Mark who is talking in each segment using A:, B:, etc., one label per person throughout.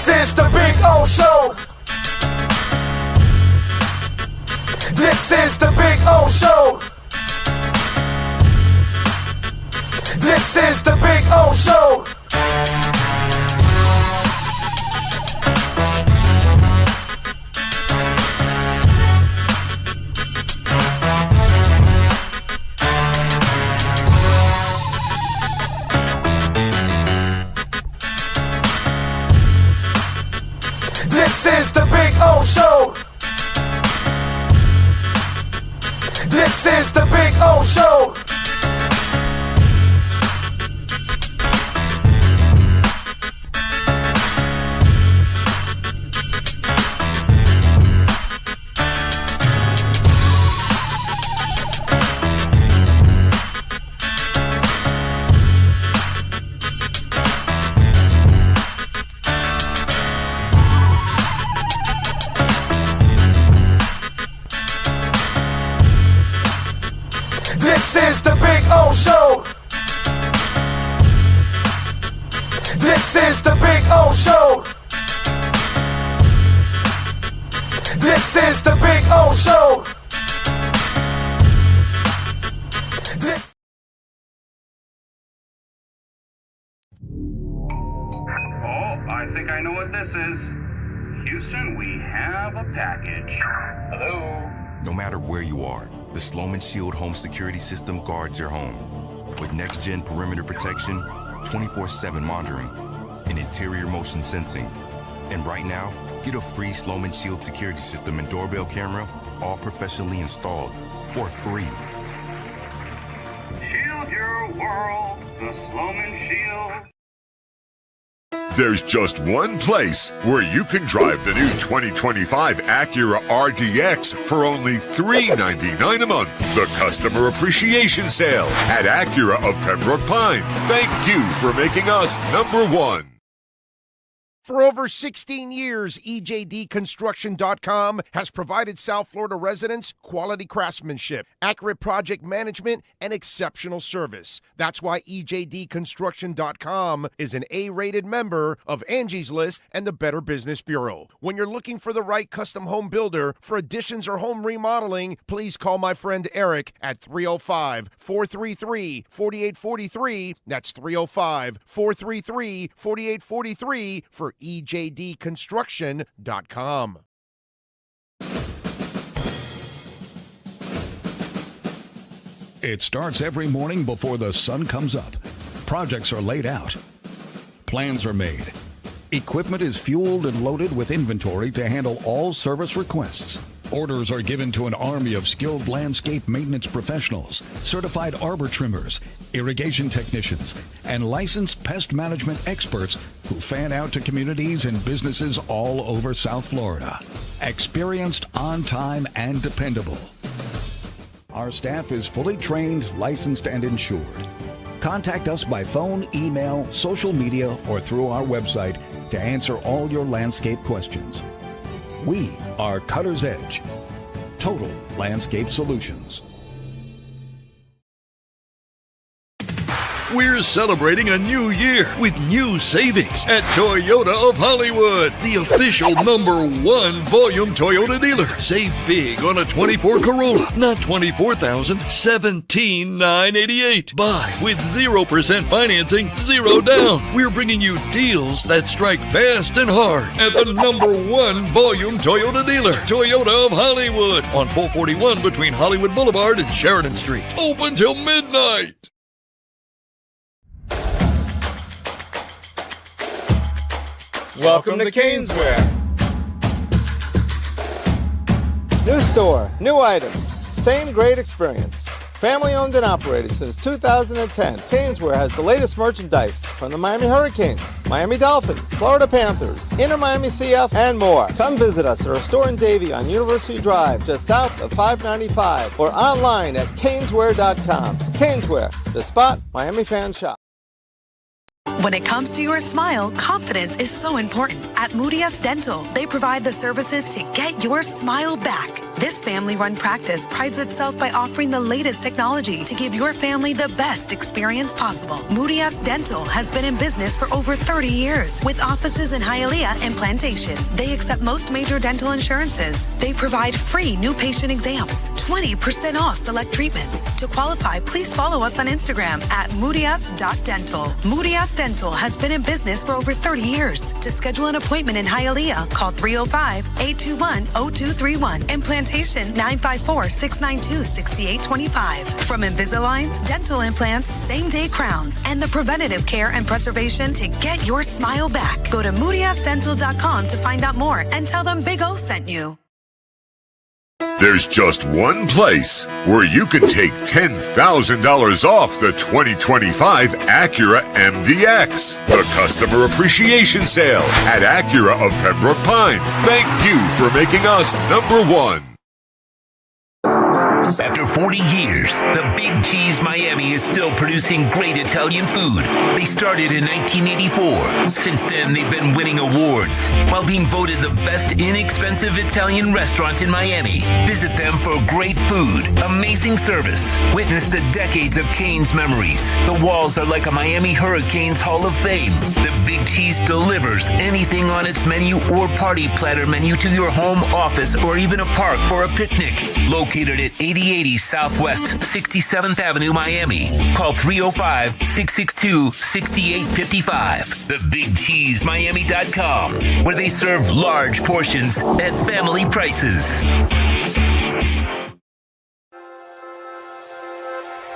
A: This is the Big O Show. This is the Big O Show. This is the Big O Show. This is the Big O Show. This is the Big O Show. This is the Big O Show. This is the Big O Show. This is the Big O Show. This.
B: Oh, I think I know what this is. Houston, we have a package. Hello?
C: No matter where you are, the Sloman Shield home security system guards your home. With next-gen perimeter protection, 24/7 monitoring, and interior motion sensing. And right now, get a free Sloman Shield security system and doorbell camera, all professionally installed, for free.
B: Shield your world, the Sloman Shield.
D: There's just one place where you can drive the new 2025 Acura RDX for only $399 a month. The Customer Appreciation Sale at Acura of Pembroke Pines. Thank you for making us #1.
E: For over 16 years, EJDconstruction.com has provided South Florida residents quality craftsmanship, accurate project management, and exceptional service. That's why EJDconstruction.com is an A-rated member of Angie's List and the Better Business Bureau. When you're looking for the right custom home builder for additions or home remodeling, please call my friend Eric at 305-433-4843. That's 305-433-4843 for EJDconstruction.com.
F: It starts every morning before the sun comes up. Projects are laid out. Plans are made. Equipment is fueled and loaded with inventory to handle all service requests. Orders are given to an army of skilled landscape maintenance professionals, certified arbor trimmers, irrigation technicians, and licensed pest management experts who fan out to communities and businesses all over South Florida. Experienced, on time, and dependable. Our staff is fully trained, licensed, and insured. Contact us by phone, email, social media, or through our website to answer all your landscape questions. We are Cutter's Edge. Total Landscape Solutions.
G: We're celebrating a new year with new savings at Toyota of Hollywood, the official #1 volume Toyota dealer. Save big on a 24 Corolla, not $24,000, $17,988. Buy with 0% financing, 0 down. We're bringing you deals that strike fast and hard at the #1 volume Toyota dealer, Toyota of Hollywood, on 441 between Hollywood Boulevard and Sheridan Street. Open till midnight.
H: Welcome to Caneswear. New store, new items, same great experience. Family owned and operated since 2010, Caneswear has the latest merchandise from the Miami Hurricanes, Miami Dolphins, Florida Panthers, Inter Miami CF, and more. Come visit us at our store in Davie on University Drive, just south of 595, or online at caneswear.com. Caneswear, the spot Miami fans shop.
I: When it comes to your smile, confidence is so important. At Moody S Dental, they provide the services to get your smile back. This family-run practice prides itself by offering the latest technology to give your family the best experience possible. Moody S Dental has been in business for over 30 years with offices in Hialeah and Plantation. They accept most major dental insurances. They provide free new patient exams, 20% off select treatments. To qualify, please follow us on Instagram at moodys.dental. Moody S Dental has been in business for over 30 years. To schedule an appointment in Hialeah, call 305-821-0231. Implantation 954-692-6825. From Invisaligns, dental implants, same-day crowns, and the preventative care and preservation to get your smile back. Go to moodysdental.com to find out more and tell them Big O sent you.
D: There's just one place where you can take $10,000 off the 2025 Acura MDX. The Customer Appreciation Sale at Acura of Pembroke Pines. Thank you for making us number one.
J: After 40 years, the Big Cheese Miami is still producing great Italian food. They started in 1984. Since then, they've been winning awards while being voted the best inexpensive Italian restaurant in Miami. Visit them for great food, amazing service. Witness the decades of Cane's memories. The walls are like a Miami Hurricanes Hall of Fame. The Big Cheese delivers anything on its menu or party platter menu to your home, office, or even a park for a picnic. Located at 8080 Southwest 67th Avenue, Miami. Call 305-662-6855. TheBigCheeseMiami.com, where they serve large portions at family prices.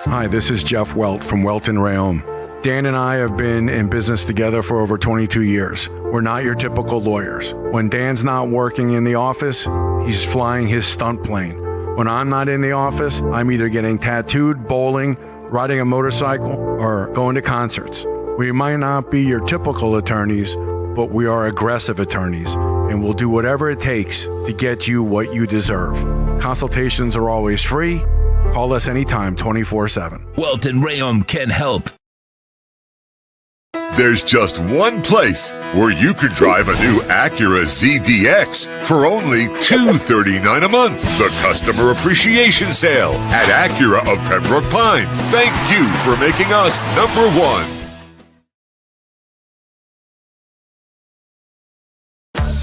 K: Hi, this is Jeff Welt from Welt & Rayom. Dan and I have been in business together for over 22 years. We're not your typical lawyers. When Dan's not working in the office, he's flying his stunt plane. When I'm not in the office, I'm either getting tattooed, bowling, riding a motorcycle, or going to concerts. We might not be your typical attorneys, but we are aggressive attorneys, and we'll do whatever it takes to get you what you deserve. Consultations are always free. Call us anytime, 24/7.
J: Welt & Rayom can help.
D: There's just one place where you could drive a new Acura ZDX for only $239 a month. The Customer Appreciation Sale at Acura of Pembroke Pines. Thank you for making us number one.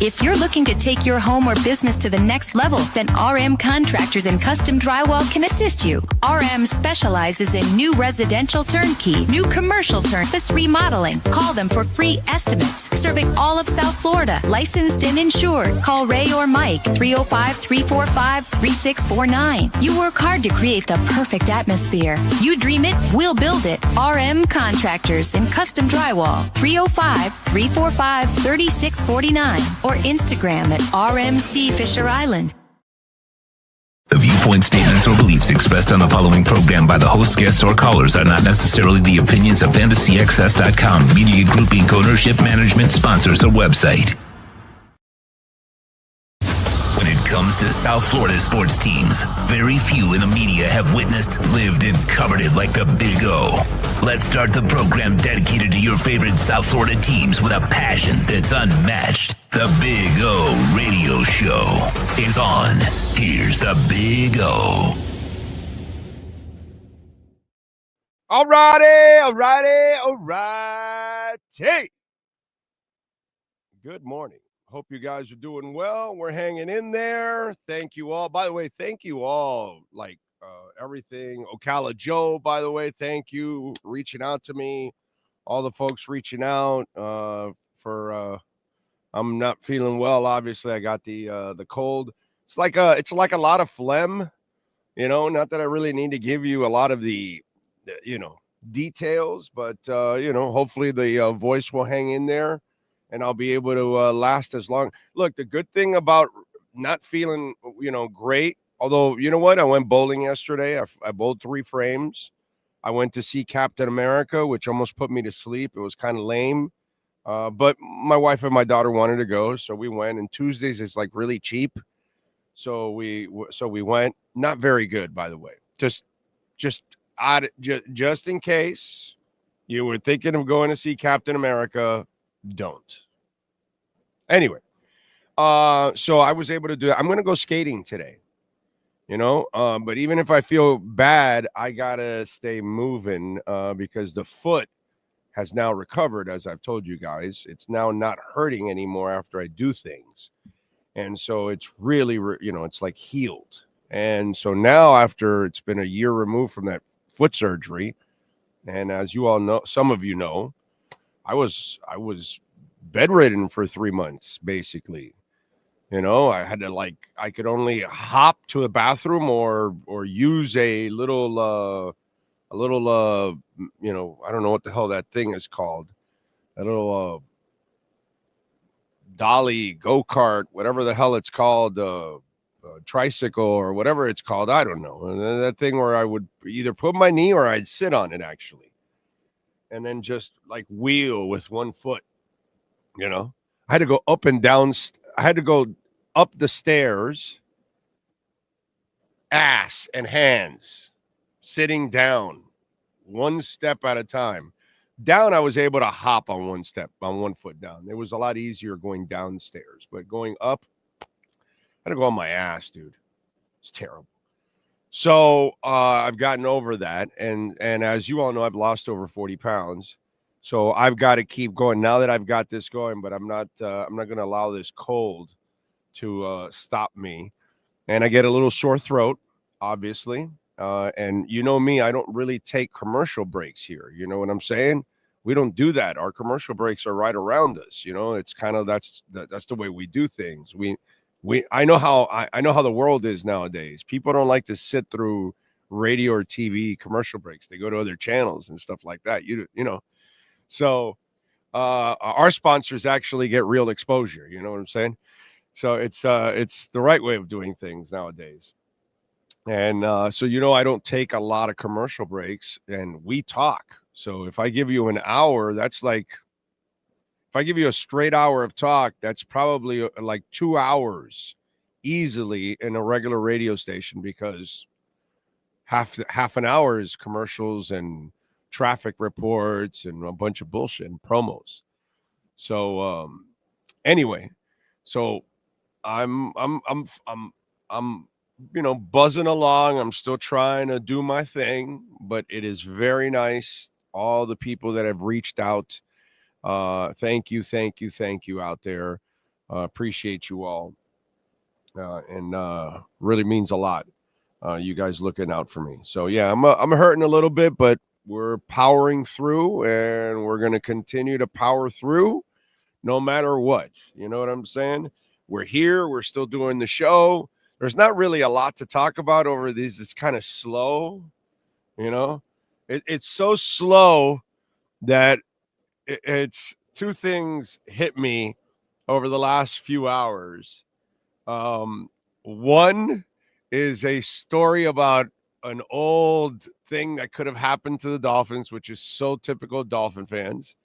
L: If you're looking to take your home or business to the next level, then RM Contractors and Custom Drywall can assist you. RM specializes in new residential turnkey, new commercial office remodeling. Call them for free estimates. Serving all of South Florida, licensed and insured. Call Ray or Mike, 305-345-3649. You work hard to create the perfect atmosphere. You dream it, we'll build it. RM Contractors and Custom Drywall, 305-345-3649. Or Instagram at RMC Fisher Island.
J: The viewpoint statements or beliefs expressed on the following program by the host, guests, or callers are not necessarily the opinions of FantasyXS.com, Media Group Inc. ownership, management, sponsors, or website. When it comes to South Florida sports teams, very few in the media have witnessed, lived, and covered it like the Big O. Let's start the program dedicated to your favorite South Florida teams with a passion that's unmatched. The Big O Radio Show is on. Here's the Big O.
E: All righty. Good morning. Hope you guys are doing well. We're hanging in there. Thank you all. By the way, thank you all. Everything. Ocala Joe, by the way, thank you reaching out to me. All the folks reaching out I'm not feeling well. Obviously, I got the cold. It's like a lot of phlegm, not that I really need to give you a lot of the details, but hopefully the voice will hang in there and I'll be able to last as long. Look, the good thing about not feeling, great, although, you know what? I went bowling yesterday. I bowled 3 frames. I went to see Captain America, which almost put me to sleep. It was kind of lame. But my wife and my daughter wanted to go, so we went. And Tuesdays is really cheap. So we went. Not very good, by the way. Just in case you were thinking of going to see Captain America, don't. Anyway, so I was able to do that. I'm going to go skating today. But even if I feel bad, I gotta stay moving because the foot has now recovered, as I've told you guys. It's now not hurting anymore after I do things. And so it's really, it's like healed. And so now after it's been a year removed from that foot surgery, and as you all know, some of you know, I was bedridden for 3 months, basically. I had to I could only hop to the bathroom or use a little, I don't know what the hell that thing is called. A little dolly, go-kart, whatever the hell it's called, tricycle or whatever it's called. I don't know. And that thing where I would either put my knee or I'd sit on it, actually. And then just wheel with one foot, I had to go up and down. I had to go up the stairs, ass and hands, sitting down, one step at a time. Down, I was able to hop on one foot down. It was a lot easier going downstairs, but going up, I had to go on my ass, dude. It's terrible. So I've gotten over that, and as you all know, I've lost over 40 pounds. So I've got to keep going now that I've got this going, but I'm not going to allow this cold to stop me. And I get a little sore throat, obviously. And you know me, I don't really take commercial breaks here. You know what I'm saying? We don't do that. Our commercial breaks are right around us. It's kind of that's the way we do things. I know how the world is nowadays. People don't like to sit through radio or TV commercial breaks. They go to other channels and stuff like that. So our sponsors actually get real exposure. You know what I'm saying? So it's the right way of doing things nowadays. And so I don't take a lot of commercial breaks, and we talk. So if I give you an hour, that's if I give you a straight hour of talk, that's probably 2 hours easily in a regular radio station, because half an hour is commercials and traffic reports and a bunch of bullshit and promos. So anyway, so I'm buzzing along. I'm still trying to do my thing, but it is very nice. All the people that have reached out, thank you out there. Appreciate you all, and really means a lot. You guys looking out for me. So yeah, I'm hurting a little bit, but we're powering through, and we're going to continue to power through no matter what. You know what I'm saying? We're here. We're still doing the show. There's not really a lot to talk about over these. It's kind of slow, It's so slow that it's two things hit me over the last few hours. One is a story about an old thing that could have happened to the Dolphins, which is so typical Dolphin fans.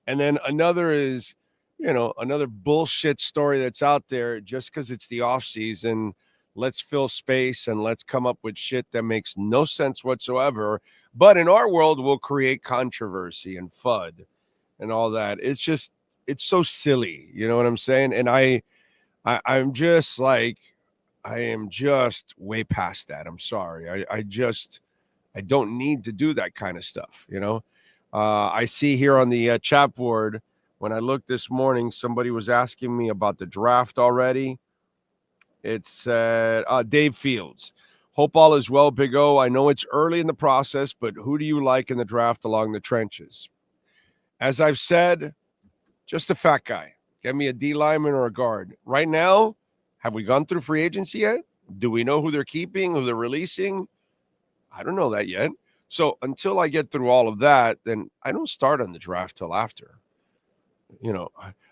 E: And then another is, another bullshit story that's out there just because it's the offseason. Let's fill space and let's come up with shit that makes no sense whatsoever. But in our world, we'll create controversy and FUD and all that. It's so silly. You know what I'm saying? And I'm just I am just way past that. I'm sorry. I don't need to do that kind of stuff. I see here on the chat board, when I looked this morning, somebody was asking me about the draft already. It said, Dave Fields, hope all is well, Big O. I know it's early in the process, but who do you like in the draft along the trenches? As I've said, just a fat guy. Get me a D lineman or a guard. Right now, have we gone through free agency yet? Do we know who they're keeping, who they're releasing? I don't know that yet. So until I get through all of that, then I don't start on the draft till after.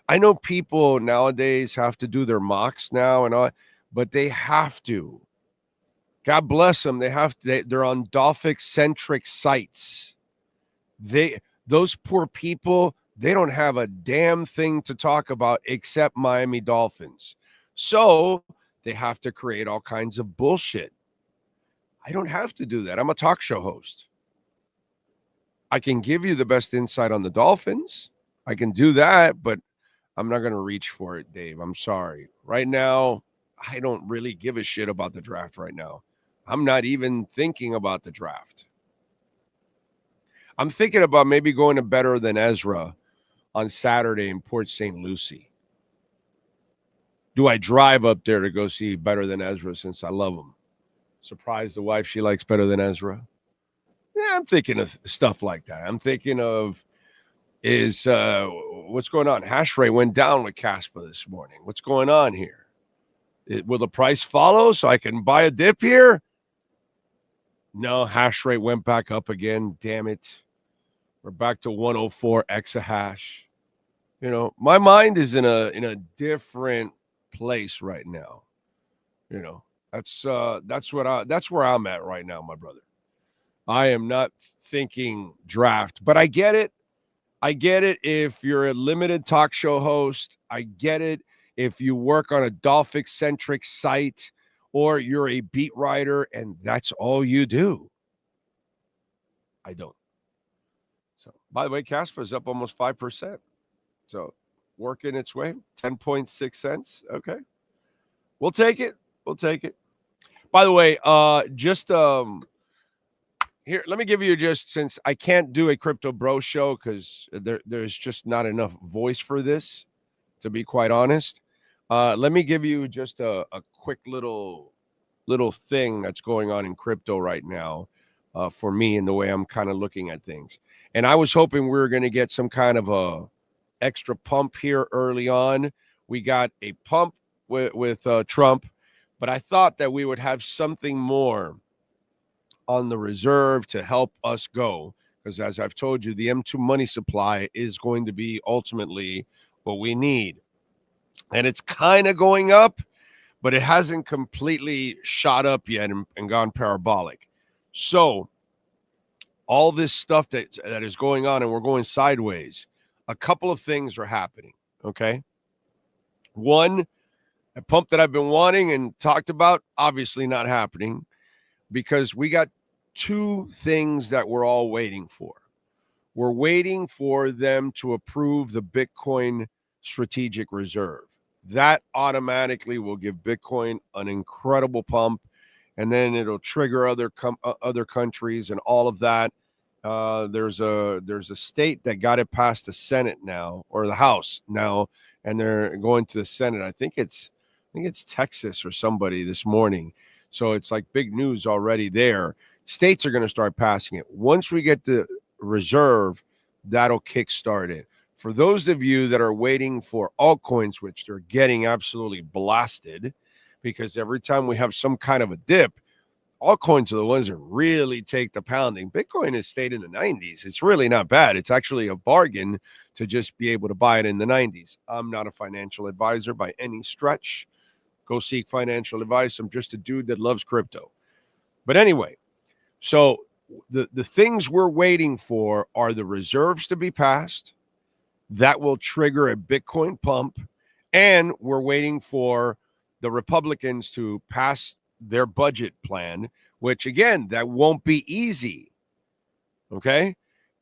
E: I know people nowadays have to do their mocks now and all, but they have to. God bless them. They have to. They're on Dolphin-centric sites. Those poor people, they don't have a damn thing to talk about except Miami Dolphins. So they have to create all kinds of bullshit. I don't have to do that. I'm a talk show host. I can give you the best insight on the Dolphins. I can do that, but I'm not going to reach for it, Dave. I'm sorry. Right now, I don't really give a shit about the draft right now. I'm not even thinking about the draft. I'm thinking about maybe going to Better Than Ezra on Saturday in Port St. Lucie. Do I drive up there to go see Better Than Ezra since I love him? Surprise the wife, she likes Better Than Ezra. Yeah, I'm thinking of stuff like that. I'm thinking of what's going on? Hash rate went down with Casper this morning. What's going on here? Will the price follow so I can buy a dip here? No, hash rate went back up again. Damn it. We're back to 104 exahash. You know, my mind is in a different place right now. You know, that's where I'm at right now, my brother. I am not thinking draft, but I get it. I get it if you're a limited talk show host. I get it if you work on a Dolphin-centric site or you're a beat writer and that's all you do. I don't. So, by the way, Casper's up almost 5%. So, working its way, 10.6 cents. Okay. We'll take it. We'll take it. By the way, here, let me give you just, since I can't do a Crypto Bro show because there's just not enough voice for this, to be quite honest. Let me give you just a quick little thing that's going on in crypto right now for me and the way I'm kind of looking at things. And I was hoping we were going to get some kind of a extra pump here early on. We got a pump with Trump, but I thought that we would have something more on the reserve to help us go. Because as I've told you, the M2 money supply is going to be ultimately what we need. And it's kind of going up, but it hasn't completely shot up yet and gone parabolic. So all this stuff that is going on and we're going sideways, a couple of things are happening, okay? One, a pump that I've been wanting and talked about, obviously not happening because we got two things that we're all waiting for. We're waiting for them to approve the Bitcoin strategic reserve. That automatically will give Bitcoin an incredible pump, and then it'll trigger other countries and all of that. There's a state that got it past the Senate now, or the House now, and they're going to the Senate. I think it's Texas or somebody this morning. So it's like big news already there. States are going to start passing it. Once we get the reserve, that'll kickstart it. For those of you that are waiting for altcoins, which they're getting absolutely blasted, because every time we have some kind of a dip, altcoins are the ones that really take the pounding. Bitcoin has stayed in the 90s. It's really not bad. It's actually a bargain to just be able to buy it in the 90s. I'm not a financial advisor by any stretch. Go seek financial advice. I'm just a dude that loves crypto. But anyway, so the things we're waiting for are the reserves to be passed. That will trigger a Bitcoin pump. And we're waiting for the Republicans to pass their budget plan, which, again, that won't be easy. Okay?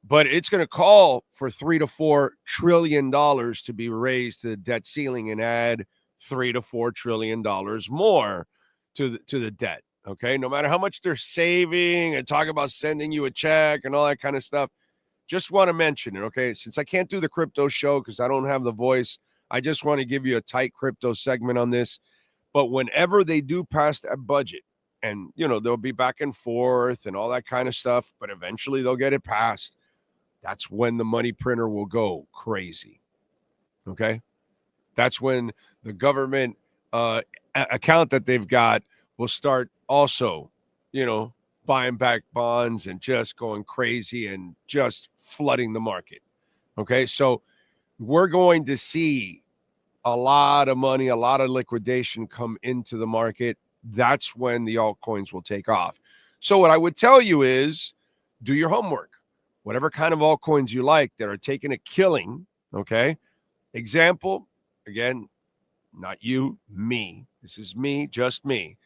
E: But it's going to call for $3 to $4 trillion to be raised to the debt ceiling and add $3 to $4 trillion more to the debt. Okay? No matter how much they're saving and talk about sending you a check and all that kind of stuff, just want to mention it, okay? Since I can't do the crypto show because I don't have the voice, I just want to give you a tight crypto segment on this. But whenever they do pass that budget, and, you know, they'll be back and forth and all that kind of stuff, but eventually they'll get it passed, that's when the money printer will go crazy, okay? That's when the government account that they've got will start also, you know, buying back bonds and just going crazy and just flooding the market. Okay, so we're going to see a lot of money, a lot of liquidation come into the market. That's when the altcoins will take off. So what I would tell you is do your homework. Whatever kind of altcoins you like that are taking a killing, okay? Example, again, not you, me. This is me, just me.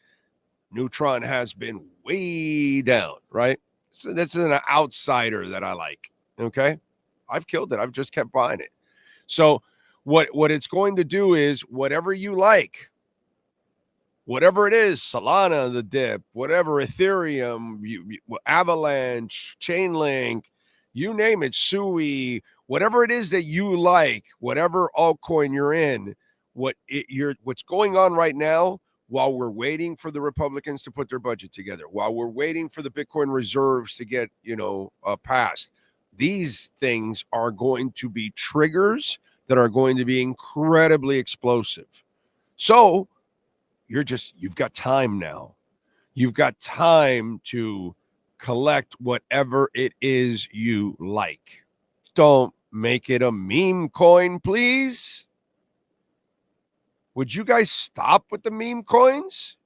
E: Neutron has been way down, right? So that's an outsider that I like, okay? I've killed it. I've just kept buying it. So what it's going to do is whatever you like, whatever it is, Solana, the dip, whatever, Ethereum, Avalanche, Chainlink, you name it, Sui, whatever it is that you like, whatever altcoin you're in, what's going on right now while we're waiting for the Republicans to put their budget together, while we're waiting for the Bitcoin reserves to get, passed, these things are going to be triggers that are going to be incredibly explosive. So you've got time now. You've got time to collect whatever it is you like. Don't make it a meme coin, please. Would you guys stop with the meme coins?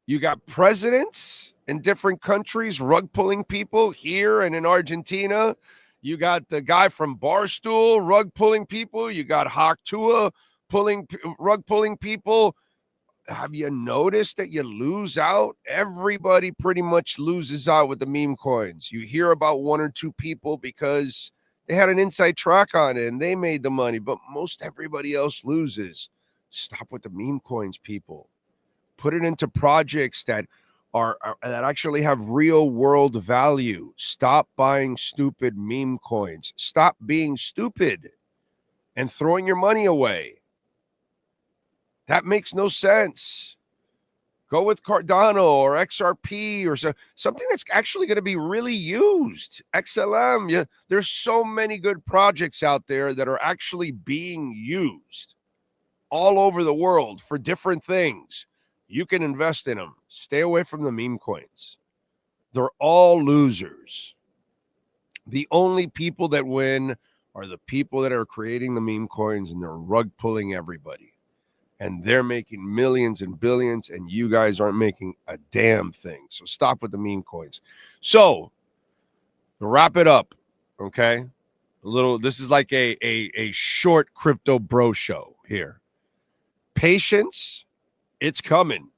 E: You got presidents in different countries rug pulling people here and in Argentina. You got the guy from Barstool rug pulling people. You got Haktua rug pulling people. Have you noticed that you lose out? Everybody pretty much loses out with the meme coins. You hear about one or two people because they had an inside track on it and they made the money, but most everybody else loses. Stop with the meme coins, people. Put it into projects that that actually have real world value. Stop buying stupid meme coins. Stop being stupid and throwing your money away. That makes no sense. Go with Cardano or XRP or something that's actually going to be really used. XLM. Yeah, there's so many good projects out there that are actually being used all over the world for different things. You can invest in them. Stay away from the meme coins. They're all losers. The only people that win are the people that are creating the meme coins, and they're rug pulling everybody. And they're making millions and billions, and you guys aren't making a damn thing. So stop with the meme coins. So to wrap it up, okay? This is like a short crypto bro show here. Patience, it's coming.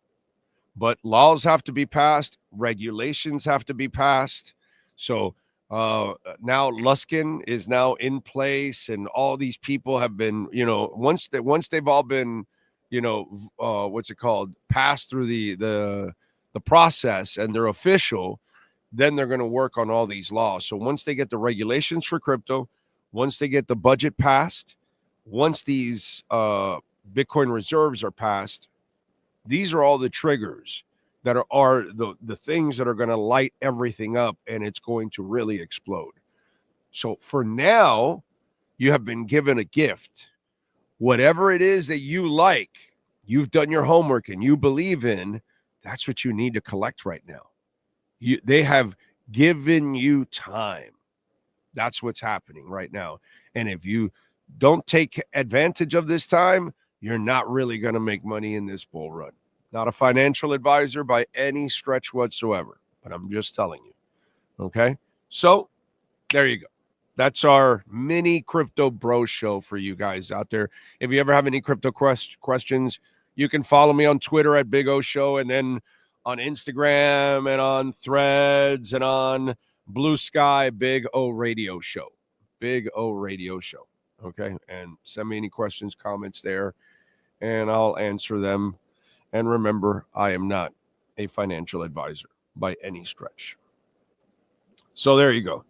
E: But laws have to be passed, regulations have to be passed. So now Luskin is now in place, and all these people have been, once they've all been, passed through the process and they're official, then they're going to work on all these laws. So once they get the regulations for crypto, once they get the budget passed, once these Bitcoin reserves are passed, these are all the triggers that are the things that are going to light everything up, and it's going to really explode. So for now, you have been given a gift. Whatever it is that you like, you've done your homework and you believe in, that's what you need to collect right now. They have given you time. That's what's happening right now. And if you don't take advantage of this time, you're not really going to make money in this bull run. Not a financial advisor by any stretch whatsoever, but I'm just telling you. Okay? So there you go. That's our mini crypto bro show for you guys out there. If you ever have any crypto questions, you can follow me on Twitter at Big O Show, and then on Instagram and on Threads and on Blue Sky, Big O Radio Show. Big O Radio Show. Okay? And send me any questions, comments there, and I'll answer them. And remember, I am not a financial advisor by any stretch. So there you go.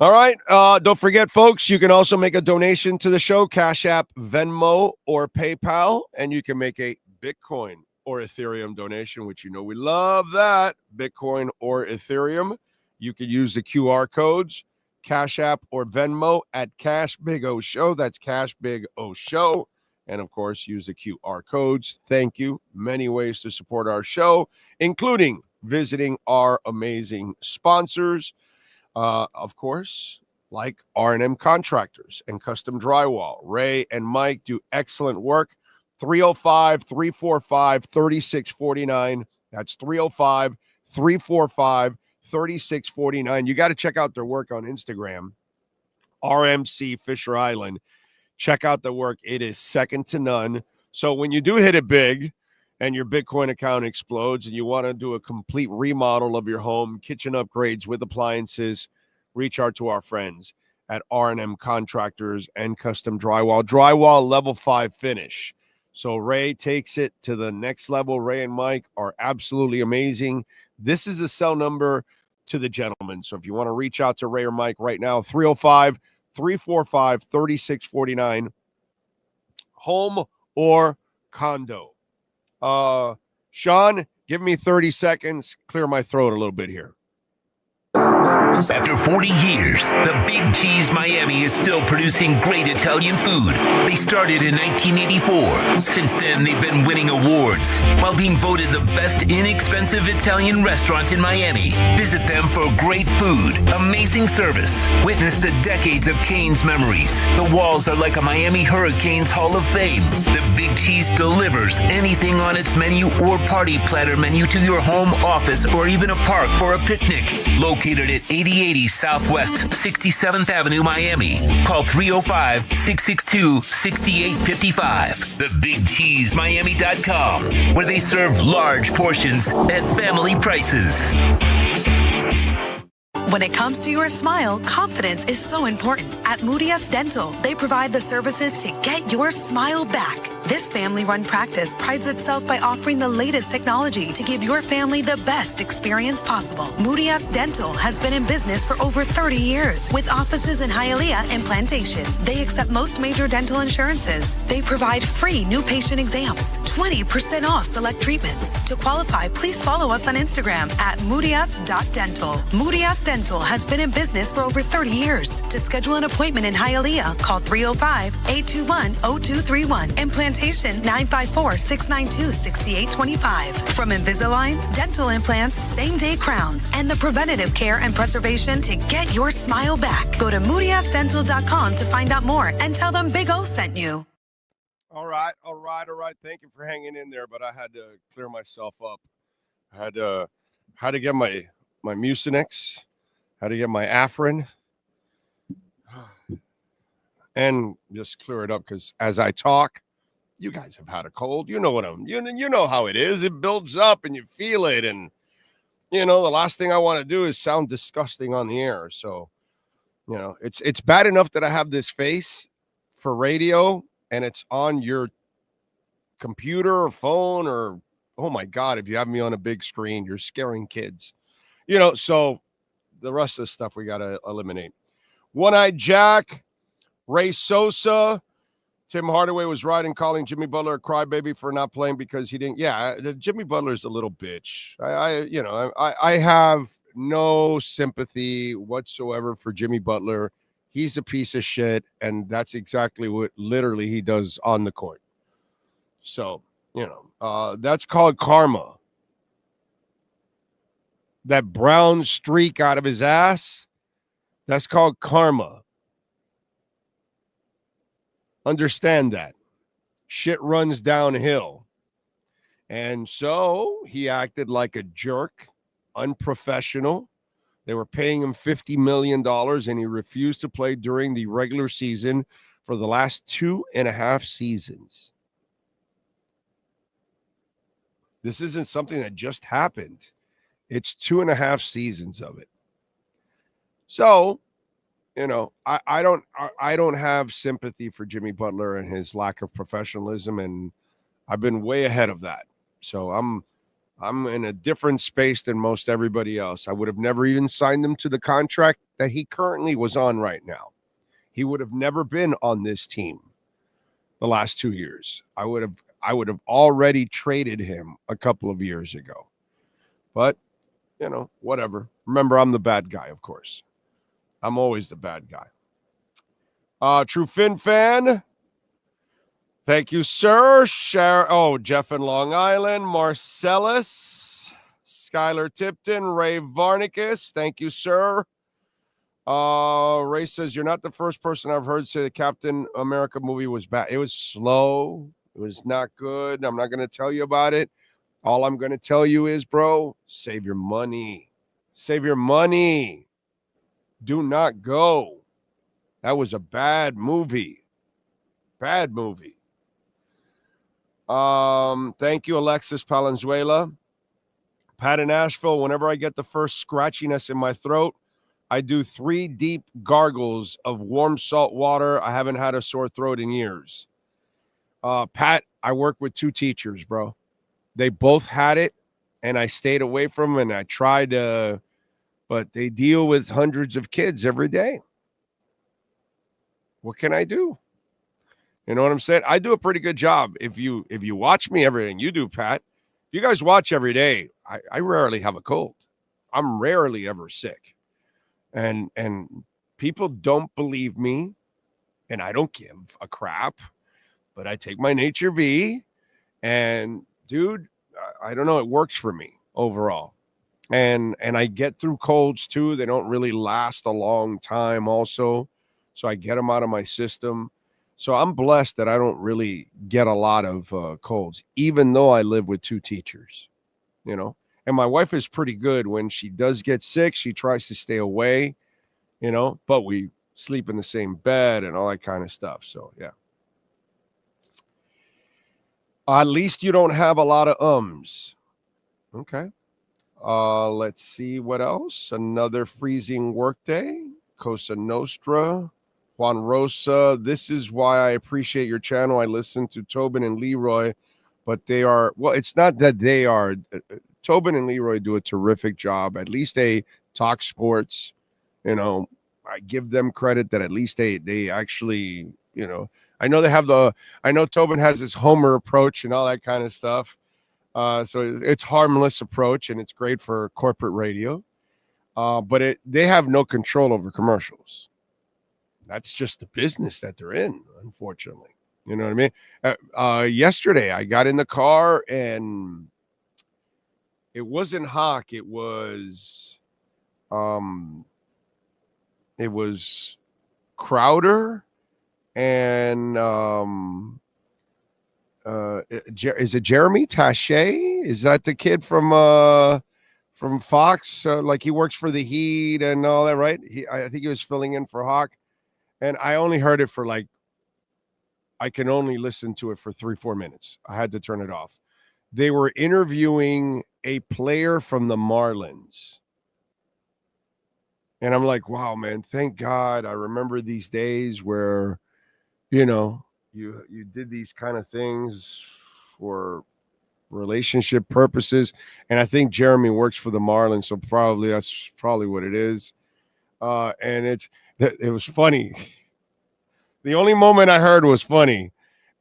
E: All right. Don't forget, folks, you can also make a donation to the show, Cash App, Venmo, or PayPal, and you can make a Bitcoin or Ethereum donation, which we love that, Bitcoin or Ethereum. You can use the QR codes, Cash App or Venmo at Cash Big O Show. That's Cash Big O Show. And, of course, use the QR codes. Thank you. Many ways to support our show, including visiting our amazing sponsors. Of course, like R&M Contractors and Custom Drywall. Ray and Mike do excellent work. 305-345-3649. That's 305-345-3649. You got to check out their work on Instagram, RMC Fisher Island. Check out the work. It is second to none. So when you do hit it big and your Bitcoin account explodes and you want to do a complete remodel of your home, kitchen upgrades with appliances, reach out to our friends at R&M Contractors and Custom Drywall. Drywall level 5 finish. So Ray takes it to the next level. Ray and Mike are absolutely amazing. This is the cell number to the gentleman. So if you want to reach out to Ray or Mike right now, 305-345-3649, home or condo. Sean, give me 30 seconds. Clear my throat a little bit here.
J: After 40 years, the Big Cheese Miami is still producing great Italian food. They started in 1984. Since then, they've been winning awards while being voted the best inexpensive Italian restaurant in Miami. Visit them for great food, amazing service. Witness the decades of Cane's memories. The walls are like a Miami Hurricanes Hall of Fame. The Big Cheese delivers anything on its menu or party platter menu to your home, office, or even a park for a picnic. Located at 8080 Southwest 67th Avenue, Miami. Call 305-662-6855. TheBigCheeseMiami.com, where they serve large portions at family prices.
I: When it comes to your smile, confidence is so important. At Moody S Dental, they provide the services to get your smile back. This family-run practice prides itself by offering the latest technology to give your family the best experience possible. Moody S Dental has been in business for over 30 years with offices in Hialeah and Plantation. They accept most major dental insurances. They provide free new patient exams, 20% off select treatments. To qualify, please follow us on Instagram at moodys.dental. Moody S Dental has been in business for over 30 years. To schedule an appointment in Hialeah, call 305-821-0231 and Plantation 954-692-6825. From Invisaligns, dental implants, same-day crowns, and the preventative care and preservation to get your smile back. Go to moodysdental.com to find out more and tell them Big O sent you.
E: All right. Thank you for hanging in there, but I had to clear myself up. I had to get my Mucinex, had to get my Afrin, and just clear it up because as I talk, you guys have had a cold. You know what you know how it is. It builds up and you feel it. And, the last thing I want to do is sound disgusting on the air. So, it's bad enough that I have this face for radio and it's on your computer or phone or, oh my God, if you have me on a big screen, you're scaring kids. So the rest of the stuff we got to eliminate. One-Eyed Jack, Ray Sosa, Tim Hardaway was right in calling Jimmy Butler a crybaby for not playing because he didn't. Yeah, Jimmy Butler's a little bitch. I have no sympathy whatsoever for Jimmy Butler. He's a piece of shit, and that's exactly what literally he does on the court. So, that's called karma. That brown streak out of his ass, that's called karma. Understand that. Shit runs downhill. And so he acted like a jerk, unprofessional. They were paying him $50 million, and he refused to play during the regular season for the last 2.5 seasons. This isn't something that just happened. It's 2.5 seasons of it. So, I don't have sympathy for Jimmy Butler and his lack of professionalism, and I've been way ahead of that. So I'm in a different space than most everybody else. I would have never even signed him to the contract that he currently was on right now. He would have never been on this team the last 2 years. I would have already traded him a couple of years ago. But, whatever. Remember, I'm the bad guy, of course. I'm always the bad guy. True Fin fan. Thank you, sir. Jeff in Long Island. Marcellus. Skylar Tipton. Ray Varnicus. Thank you, sir. Ray says, you're not the first person I've heard say the Captain America movie was bad. It was slow. It was not good. I'm not going to tell you about it. All I'm going to tell you is, bro, save your money. Save your money. Do not go. That was a bad movie. Bad movie. Thank you, Alexis Palenzuela. Pat in Asheville, whenever I get the first scratchiness in my throat, I do 3 deep gargles of warm salt water. I haven't had a sore throat in years. Pat, I work with 2 teachers, bro. They both had it, and I stayed away from them, and I tried to, but they deal with hundreds of kids every day. What can I do? You know what I'm saying? I do a pretty good job. If you watch me, everything you do, Pat, if you guys watch every day, I rarely have a cold. I'm rarely ever sick. And people don't believe me, and I don't give a crap, but I take my Nature V, and dude, I don't know, it works for me overall. And I get through colds too. They don't really last a long time also. So I get them out of my system. So I'm blessed that I don't really get a lot of colds, even though I live with 2 teachers, you know. And my wife is pretty good. When she does get sick, she tries to stay away, you know, but we sleep in the same bed and all that kind of stuff. So, yeah. At least you don't have a lot of ums. Okay. Let's see what else. Another freezing workday. Cosa Nostra. Juan Rosa, this is why I appreciate your channel. I listen to Tobin and Leroy, but they are, well, it's not that they are. Tobin and Leroy do a terrific job. At least they talk sports. You know, I give them credit that at least they actually, you know, I know Tobin has his Homer approach and all that kind of stuff. So it's harmless approach, and it's great for corporate radio. But they have no control over commercials. That's just the business that they're in, unfortunately. You know what I mean? Yesterday, I got in the car, and it wasn't Hawk. It was Crowder and is it Jeremy Taché? Is that the kid from Fox? Like, he works for the Heat and all that, right? I think he was filling in for Hawk. And I only heard it for I can only listen to it for 3-4 minutes. I had to turn it off. They were interviewing a player from the Marlins. And I'm like, wow, man, thank God. I remember these days where, you know, you did these kind of things for relationship purposes. And I think Jeremy works for the Marlins, so that's probably what it is. And it was funny. The only moment I heard was funny,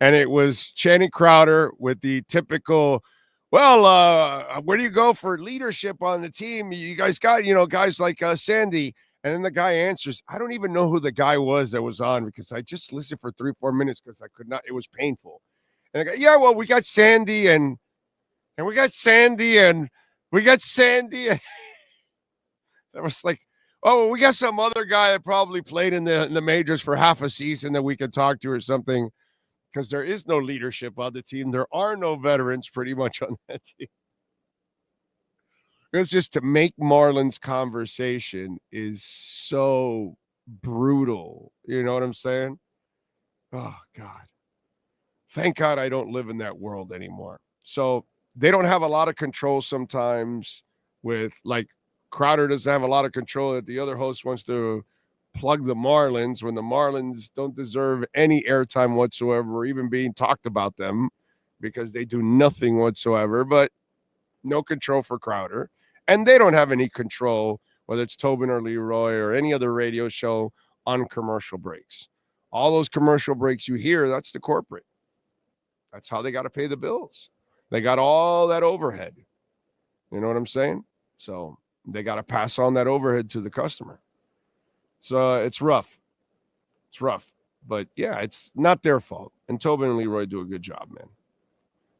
E: and it was Channing Crowder with the typical, well, where do you go for leadership on the team? You guys got, you know, guys like Sandy. And then the guy answers, I don't even know who the guy was that was on, because I just listened for 3-4 minutes because I could not, it was painful. And I go, yeah, well, we got Sandy and we got Sandy and we got Sandy. I was like, oh, well, we got some other guy that probably played in the majors for half a season that we could talk to or something, because there is no leadership on the team. There are no veterans pretty much on that team. It's just to make Marlins conversation is so brutal. You know what I'm saying? Oh, God. Thank God I don't live in that world anymore. So they don't have a lot of control sometimes with, like, Crowder doesn't have a lot of control that the other host wants to plug the Marlins when the Marlins don't deserve any airtime whatsoever or even being talked about them because they do nothing whatsoever, but no control for Crowder. And they don't have any control, whether it's Tobin or Leroy or any other radio show, on commercial breaks. All those commercial breaks you hear, that's the corporate. That's how they got to pay the bills. They got all that overhead. You know what I'm saying? So they got to pass on that overhead to the customer. So it's rough. It's rough. But, yeah, it's not their fault. And Tobin and Leroy do a good job, man.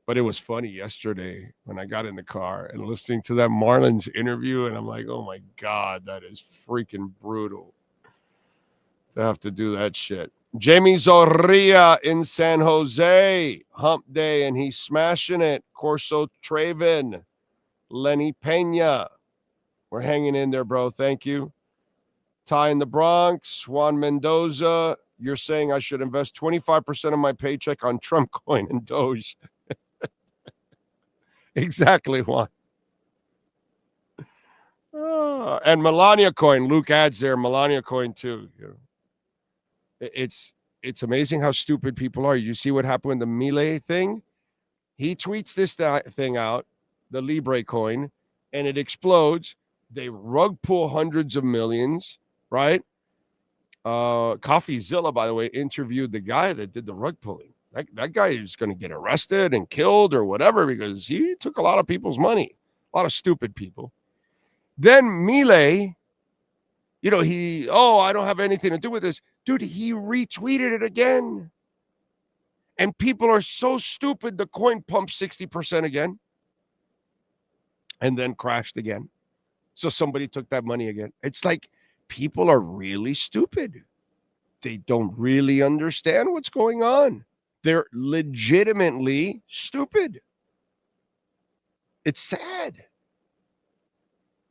E: But it was funny yesterday when I got in the car and listening to that Marlins interview, and I'm like, oh, my God, that is freaking brutal to have to do that shit. Jamie Zorria in San Jose, hump day, and he's smashing it. Corso Traven, Lenny Pena. We're hanging in there, bro. Thank you. Ty in the Bronx, Juan Mendoza. You're saying I should invest 25% of my paycheck on Trump coin and Doge. Exactly, Juan. And Melania coin. Luke adds there, Melania coin too. It's it's amazing how stupid people are. You see what happened with the Milei thing? He tweets this thing out, the Libre coin, and it explodes. They rug pull hundreds of millions, right? CoffeeZilla, by the way, interviewed the guy that did the rug pulling. That guy is going to get arrested and killed or whatever because he took a lot of people's money, a lot of stupid people. Then Milei, I don't have anything to do with this. Dude, he retweeted it again. And people are so stupid, the coin pumped 60% again and then crashed again. So somebody took that money again. It's like people are really stupid. They don't really understand what's going on. They're legitimately stupid. It's sad.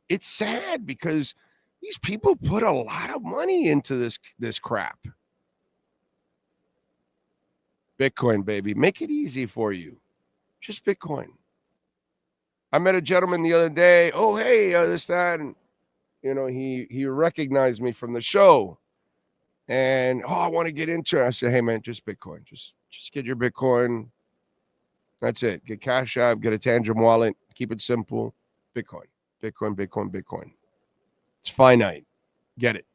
E: It's sad because these people put a lot of money into this crap. Bitcoin, baby. Make it easy for you. Just Bitcoin. I met a gentleman the other day. Oh, hey, this, that. And, he recognized me from the show. And, I want to get into it. I said, hey, man, just Bitcoin. Just get your Bitcoin. That's it. Get Cash App. Get a Tangent wallet. Keep it simple. Bitcoin. Bitcoin, Bitcoin, Bitcoin. It's finite. Get it.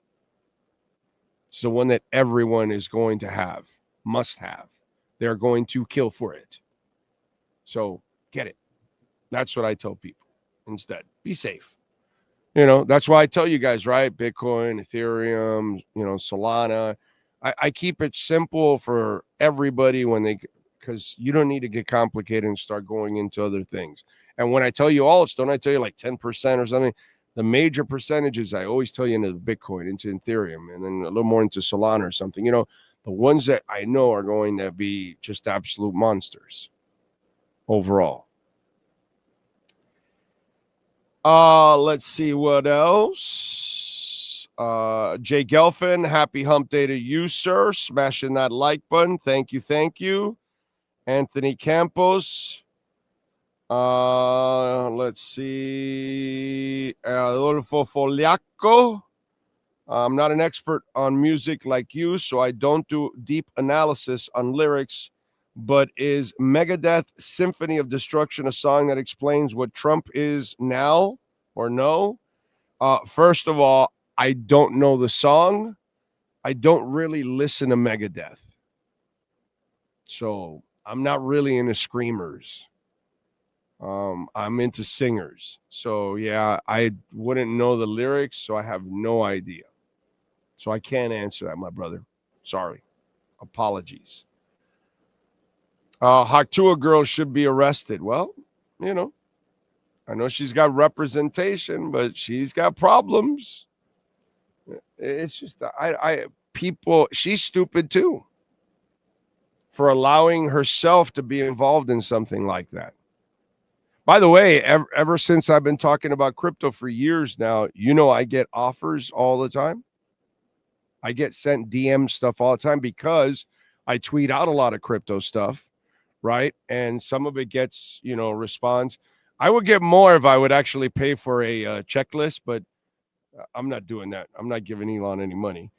E: It's the one that everyone is going to have. Must have. They're going to kill for it. So get it. That's what I tell people instead. Be safe. That's why I tell you guys, right? Bitcoin, Ethereum, Solana. I keep it simple for everybody because you don't need to get complicated and start going into other things. And when I tell you don't I tell you like 10% or something? The major percentages I always tell you into Bitcoin, into Ethereum, and then a little more into Solana or something. The ones that I know are going to be just absolute monsters overall. Let's see what else. Jay Gelfin, happy hump day to you, sir. Smashing that like button. Thank you. Anthony Campos. Let's see. Adolfo Foliaco. I'm not an expert on music like you, so I don't do deep analysis on lyrics, but is Megadeth Symphony of Destruction a song that explains what Trump is now or no? First of all, I don't know the song. I don't really listen to Megadeth. So I'm not really into screamers. I'm into singers. So, yeah, I wouldn't know the lyrics, so I have no idea. So I can't answer that, my brother. Sorry. Apologies. Haktua girl should be arrested. Well, I know she's got representation, but she's got problems. It's just, she's stupid too for allowing herself to be involved in something like that. By the way, ever since I've been talking about crypto for years now, I get offers all the time. I get sent DM stuff all the time because I tweet out a lot of crypto stuff, right? And some of it gets, response. I would get more if I would actually pay for a checklist, but I'm not doing that. I'm not giving Elon any money.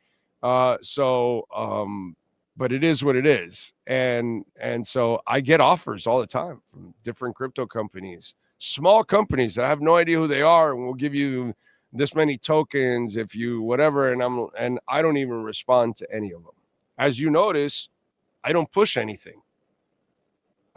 E: But it is what it is. And so I get offers all the time from different crypto companies, small companies that I have no idea who they are, and will give you this many tokens if you whatever. And I don't even respond to any of them. As you notice, I don't push anything.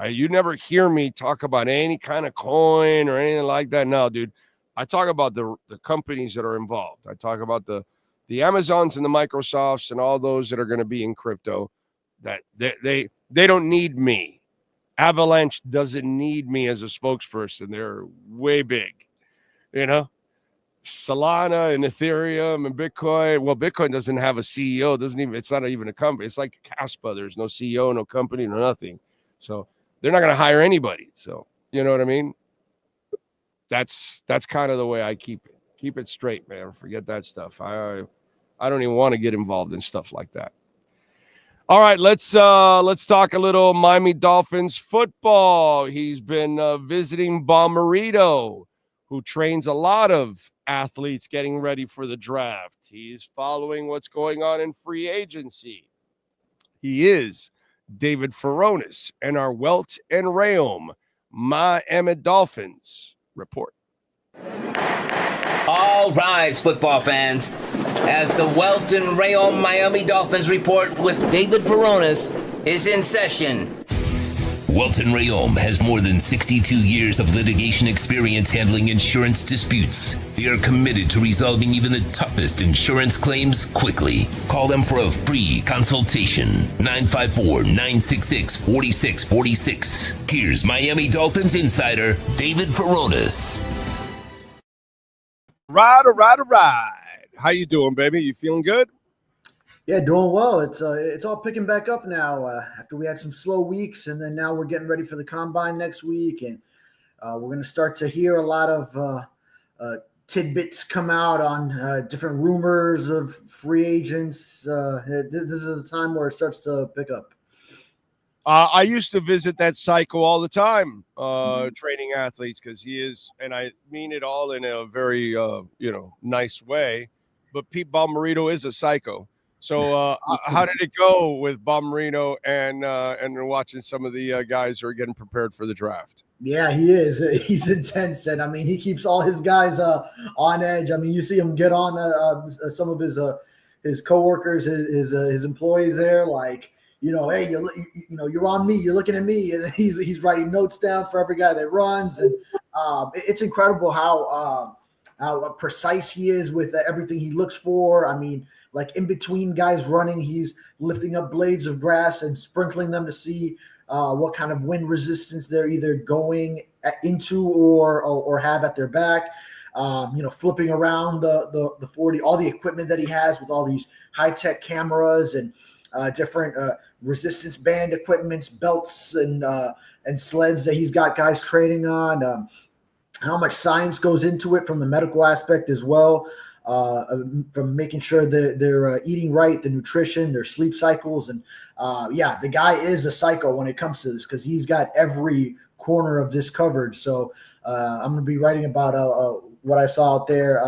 E: You never hear me talk about any kind of coin or anything like that. No, dude. I talk about the companies that are involved. I talk about the Amazons and the Microsofts and all those that are going to be in crypto. That they don't need me. Avalanche doesn't need me as a spokesperson. They're way big, Solana and Ethereum and Bitcoin. Well, Bitcoin doesn't have a CEO. It's not even a company. It's like Caspa. There's no CEO, no company, no nothing. So they're not going to hire anybody. So you know what I mean? That's kind of the way I keep it. Keep it straight, man. Forget that stuff. I don't even want to get involved in stuff like that. All right, let's talk a little Miami Dolphins football. He's been visiting Bommarito, who trains a lot of athletes getting ready for the draft. He's following what's going on in free agency. He is David Furones and our Welt and Realm Miami Dolphins report.
M: All rise, football fans, as the Welt and Realm Miami Dolphins report with David Furones is in session.
J: Welton Rayom has more than 62 years of litigation experience handling insurance disputes. They are committed to resolving even the toughest insurance claims quickly. Call them for a free consultation. 954-966-4646. Here's Miami Dolphins insider David Furones.
E: Right. How you doing, baby? You feeling good?
N: Yeah, doing well. It's all picking back up now after we had some slow weeks, and then now we're getting ready for the combine next week, and we're going to start to hear a lot of tidbits come out on different rumors of free agents. This is a time where it starts to pick up.
E: I used to visit that cycle all the time, training athletes, because he is, and I mean it all in a very nice way. But Pete Bommarito is a psycho. So how did it go with Bommarito and watching some of the guys who are getting prepared for the draft?
N: Yeah, he is. He's intense, and I mean, he keeps all his guys on edge. I mean, you see him get on some of his coworkers, his employees there, like, hey, you're on me. You're looking at me, and he's writing notes down for every guy that runs, and it's incredible how precise he is with everything he looks for. I mean, like in between guys running, he's lifting up blades of grass and sprinkling them to see what kind of wind resistance they're either going into or have at their back. Flipping around the 40, all the equipment that he has with all these high-tech cameras and different resistance band equipments, belts, and sleds that he's got guys training on. How much science goes into it from the medical aspect as well, from making sure that they're eating right, the nutrition, their sleep cycles. And the guy is a psycho when it comes to this, because he's got every corner of this covered. So I'm going to be writing about what I saw out there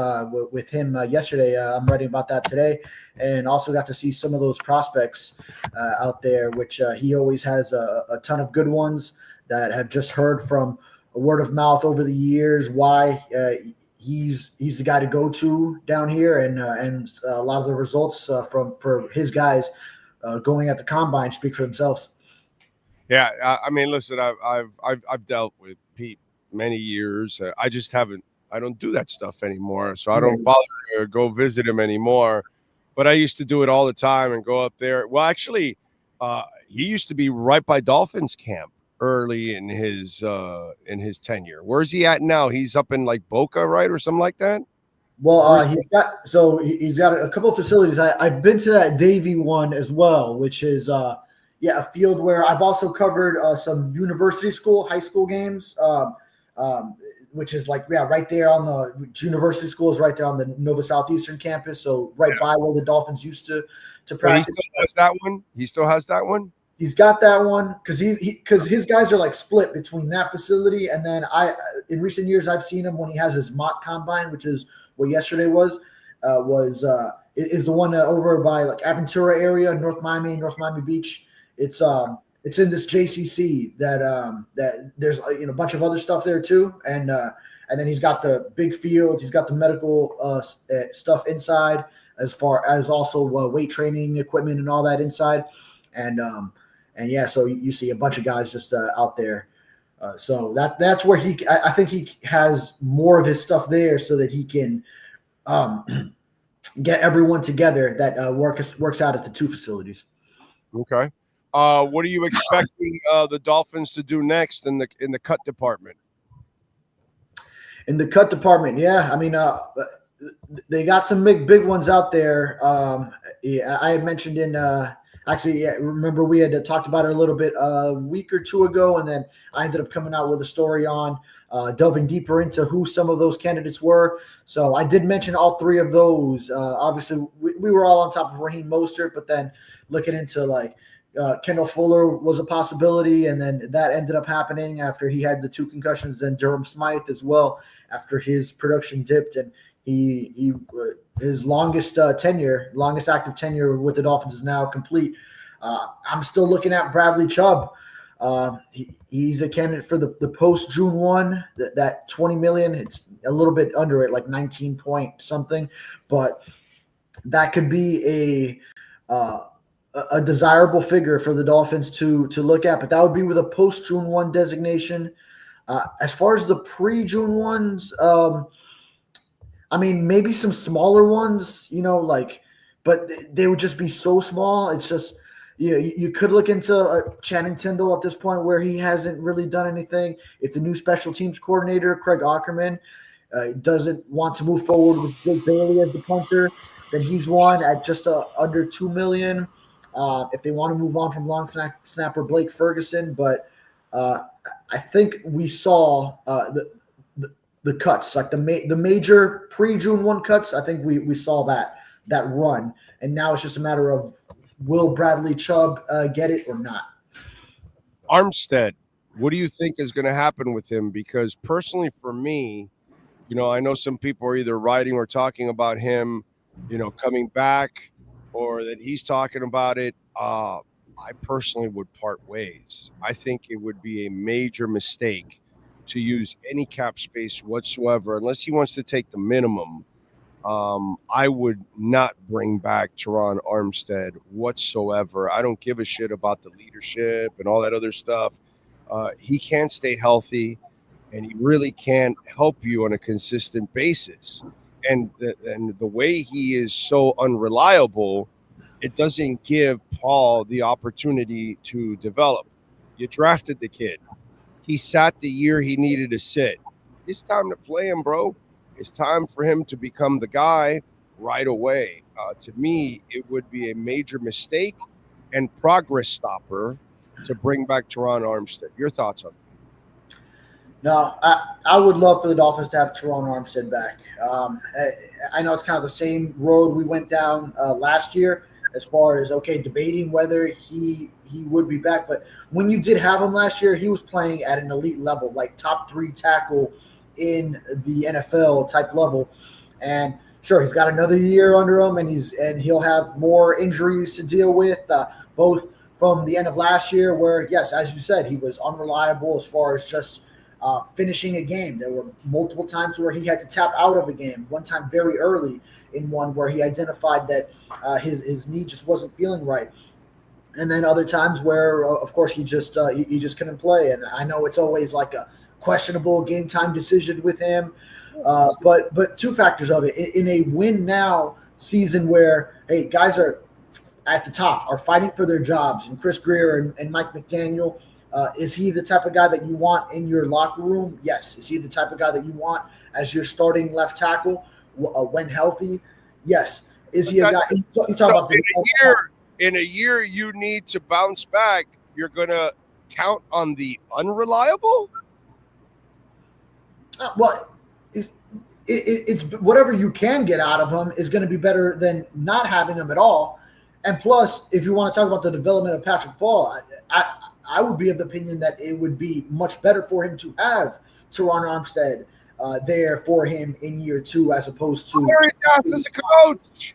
N: with him yesterday. I'm writing about that today, and also got to see some of those prospects out there, which he always has a ton of good ones that have just heard from word of mouth over the years why he's the guy to go to down here, and a lot of the results for his guys going at the combine speak for themselves.
E: Yeah, I mean, listen, I've dealt with Pete many years. I just haven't. I don't do that stuff anymore, so I don't bother to go visit him anymore. But I used to do it all the time and go up there. Well, actually, he used to be right by Dolphins camp early in his tenure. Where's he at now? He's up in like Boca, right, or something like that.
N: Well, he's got a couple of facilities. I've been to that Davie one as well, which is a field where I've also covered some university school, high school games, which is right there on the university school is right there on the Nova Southeastern campus, so by where the Dolphins used to practice.
E: He still has that one. He still has that one.
N: He's got that one because his guys are like split between that facility, and then in recent years I've seen him when he has his mock combine, which is what yesterday was is the one over by like Aventura area, North Miami Beach. It's in this JCC that there's a bunch of other stuff there too, and then he's got the big field, he's got the medical stuff inside, as far as also weight training equipment and all that inside, so you see a bunch of guys just out there. So that's where I think he has more of his stuff there so that he can get everyone together that works out at the two facilities.
E: Okay. What are you expecting the Dolphins to do next in the cut department?
N: In the cut department, yeah. I mean, they got some big ones out there. I had mentioned remember we had talked about it a little bit a week or two ago, and then I ended up coming out with a story on delving deeper into who some of those candidates were. So I did mention all three of those. Obviously, we were all on top of Raheem Mostert, but then looking into Kendall Fuller was a possibility, and then that ended up happening after he had the two concussions. Then Durham Smythe as well after his production dipped, and his longest active tenure with the Dolphins is now complete. I'm still looking at Bradley Chubb. He's a candidate for the post June 1, that $20 million. It's a little bit under it, like 19 point something, but that could be a desirable figure for the Dolphins to look at. But that would be with a post June 1 designation. As far as the pre June ones, I mean, maybe some smaller ones, but they would just be so small. It's just, you could look into Channing Tindall at this point, where he hasn't really done anything. If the new special teams coordinator, Craig Ackerman, doesn't want to move forward with Jake Bailey as the punter, then he's one at just under $2 million. If they want to move on from long snapper Blake Ferguson, but I think we saw the cuts, like the major pre-June 1 cuts. I think we saw that run, and now it's just a matter of, will Bradley Chubb get it or not?
E: Armstead, what do you think is going to happen with him? Because personally, for me, I know some people are either writing or talking about him, coming back, or that he's talking about it. I personally would part ways. I think it would be a major mistake to use any cap space whatsoever, unless he wants to take the minimum. I would not bring back Teron Armstead whatsoever. I don't give a shit about the leadership and all that other stuff. He can't stay healthy, and he really can't help you on a consistent basis. And the way he is so unreliable, it doesn't give Paul the opportunity to develop. You drafted the kid. He sat the year he needed to sit. It's time to play him, bro. It's time for him to become the guy right away. To me, it would be a major mistake and progress stopper to bring back Teron Armstead. Your thoughts on that?
N: No, I would love for the Dolphins to have Teron Armstead back. I know it's kind of the same road we went down last year, as far as, debating whether he would be back. But when you did have him last year, he was playing at an elite level, like top 3 tackle in the NFL type level. And sure, he's got another year under him, and he'll have more injuries to deal with, both from the end of last year, where, yes, as you said, he was unreliable as far as just finishing a game. There were multiple times where he had to tap out of a game. One time very early in one where he identified that his knee just wasn't feeling right. And then other times where, of course, he just couldn't play. And I know it's always like a questionable game time decision with him. But two factors of it. In a win now season where, hey, guys are at the top, are fighting for their jobs, and Chris Greer and Mike McDaniel, is he the type of guy that you want in your locker room? Yes. Is he the type of guy that you want as your starting left tackle when healthy? Yes. Is he a guy? You talk about
E: in a year you need to bounce back. You're going to count on the unreliable?
N: Well, it's whatever you can get out of him is going to be better than not having him at all. And plus, if you want to talk about the development of Patrick Paul, I would be of the opinion that it would be much better for him to have Teron Armstead there for him in year 2, as opposed to
E: as a coach.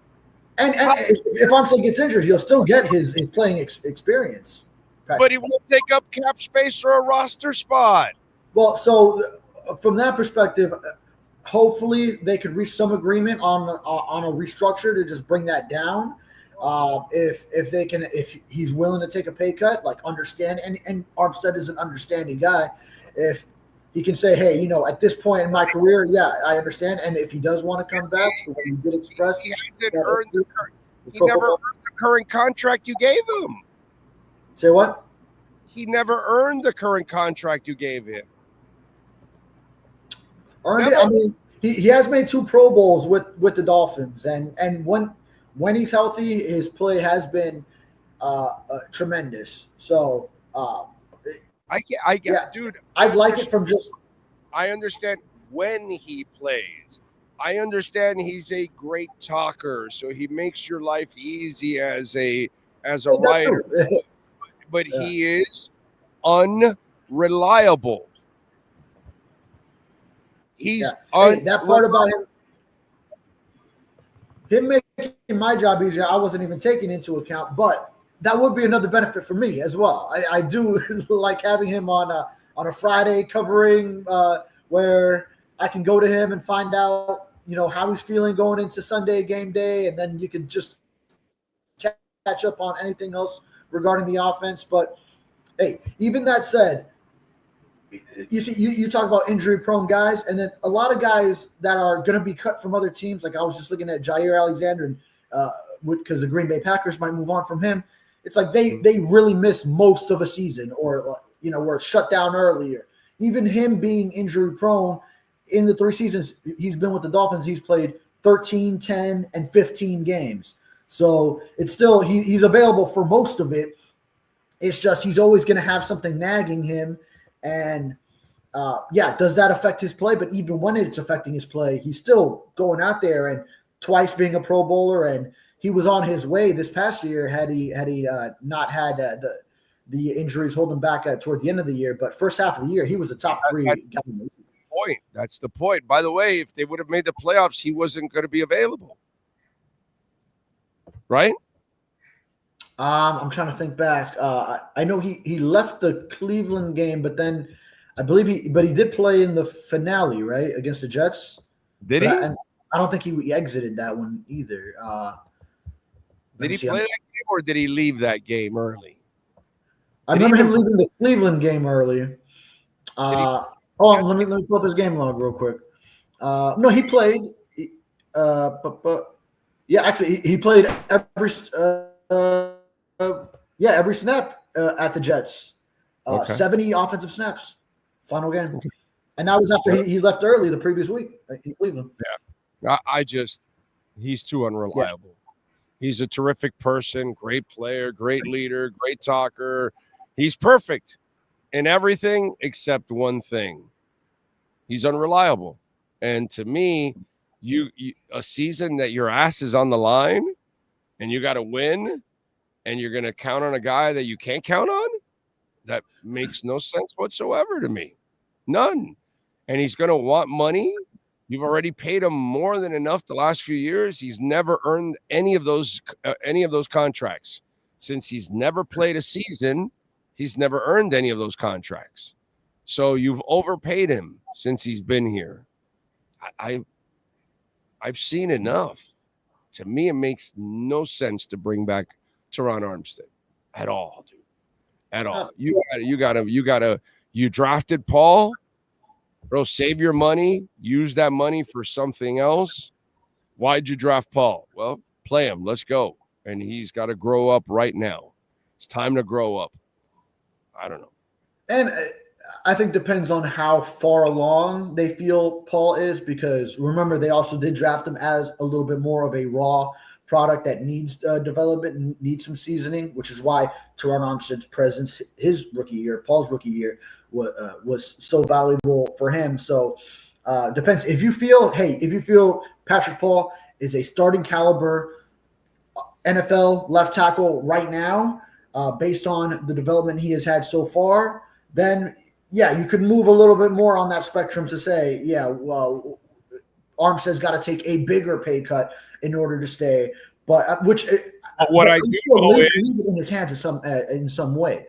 N: And if Armstead gets injured, he'll still get his playing experience. Patrick.
E: But he won't take up cap space or a roster spot.
N: Well, so from that perspective, hopefully they could reach some agreement on a restructure to just bring that down. If he's willing to take a pay cut, like understand, and Armstead is an understanding guy. If he can say, hey, at this point in my career, yeah, I understand. And if he does want to come back, the way he did express,
E: he never earned the current contract you gave him.
N: Say what?
E: He never earned the current contract you gave him.
N: Earned it. I mean, he has made 2 Pro Bowls with the Dolphins, and when he's healthy, his play has been tremendous. So,
E: dude,
N: I'd like it from just.
E: I understand when he plays. I understand he's a great talker, so he makes your life easy as a writer. But he is unreliable. He's
N: that part about him making my job easier, I wasn't even taking into account. But that would be another benefit for me as well. I do like having him on a Friday covering where I can go to him and find out, how he's feeling going into Sunday game day, and then you can just catch up on anything else regarding the offense. But hey, even that said, you see, you talk about injury-prone guys, and then a lot of guys that are going to be cut from other teams. Like I was just looking at Jair Alexander, and because the Green Bay Packers might move on from him. It's like they really miss most of a season, or were shut down earlier. Even him being injury-prone, in the 3 seasons he's been with the Dolphins, he's played 13, 10, and 15 games. So it's still he's available for most of it. It's just he's always going to have something nagging him. And, does that affect his play? But even when it's affecting his play, he's still going out there and twice being a Pro Bowler. And he was on his way this past year had he not had the injuries hold him back toward the end of the year. But first half of the year, he was a top 3 guy.
E: That's the point. By the way, if they would have made the playoffs, he wasn't going to be available. Right?
N: I'm trying to think back. I know he left the Cleveland game, but then I believe he did play in the finale, right, against the Jets.
E: Did he?
N: I don't think he exited that one either.
E: Did he play that game, or did he leave that game early?
N: I remember him leaving the Cleveland game early. Let me pull up his game log real quick. No, he played. Actually, he played every snap at the Jets. 70 offensive snaps, final game. Okay. And that was after he left early the previous week in Cleveland.
E: Yeah. He's too unreliable. Yeah. He's a terrific person, great player, great leader, great talker. He's perfect in everything except one thing. He's unreliable. And to me, you a season that your ass is on the line and you got to win, and you're going to count on a guy that you can't count on? That makes no sense whatsoever to me. None. And he's going to want money. You've already paid him more than enough the last few years. He's never earned any of those contracts. Since he's never played a season, he's never earned any of those contracts. So you've overpaid him since he's been here. I've seen enough. To me, it makes no sense to bring back Teron Armstead at all, dude. At all. You drafted Paul, bro. Save your money. Use that money for something else. Why'd you draft Paul? Well, play him. Let's go. And he's got to grow up right now. It's time to grow up. I don't know.
N: And I think depends on how far along they feel Paul is, because remember, they also did draft him as a little bit more of a raw product that needs development and needs some seasoning, which is why Teron Armstead's presence his rookie year, Paul's rookie year, was so valuable for him. So depends. If you feel Patrick Paul is a starting caliber NFL left tackle right now, based on the development he has had so far, then you could move a little bit more on that spectrum to say, Armstead's got to take a bigger pay cut in order to stay. But
E: what I do know is
N: leave it in his hands in some way.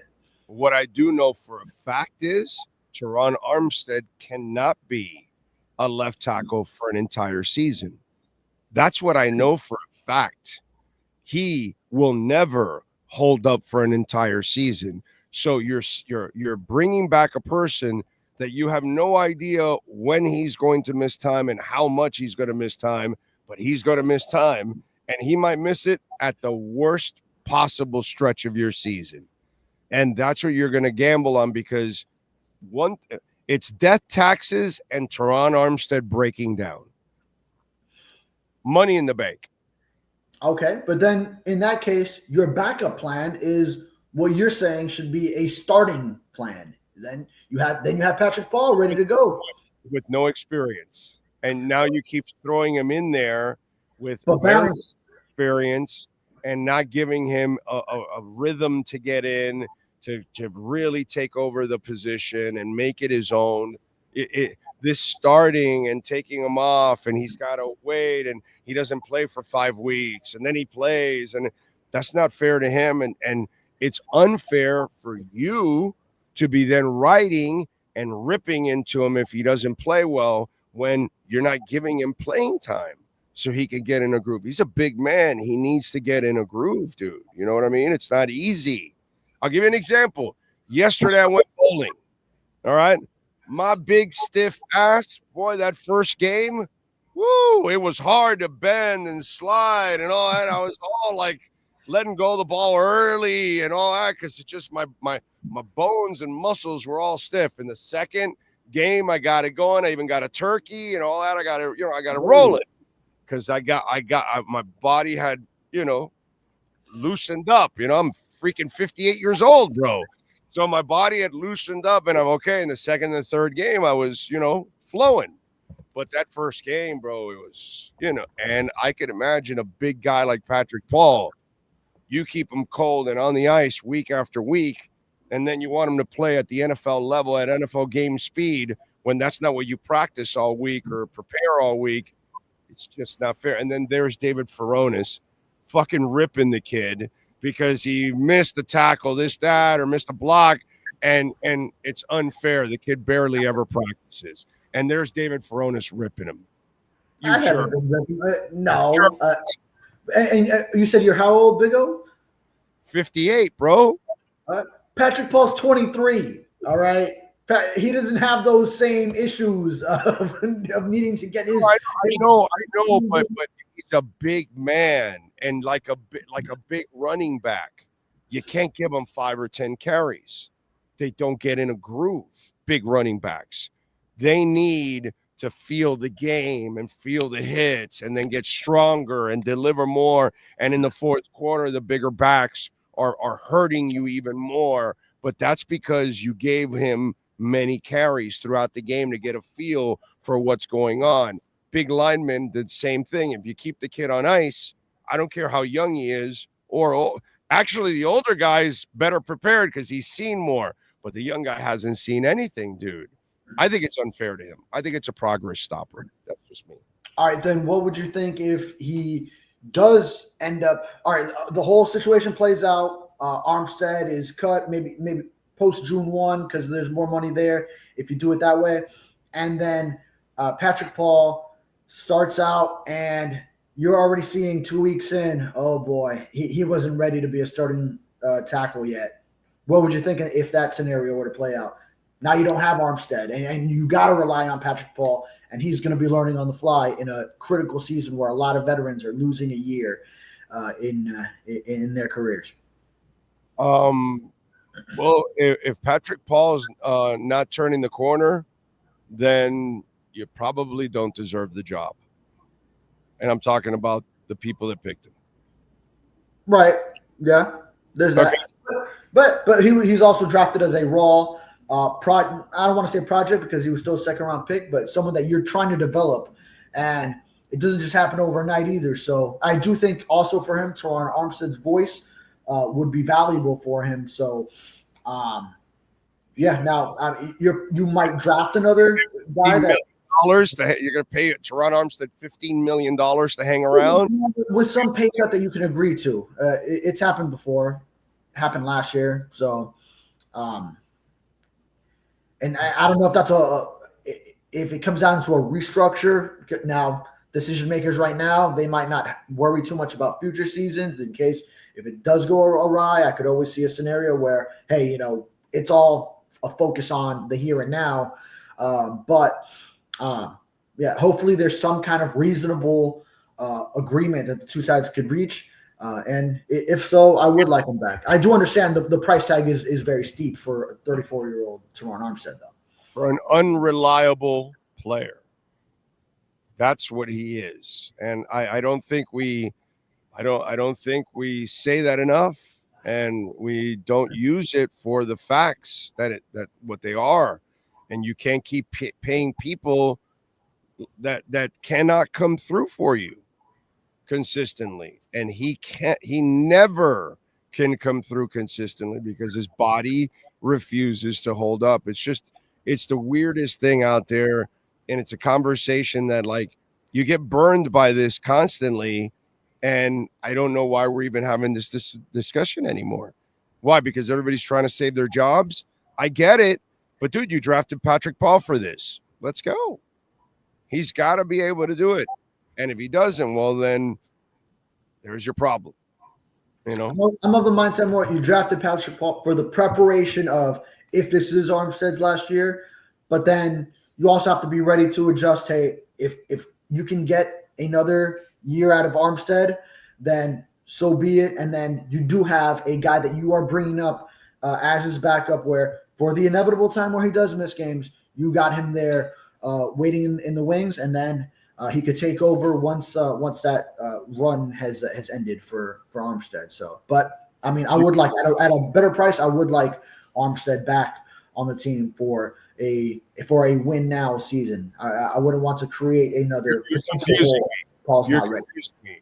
E: What I do know for a fact is Teron Armstead cannot be a left tackle for an entire season. That's what I know for a fact. He will never hold up for an entire season. So you're bringing back a person that you have no idea when he's going to miss time and how much he's going to miss time, but he's going to miss time, and he might miss it at the worst possible stretch of your season. And that's what you're going to gamble on, because it's death, taxes, and Teron Armstead breaking down. Money in the bank.
N: Okay, but then in that case, your backup plan is what you're saying should be a starting plan. Then you have Patrick Paul ready to go
E: with no experience, and now you keep throwing him in there with experience and not giving him a rhythm to get in to really take over the position and make it his own. This starting and taking him off, and he's got to wait, and he doesn't play for 5 weeks, and then he plays, and That's not fair to him, and it's unfair for you to be then writing and ripping into him if he doesn't play well when you're not giving him playing time so he can get in a groove. He's a big man. He needs to get in a groove, dude. You know what I mean? It's not easy. I'll give you an example. Yesterday I went bowling. All right. My big stiff ass, boy, that first game, woo, it was hard to bend and slide and all that. I was all like letting go of the ball early and all that because it's just my bones and muscles were all stiff. In the second game, I got it going. I even got a turkey and all that. I got to roll it because my body had, loosened up. I'm freaking 58 years old, bro. So my body had loosened up and I'm okay. In the second and the third game, I was, flowing. But that first game, bro, it was, and I could imagine a big guy like Patrick Paul. You keep him cold and on the ice week after week, and then you want him to play at the NFL level at NFL game speed when that's not what you practice all week or prepare all week. It's just not fair. And then there's David Furones fucking ripping the kid because he missed the tackle, this, that, or missed a block, and it's unfair. The kid barely ever practices. And there's David Furones ripping him.
N: No. And you said you're how old, Big O?
E: 58, bro.
N: Patrick Paul's 23. All right. He doesn't have those same issues of needing to get his.
E: I know, but he's a big man and like a big running back. You can't give him 5 or 10 carries. They don't get in a groove. Big running backs. They need to feel the game and feel the hits and then get stronger and deliver more. And in the fourth quarter, the bigger backs are hurting you even more. But that's because you gave him many carries throughout the game to get a feel for what's going on. Big linemen did the same thing. If you keep the kid on ice, I don't care how young he is, or actually the older guy's better prepared because he's seen more. But the young guy hasn't seen anything, dude. I think it's unfair to him. I think it's a progress stopper. That's just me.
N: All right, then what would you think if he does end up – all right, the whole situation plays out. Armstead is cut, maybe post June 1 because there's more money there if you do it that way. And then Patrick Paul starts out and you're already seeing 2 weeks in, oh, boy, he wasn't ready to be a starting tackle yet. What would you think if that scenario were to play out? Now you don't have Armstead, and you got to rely on Patrick Paul, and he's going to be learning on the fly in a critical season where a lot of veterans are losing a year in their careers.
E: Well, if Patrick Paul's not turning the corner, then you probably don't deserve the job. And I'm talking about the people that picked him.
N: Right. Yeah. There's that. But he's also drafted as a raw. I don't want to say project because he was still a second-round pick, but someone that you're trying to develop, and it doesn't just happen overnight either. So I do think also for him, Teron Armstead's voice would be valuable for him. So, now you might draft another guy that
E: you're going to pay Teron Armstead $15 million to hang around
N: with some pay cut that you can agree to. It's happened before, happened last year. So, and I don't know if that's if it comes down to a restructure. Now, decision makers right now, they might not worry too much about future seasons in case if it does go awry. I could always see a scenario where, hey, it's all a focus on the here and now. Hopefully there's some kind of reasonable agreement that the two sides could reach. And if so, I would like him back. I do understand the price tag is very steep for a 34-year-old Teron Armstead, though.
E: For an unreliable player. That's what he is. And I don't think we say that enough, and we don't use it for the facts that what they are. And you can't keep paying people that cannot come through for you consistently. And he never can come through consistently because his body refuses to hold up. It's the weirdest thing out there. And it's a conversation that, like, you get burned by this constantly. And I don't know why we're even having this discussion anymore. Why? Because everybody's trying to save their jobs. I get it. But, dude, you drafted Patrick Paul for this. Let's go. He's got to be able to do it. And if he doesn't, well, then there's your problem. You know?
N: I'm of the mindset more you drafted Patrick Paul for the preparation of if this is Armstead's last year. But then you also have to be ready to adjust. Hey, if you can get another year out of Armstead, then so be it. And then you do have a guy that you are bringing up as his backup where for the inevitable time where he does miss games, you got him there waiting in the wings, and then he could take over once that run has ended for Armstead. So, but I mean, I would like at a better price. I would like Armstead back on the team for a win now season. I wouldn't want to create another.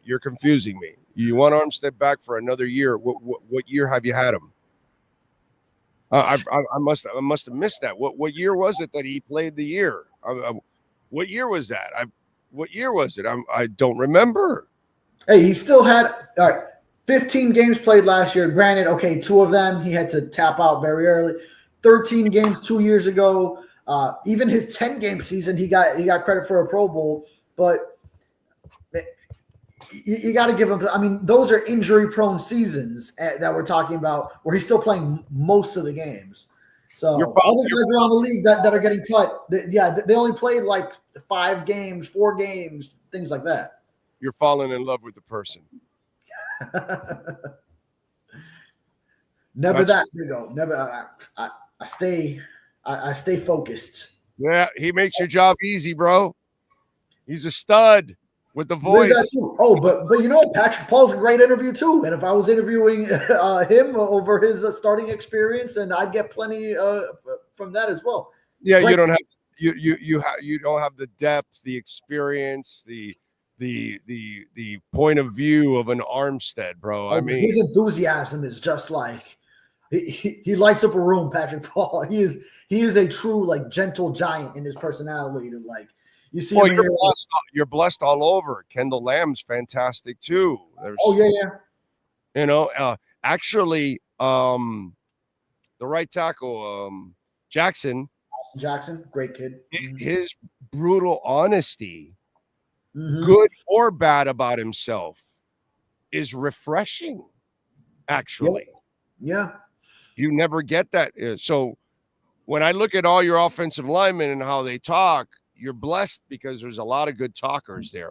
E: You're confusing me. You want Armstead back for another year? What year have you had him? I must have missed that. What year was it that he played the year? What year was that? What year was it? I don't remember.
N: Hey, he still had 15 games played last year. Granted, okay, 2 of them he had to tap out very early. 13 games 2 years ago. Even his 10-game season, he got credit for a Pro Bowl. But you got to give him. I mean, those are injury-prone seasons that we're talking about, where he's still playing most of the games. So other guys around the league that are getting cut, they only played like 5 games, 4 games, things like that.
E: You're falling in love with the person.
N: Never that, you know. Never. I stay focused.
E: Yeah, he makes your job easy, bro. He's a stud with the voice.
N: Oh, but you know what? Patrick Paul's a great interview too. And if I was interviewing him over his starting experience, and I'd get plenty from that as well.
E: Yeah, you don't have you don't have the depth, the experience, the point of view of an Armstead, bro. I mean,
N: his enthusiasm is just like he lights up a room. Patrick Paul. He is a true like gentle giant in his personality. To like. You see,
E: you're blessed all over. Kendall Lamb's fantastic too.
N: Yeah.
E: You know, actually, the right tackle, Jackson,
N: great kid.
E: His brutal honesty, good or bad about himself, is refreshing. Actually,
N: yeah.
E: You never get that. So when I look at all your offensive linemen and how they talk, you're blessed because there's a lot of good talkers there,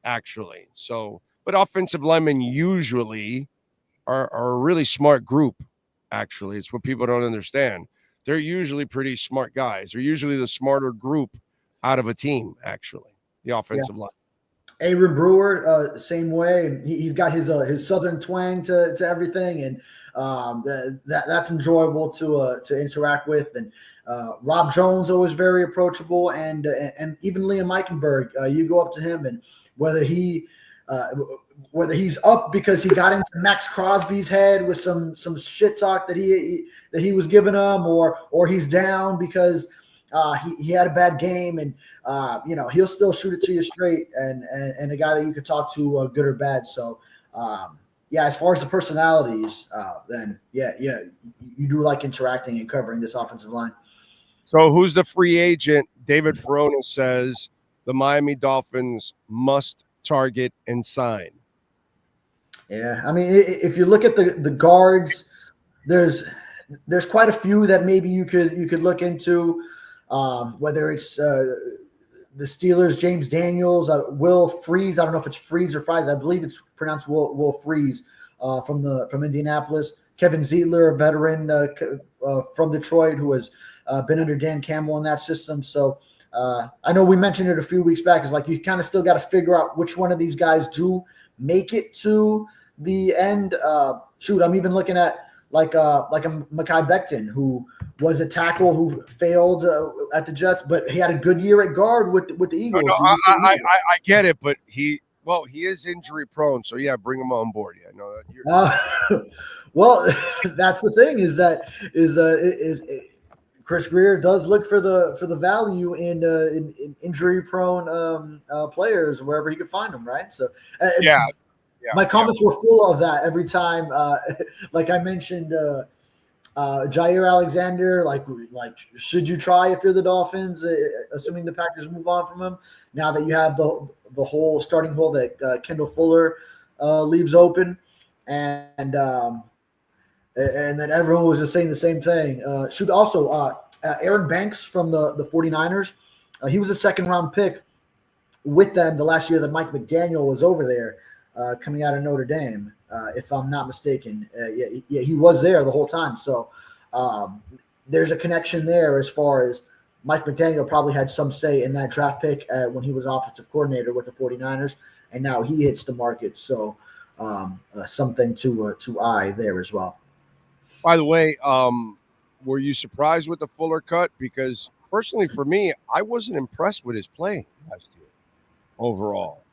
E: actually. So, but offensive linemen usually are a really smart group, actually. It's what people don't understand. They're usually pretty smart guys. They're usually the smarter group out of a team, actually, the offensive line.
N: Aaron Brewer, same way. He's got his southern twang to everything, and that's enjoyable to interact with. And Rob Jones always very approachable, and even Liam Eichenberg. You go up to him, and whether he's up because he got into Max Crosby's head with some shit talk that he was giving him, or he's down because he had a bad game, and he'll still shoot it to you straight, and a guy that you could talk to good or bad. So as far as the personalities, then you do like interacting and covering this offensive line.
E: So who's the free agent? David Verona says the Miami Dolphins must target and sign.
N: Yeah, I mean, if you look at the guards, there's quite a few that maybe you could look into. Whether it's the Steelers, James Daniels, Will Freeze. I don't know if it's Freeze or Fries. I believe it's pronounced Will Freeze from Indianapolis. Kevin Zeitler, a veteran from Detroit, who has been under Dan Campbell in that system. So I know we mentioned it a few weeks back. It's like you kind of still got to figure out which one of these guys do make it to the end. I'm even looking at like a Mekhi Becton, who was a tackle who failed at the Jets, but he had a good year at guard with the Eagles.
E: No, I get it, but he is injury prone, so bring him on board. Yeah, no,
N: well, that's the thing is Chris Greer does look for the value in injury prone players wherever he could find them, right? So My comments were full of that every time. Like I mentioned, Jair Alexander, like should you try if you're the Dolphins, assuming the Packers move on from him? Now that you have the whole starting hole that Kendall Fuller leaves open, and then everyone was just saying the same thing. Should also Aaron Banks from the 49ers. He was a second-round pick with them the last year that Mike McDaniel was over there, coming out of Notre Dame, if I'm not mistaken. Yeah, he was there the whole time. So there's a connection there as far as Mike McDaniel probably had some say in that draft pick when he was offensive coordinator with the 49ers, and now he hits the market. So something to eye there as well.
E: By the way, were you surprised with the Fuller cut? Because personally, for me, I wasn't impressed with his play last year overall.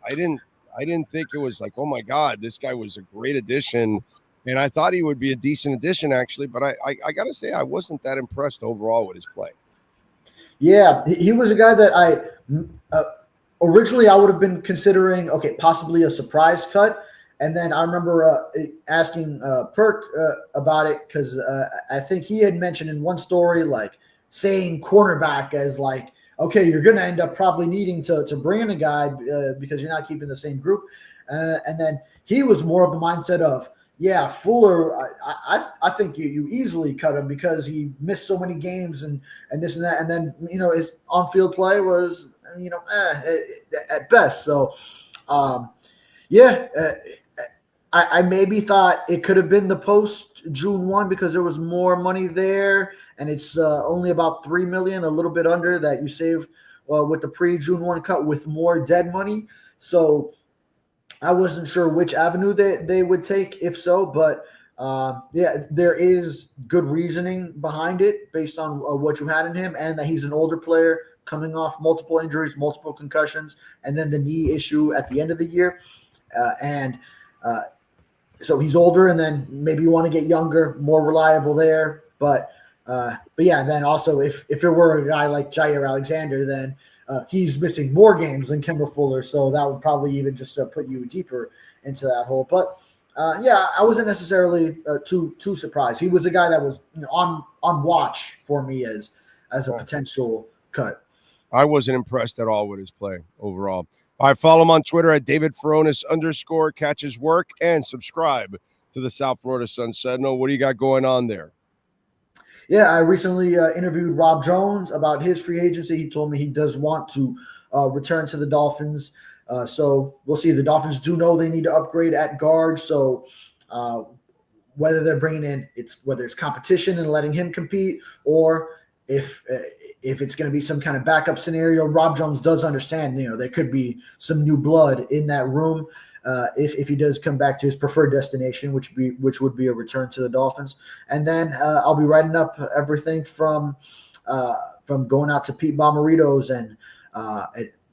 E: I didn't think it was like, oh my God, this guy was a great addition, and I thought he would be a decent addition actually. But I got to say, I wasn't that impressed overall with his play. Yeah,
N: he was a guy that originally I would have been considering, possibly a surprise cut. And then I remember asking Perk about it because I think he had mentioned in one story, like saying cornerback as like, okay, you're going to end up probably needing to bring in a guy because you're not keeping the same group. And then he was more of the mindset of, yeah, Fuller, I think you easily cut him because he missed so many games and this and that. And then, his on-field play was, at best. So, I maybe thought it could have been the post June 1 because there was more money there, and it's only about $3 million, a little bit under that you saved with the pre-June 1 cut with more dead money. So I wasn't sure which avenue they would take if so, but there is good reasoning behind it based on what you had in him, and that he's an older player coming off multiple injuries, multiple concussions, and then the knee issue at the end of the year. So he's older, and then maybe you want to get younger, more reliable there. But yeah, then also if it were a guy like Jair Alexander, then he's missing more games than Kendall Fuller. So that would probably even just put you deeper into that hole. But I wasn't necessarily too surprised. He was a guy that was on watch for me as a potential cut.
E: I wasn't impressed at all with his play overall. All right, follow him on Twitter at @DavidFuronis_. Catch his work and subscribe to the South Florida Sun Sentinel. What do you got going on there?
N: Yeah, I recently interviewed Rob Jones about his free agency. He told me he does want to return to the Dolphins. So we'll see. The Dolphins do know they need to upgrade at guard. So whether they're bringing in whether it's competition and letting him compete, or if it's going to be some kind of backup scenario, Rob Jones does understand, there could be some new blood in that room if he does come back to his preferred destination, which would be a return to the Dolphins. And then I'll be writing up everything from going out to Pete Bomarito's and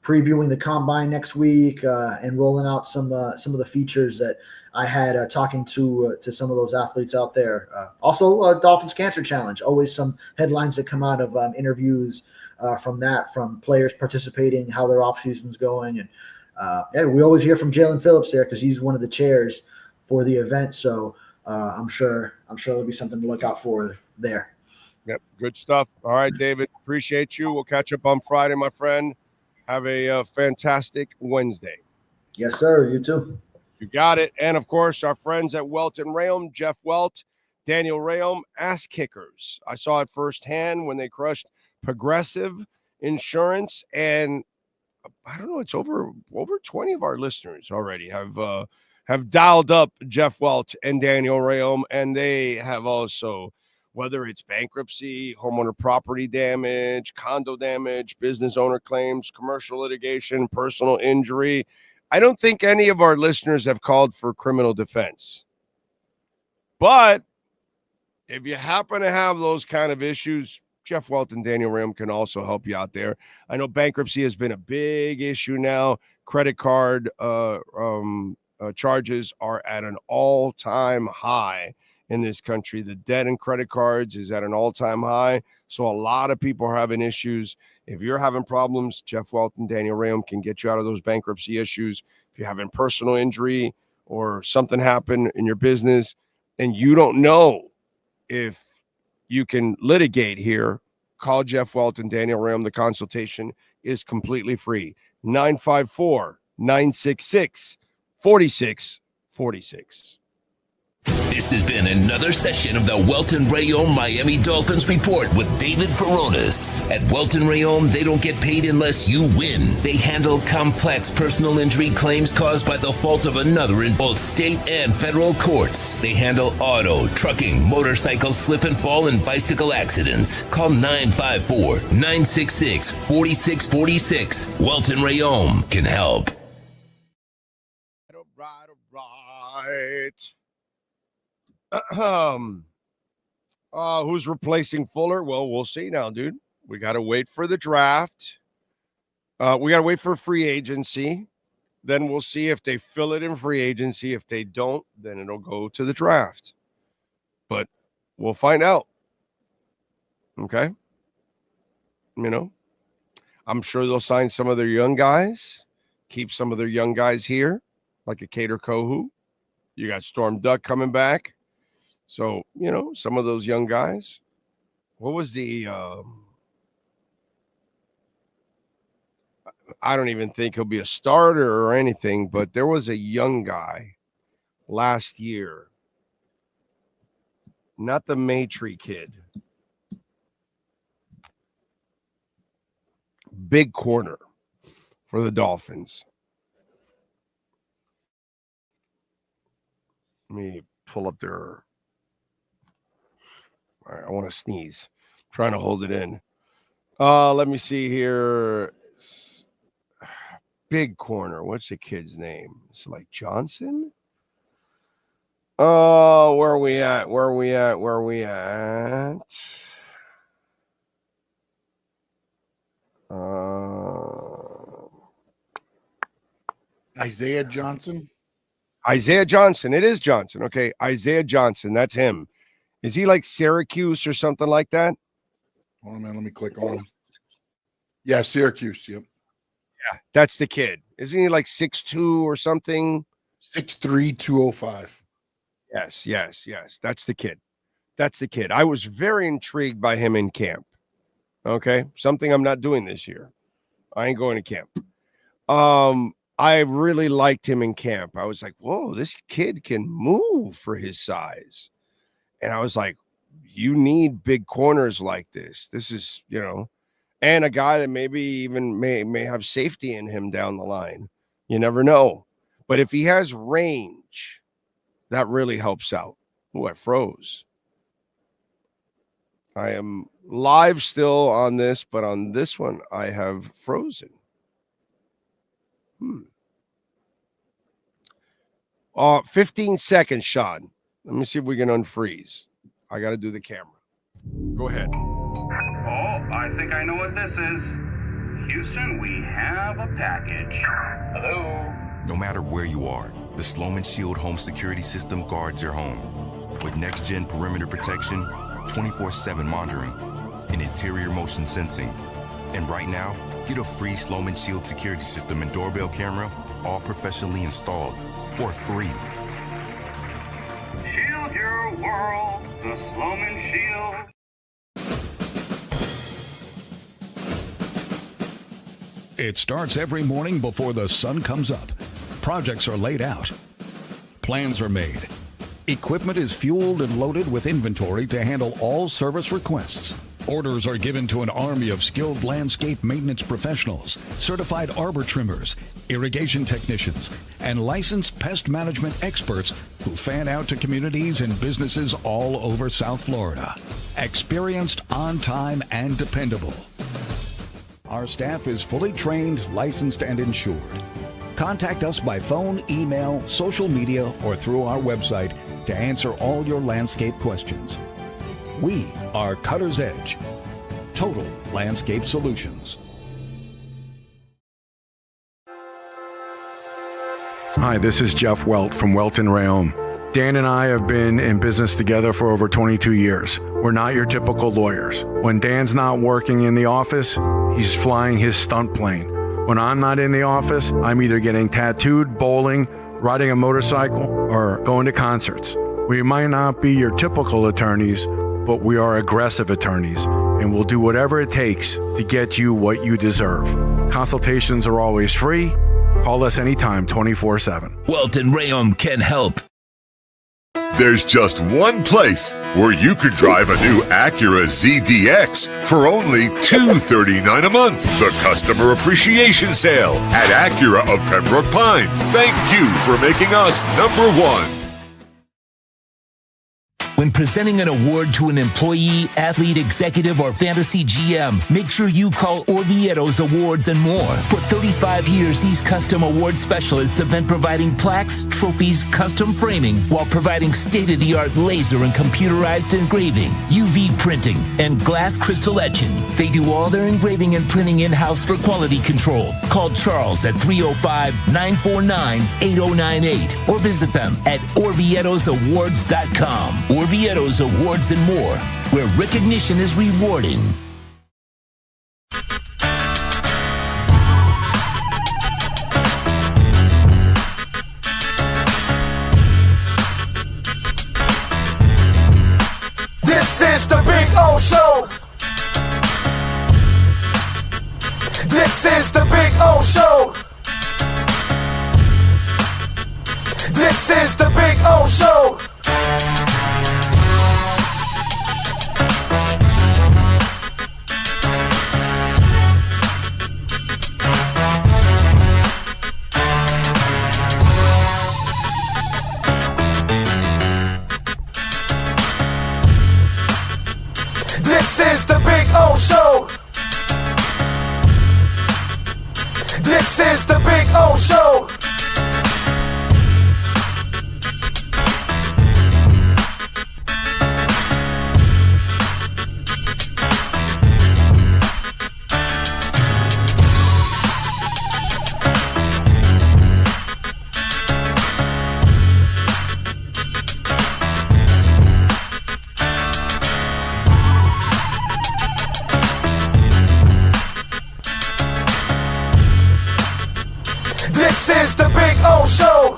N: previewing the combine next week and rolling out some of the features that I had talking to some of those athletes out there. Also, Dolphins Cancer Challenge. Always some headlines that come out of interviews from players participating, how their off season's going, and we always hear from Jalen Phillips there because he's one of the chairs for the event. So I'm sure there'll be something to look out for there.
E: Yep, good stuff. All right, David, appreciate you. We'll catch up on Friday, my friend. Have a fantastic Wednesday.
N: Yes, sir. You too.
E: You got it. And, of course, our friends at Welt and Rayom, Jeff Welt, Daniel Rayom, ass kickers. I saw it firsthand when they crushed Progressive Insurance. And I don't know, it's over 20 of our listeners already have dialed up Jeff Welt and Daniel Rayom. And they have also, whether it's bankruptcy, homeowner property damage, condo damage, business owner claims, commercial litigation, personal injury. I don't think any of our listeners have called for criminal defense. But if you happen to have those kind of issues, Jeff Welt and Daniel Rayom can also help you out there. I know bankruptcy has been a big issue now. Credit card charges are at an all-time high in this country. The debt in credit cards is at an all-time high. So a lot of people are having issues. If you're having problems, Jeff Welt and Daniel Rayom can get you out of those bankruptcy issues. if you're having personal injury or something happened in your business and you don't know if you can litigate here, call Jeff Welt and Daniel Ram. The consultation is completely free. 954-966-4646.
J: This has been another session of the Welton Rayom Miami Dolphins Report with David Furones. At Welton Rayom, they don't get paid unless you win. They handle complex personal injury claims caused by the fault of another in both state and federal courts. They handle auto, trucking, motorcycle slip and fall, and bicycle accidents. Call 954-966-4646. Welton Rayom can help.
E: Who's replacing Fuller? Well, we'll see now, dude. We got to wait for the draft. We got to wait for free agency. Then we'll see if they fill it in free agency. If they don't, then it'll go to the draft. But we'll find out. Okay? You know, I'm sure they'll sign some of their young guys, keep some of their young guys here, like a Cater Kohu. You got Storm Duck coming back. So, you know, some of those young guys. What was the I don't even think he'll be a starter or anything, but there was a young guy last year. Not the Maitrey kid. Big corner for the Dolphins. Let me pull up their... All right, I want to sneeze. I'm trying to hold it in. Let me see here. Big corner. What's the kid's name? Is it like Johnson? Oh, where are we at?
O: Isaiah Johnson.
E: Isaiah Johnson. It is Johnson. Okay, Isaiah Johnson. That's him. Is he like Syracuse or something like that?
O: Hold on, man. Let me click on him. Yeah, Syracuse. Yep.
E: Yeah, that's the kid. Isn't he like 6'2" or something?
O: 6'3", 205.
E: Yes. That's the kid. I was very intrigued by him in camp. Okay, something I'm not doing this year. I ain't going to camp. I really liked him in camp. I was like, whoa, this kid can move for his size. And I was like, you need big corners like this. This is, you know, and a guy that maybe even may have safety in him down the line. You never know. But if he has range, that really helps out. Oh, I froze. I am live still on this, but on this one, I have frozen. 15 seconds, Sean. Let me see if we can unfreeze. I got to do the camera. Go ahead.
B: Oh, I think I know what this is. Houston, we have a package. Hello?
C: No matter where you are, the Sloman Shield home security system guards your home. With next-gen perimeter protection, 24/7 monitoring, and interior motion sensing. And right now, get a free Sloman Shield security system and doorbell camera, all professionally installed, for free.
B: Shield your world, the Sloman Shield.
F: It starts every morning before the sun comes up. Projects are laid out. Plans are made. Equipment is fueled and loaded with inventory to handle all service requests. Orders are given to an army of skilled landscape maintenance professionals, certified arbor trimmers, irrigation technicians, and licensed pest management experts who fan out to communities and businesses all over South Florida. Experienced, on time, and dependable. Our staff is fully trained, licensed, and insured. Contact us by phone, email, social media, or through our website to answer all your landscape questions. We are Cutter's Edge. Total Landscape Solutions.
K: Hi, this is Jeff Welt from Welton Rayom. Dan and I have been in business together for over 22 years. We're not your typical lawyers. When Dan's not working in the office, he's flying his stunt plane. When I'm not in the office, I'm either getting tattooed, bowling, riding a motorcycle, or going to concerts. We might not be your typical attorneys, but we are aggressive attorneys, and we'll do whatever it takes to get you what you deserve. Consultations are always free. Call us anytime, 24/7.
J: Welton Rayom can help.
D: There's just one place where you could drive a new Acura ZDX for only $239 a month. The Customer Appreciation Sale at Acura of Pembroke Pines. Thank you for making us #1.
J: When presenting an award to an employee, athlete, executive, or fantasy GM, make sure you call Orvieto's Awards and More. For 35 years, these custom award specialists have been providing plaques, trophies, custom framing, while providing state-of-the-art laser and computerized engraving, UV printing, and glass crystal etching. They do all their engraving and printing in-house for quality control. Call Charles at 305-949-8098 or visit them at orvietosawards.com. Orvieto's Awards and More, where recognition is rewarding.
A: This is the Big O Show. This is the Big O Show. This is the Big O Show. This is the Big O Show. This is the Big O Show. This is the Big O Show.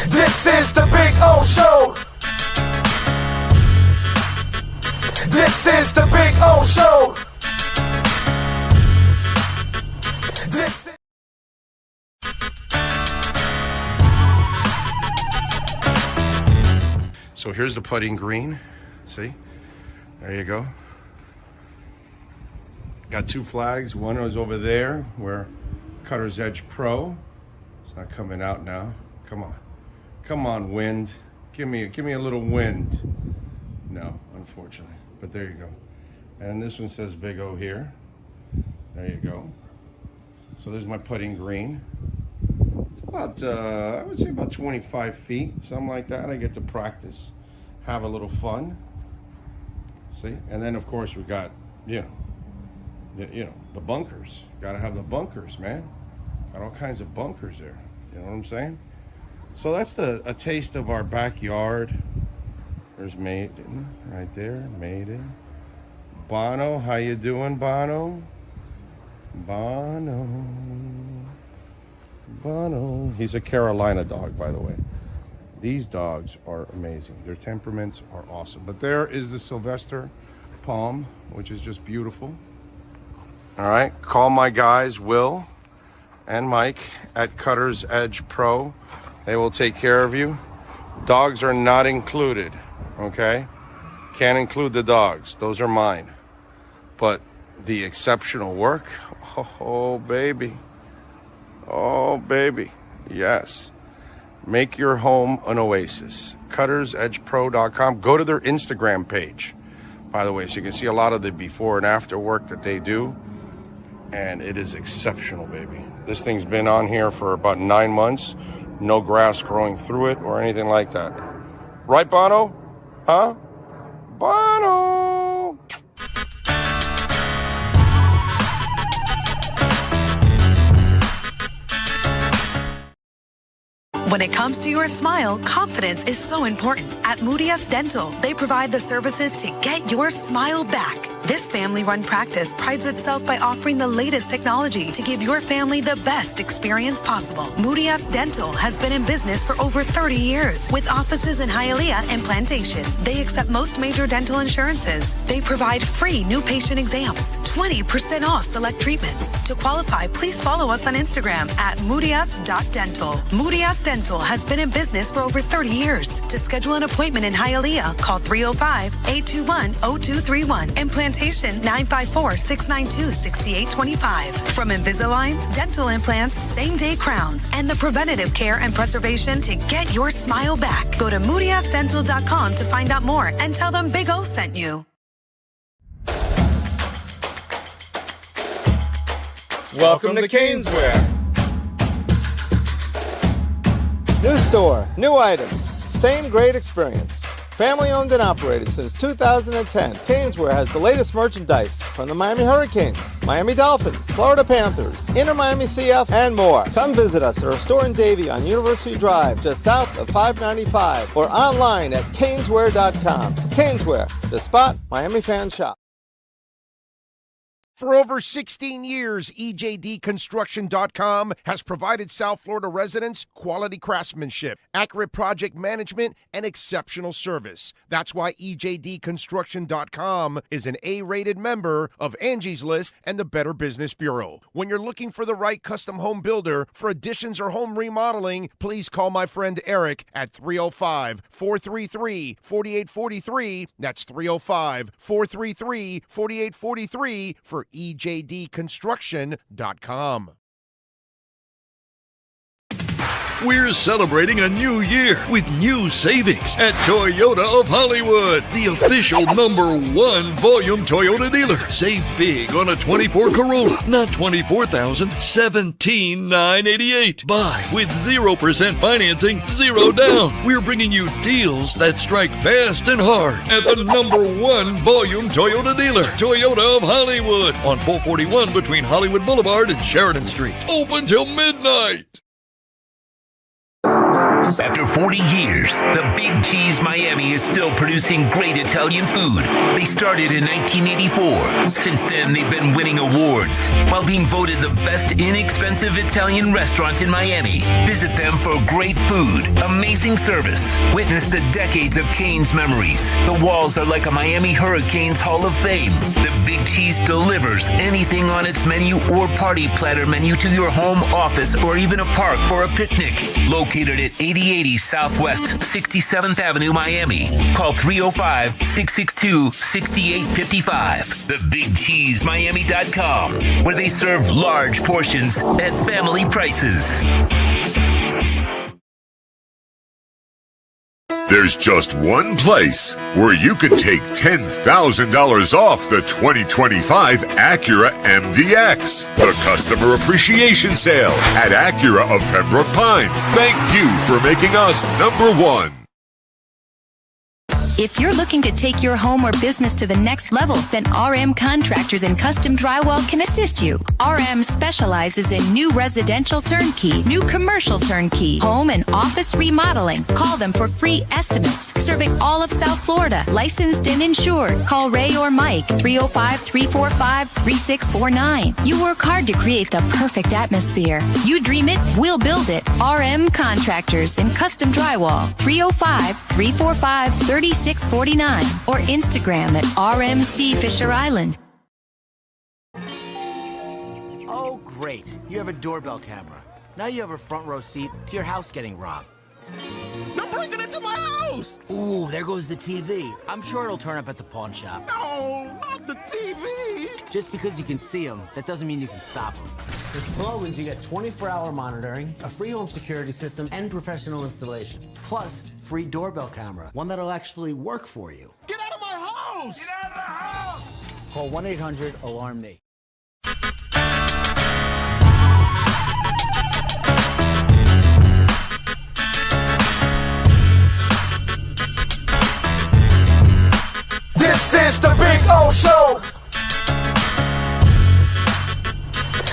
A: This is the Big O Show. This is the Big O Show. This is...
E: So here's the putting green. See? There you go. Got two flags. One was over there where Cutter's Edge Pro. It's not coming out now. Come on. Come on, wind. Give me a little wind. No, unfortunately. But there you go. And this one says Big O here. There you go. So there's my putting green. It's about, I would say about 25 feet, something like that. I get to practice, have a little fun. See? And then, of course, we got, you know, the bunkers. Gotta have the bunkers, man. Got all kinds of bunkers there. You know what I'm saying? So that's a taste of our backyard. There's Maiden right there. Maiden. Bono, how you doing, Bono? Bono. Bono. He's a Carolina dog, by the way. These dogs are amazing. Their temperaments are awesome. But there is the Sylvester Palm, which is just beautiful. All right, call my guys, Will and Mike at Cutter's Edge Pro. They will take care of you. Dogs are not included, okay? Can't include the dogs. Those are mine. But the exceptional work, oh, baby. Oh, baby, yes. Make your home an oasis. CuttersEdgePro.com. Go to their Instagram page, by the way, so you can see a lot of the before and after work that they do. And it is exceptional, baby. This thing's been on here for about 9 months. No grass growing through it or anything like that. Right, Bono? Huh? Bono!
I: When it comes to your smile, confidence is so important. At Moody S Dental, they provide the services to get your smile back. This family-run practice prides itself by offering the latest technology to give your family the best experience possible. Moody-S Dental has been in business for over 30 years with offices in Hialeah and Plantation. They accept most major dental insurances. They provide free new patient exams, 20% off select treatments. To qualify, please follow us on Instagram at moodys.dental. Moody-S Dental has been in business for over 30 years. To schedule an appointment in Hialeah, call 305-821-0231 and Plantation 954-692-6825. From Invisaligns, dental implants, same-day crowns, and the preventative care and preservation to get your smile back. Go to moodysdental.com to find out more and tell them Big O sent you.
H: Welcome to Caneswear. New store, new items, same great experience. Family owned and operated since 2010, Caneswear has the latest merchandise from the Miami Hurricanes, Miami Dolphins, Florida Panthers, Inter Miami CF, and more. Come visit us at our store in Davie on University Drive, just south of 595, or online at caneswear.com. Caneswear, the spot Miami fans shop.
E: For over 16 years, EJDconstruction.com has provided South Florida residents quality craftsmanship, accurate project management, and exceptional service. That's why EJDconstruction.com is an A-rated member of Angie's List and the Better Business Bureau. When you're looking for the right custom home builder for additions or home remodeling, please call my friend Eric at 305-433-4843. That's 305-433-4843 for EJDconstruction.com.
G: We're celebrating a new year with new savings at Toyota of Hollywood, the official #1 volume Toyota dealer. Save big on a 24 Corolla, not $24,000, $17,988. Buy with 0% financing, 0 down. We're bringing you deals that strike fast and hard at the #1 volume Toyota dealer, Toyota of Hollywood, on 441 between Hollywood Boulevard and Sheridan Street. Open till midnight.
J: After 40 years, the Big Cheese Miami is still producing great Italian food. They started in 1984. Since then, they've been winning awards while being voted the best inexpensive Italian restaurant in Miami. Visit them for great food, amazing service. Witness the decades of Cane's memories. The walls are like a Miami Hurricanes Hall of Fame. The Big Cheese delivers anything on its menu or party platter menu to your home, office, or even a park for a picnic. Located at 8080 Southwest 67th Avenue, Miami. Call 305-662-6855. TheBigCheeseMiami.com, where they serve large portions at family prices.
D: There's just one place where you can take $10,000 off the 2025 Acura MDX. The Customer Appreciation Sale at Acura of Pembroke Pines. Thank you for making us #1.
L: If you're looking to take your home or business to the next level, then RM Contractors and Custom Drywall can assist you. RM specializes in new residential turnkey, new commercial turnkey, home and office remodeling. Call them for free estimates. Serving all of South Florida, licensed and insured. Call Ray or Mike, 305-345-3649. You work hard to create the perfect atmosphere. You dream it, we'll build it. RM Contractors and Custom Drywall, 305-345-3649 or Instagram at RMC Fisher Island.
P: Oh, great. You have a doorbell camera. Now you have a front row seat to your house getting robbed. They're breaking into my house! Ooh, there goes the TV. I'm sure it'll turn up at the pawn shop.
A: No, not the TV!
P: Just because you can see them, that doesn't mean you can stop them. With Slogans, you get 24-hour monitoring, a free home security system, and professional installation. Plus, free doorbell camera, one that'll actually work for you.
A: Get out of my house! Get out of the house!
P: Call 1-800-ALARM-ME.
A: This is the Big O Show.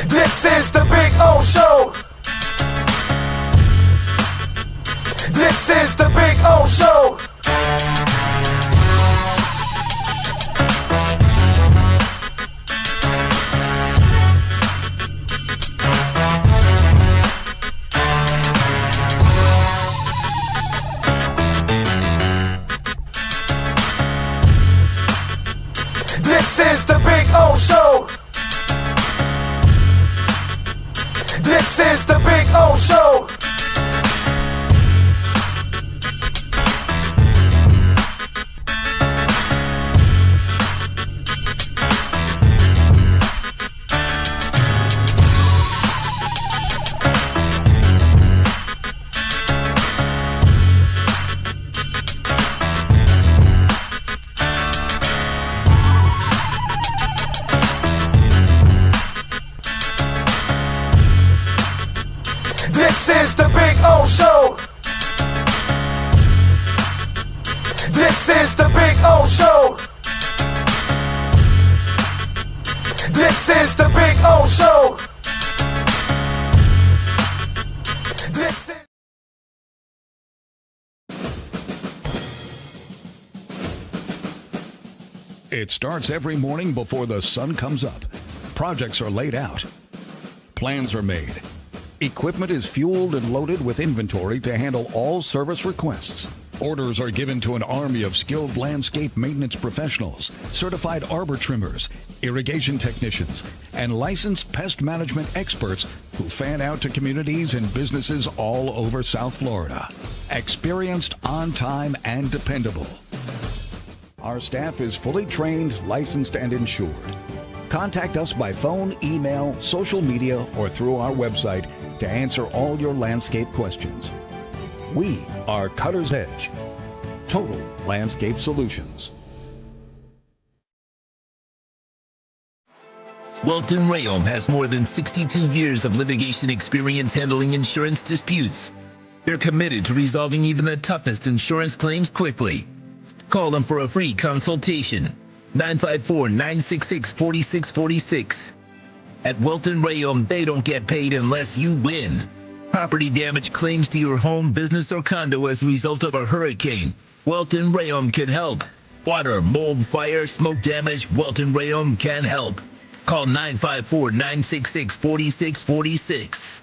A: This is the Big O Show. This is the Big O Show. Big O Show. This is the Big O Show. This is the Big O Show. This is the Big O Show. This is the Big O Show. This is...
F: It starts every morning before the sun comes up. Projects are laid out. Plans are made. Equipment is fueled and loaded with inventory to handle all service requests. Orders are given to an army of skilled landscape maintenance professionals, certified arbor trimmers, irrigation technicians, and licensed pest management experts who fan out to communities and businesses all over South Florida. Experienced, on time, and dependable. Our staff is fully trained, licensed, and insured. Contact us by phone, email, social media, or through our website to answer all your landscape questions. We are Cutter's Edge, Total Landscape Solutions.
J: Welton Rayom has more than 62 years of litigation experience handling insurance disputes. They're committed to resolving even the toughest insurance claims quickly. Call them for a free consultation. 954-966-4646. At Welton Rayom, they don't get paid unless you win. Property damage claims to your home, business, or condo as a result of a hurricane. Welton Rayom can help. Water, mold, fire, smoke damage, Welton Rayom can help. Call 954-966-4646.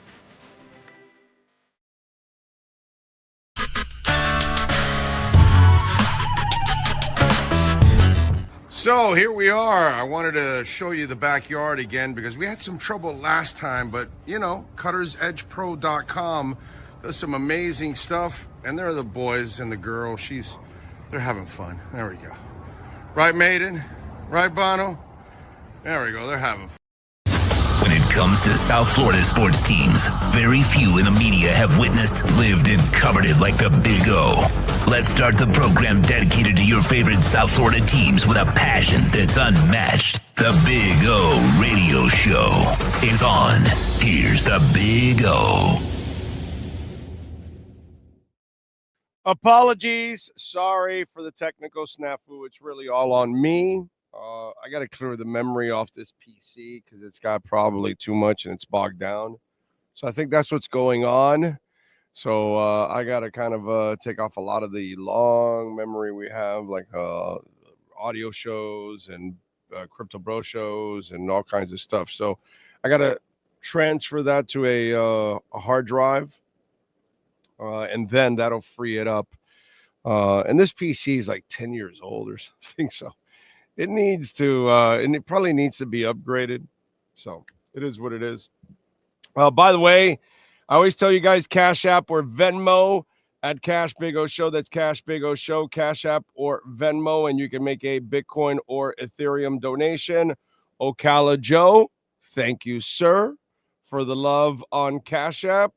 E: So here we are. I wanted to show you the backyard again because we had some trouble last time, but you know, cuttersedgepro.com does some amazing stuff, and they're the boys and the girl. They're having fun. There we go. Right, Maiden? Right, Bono? There we go. They're having fun.
J: When it comes to South Florida sports teams, very few in the media have witnessed, lived, and covered it like the Big O. Let's start the program dedicated to your favorite South Florida teams with a passion that's unmatched. The Big O Radio Show is on. Here's the Big O.
E: Apologies. Sorry for the technical snafu. It's really all on me. I got to clear the memory off this PC because it's got probably too much and it's bogged down. So I think that's what's going on. So I got to kind of take off a lot of the long memory we have, like audio shows and Crypto Bro shows and all kinds of stuff. So I got to transfer that to a hard drive, and then that'll free it up. And this PC is like 10 years old or something, so it needs to, and it probably needs to be upgraded. So it is what it is. By the way, I always tell you guys, Cash App or Venmo at Cash Big O Show. That's Cash Big O Show, Cash App or Venmo, and you can make a Bitcoin or Ethereum donation. Ocala Joe, thank you, sir, for the love on Cash App.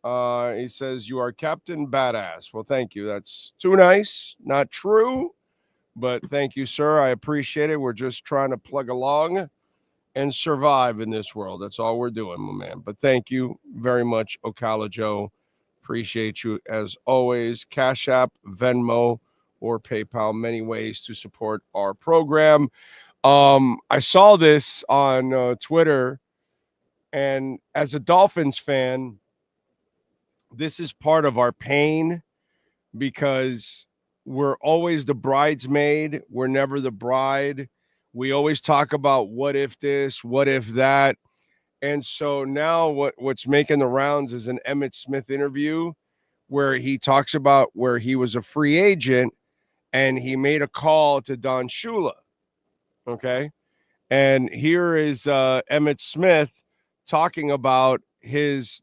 E: He says, you are Captain Badass. Well, thank you. That's too nice. Not true, but thank you, sir. I appreciate it. We're just trying to plug along and survive in this world. That's all we're doing, my man. But thank you very much, Ocala Joe. Appreciate you as always. Cash App, Venmo, or PayPal. Many ways to support our program. I saw this on Twitter, and as a Dolphins fan, this is part of our pain because we're always the bridesmaid. We're never the bride. We always talk about what if this, what if that. And so now what's making the rounds is an Emmitt Smith interview where he talks about where he was a free agent and he made a call to Don Shula. Okay. And here is Emmitt Smith talking about his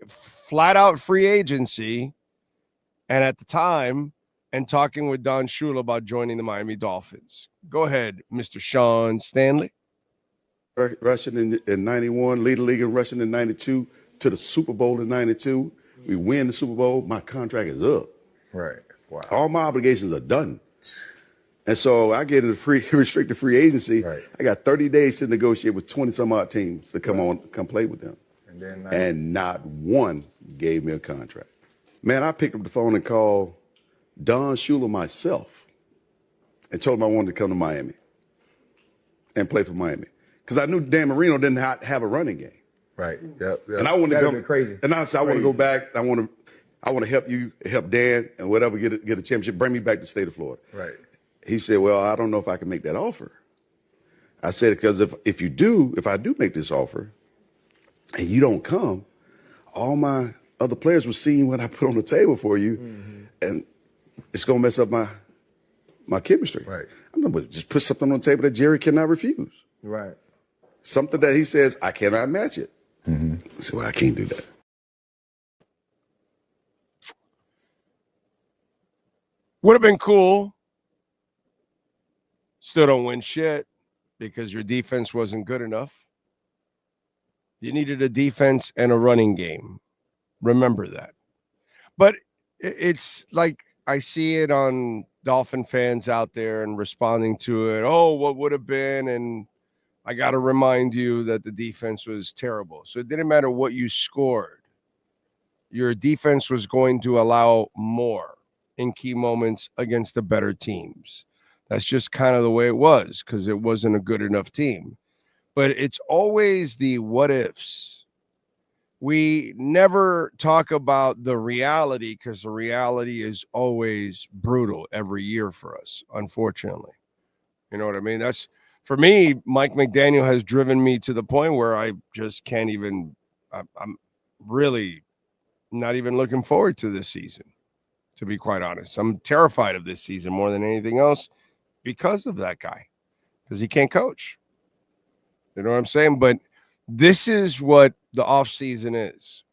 E: flat-out free agency, and at the time, and talking with Don Shula about joining the Miami Dolphins. Go ahead, Mr. Sean Stanley.
Q: Rushing in 91, lead the league in rushing in 92, to the Super Bowl in 92. We win the Super Bowl, my contract is up.
O: Right. Wow.
Q: All my obligations are done. And so I get into restricted free agency.
O: Right.
Q: I got 30 days to negotiate with 20-some-odd teams to come play with them. And not one gave me a contract. Man, I picked up the phone and called Don Shula myself and told him I wanted to come to Miami and play for Miami. Because I knew Dan Marino didn't have a running game.
O: Right. Yep.
Q: And I wanted to come.
O: Crazy.
Q: And I said, I want to go back. I want to help you, help Dan, and whatever, get a championship. Bring me back to the state of Florida.
O: Right.
Q: He said, well, I don't know if I can make that offer. I said, because if I do make this offer, and you don't come, all my other players will see what I put on the table for you, and it's gonna mess up my chemistry.
O: Right.
Q: I'm gonna just put something on the table that Jerry cannot refuse.
O: Right.
Q: Something that he says I cannot match it. I said, well, I can't do that.
E: Would have been cool. Still don't win shit because your defense wasn't good enough. You needed a defense and a running game. Remember that. But it's like I see it on Dolphin fans out there and responding to it. Oh, what would have been? And I got to remind you that the defense was terrible. So it didn't matter what you scored. Your defense was going to allow more in key moments against the better teams. That's just kind of the way it was because it wasn't a good enough team. But it's always the what ifs. We never talk about the reality because the reality is always brutal every year for us, unfortunately. You know what I mean? That's, for me, Mike McDaniel has driven me to the point where I just can't even, I'm really not even looking forward to this season, to be quite honest. I'm terrified of this season more than anything else because of that guy, because he can't coach. You know what I'm saying? But this is what the offseason is.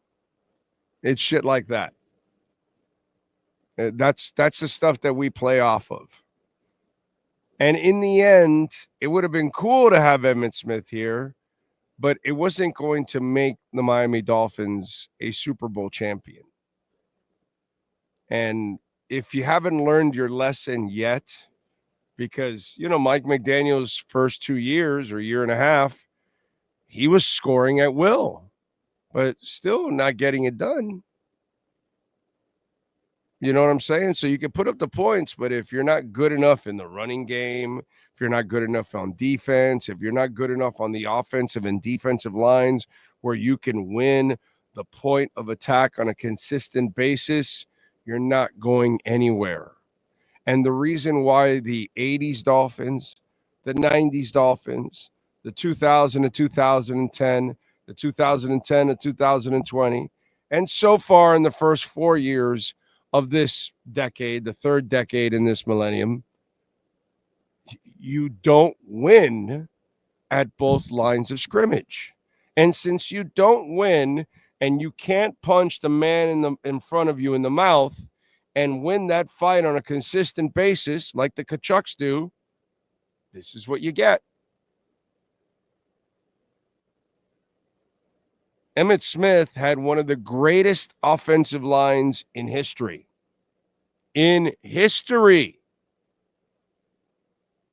E: It's shit like that. That's the stuff that we play off of. And in the end, it would have been cool to have Emmitt Smith here, but it wasn't going to make the Miami Dolphins a Super Bowl champion. And if you haven't learned your lesson yet, because, you know, Mike McDaniel's first 2 years or year and a half, he was scoring at will, but still not getting it done. You know what I'm saying? So you can put up the points, but if you're not good enough in the running game, if you're not good enough on defense, if you're not good enough on the offensive and defensive lines where you can win the point of attack on a consistent basis, you're not going anywhere. And the reason why the 80s Dolphins, the 90s Dolphins, the 2000 to 2010, the 2010 to 2020, and so far in the first 4 years of this decade, the third decade in this millennium, you don't win at both lines of scrimmage. And since you don't win and you can't punch the man in front of you in the mouth and win that fight on a consistent basis like the Kachucks do, this is what you get. Emmitt Smith had one of the greatest offensive lines in history. In history.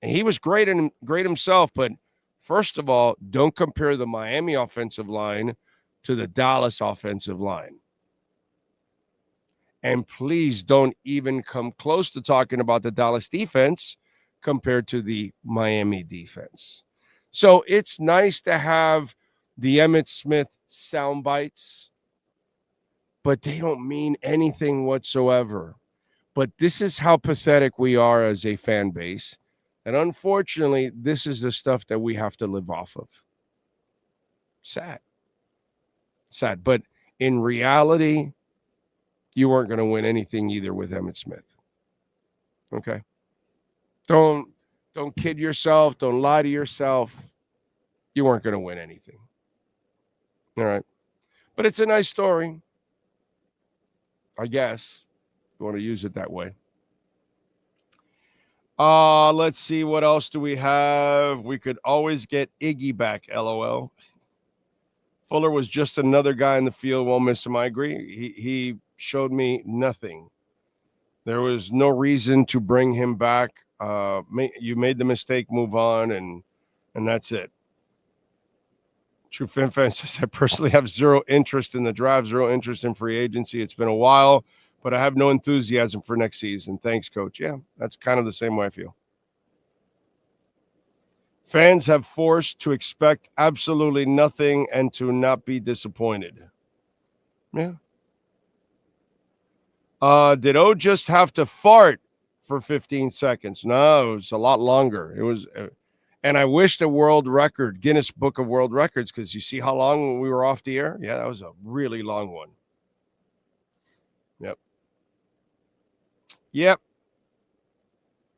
E: And he was great himself, but first of all, don't compare the Miami offensive line to the Dallas offensive line. And please don't even come close to talking about the Dallas defense compared to the Miami defense. So it's nice to have the Emmitt Smith sound bites, but they don't mean anything whatsoever. But this is how pathetic we are as a fan base. And unfortunately, this is the stuff that we have to live off of. Sad. But in reality, you weren't going to win anything either with Emmitt Smith. Okay? Don't kid yourself. Don't lie to yourself. you weren't going to win anything. All right. But it's a nice story, I guess, if you want to use it that way. Let's see. What else do we have? We could always get Iggy back, LOL. Fuller was just another guy in the field. Won't miss him. I agree. He showed me nothing. There was no reason to bring him back. You made the mistake, move on, and that's it. True Fin Fan says, I personally have zero interest in the draft, zero interest in free agency. It's been a while, but I have no enthusiasm for next season. Thanks, Coach. Yeah, that's kind of the same way I feel. Fans have forced to expect absolutely nothing and to not be disappointed. Yeah. Did O just have to fart for 15 seconds? No, it was a lot longer. It was, and I wish the world record, Guinness Book of World Records, because you see how long we were off the air? Yeah, that was a really long one. Yep.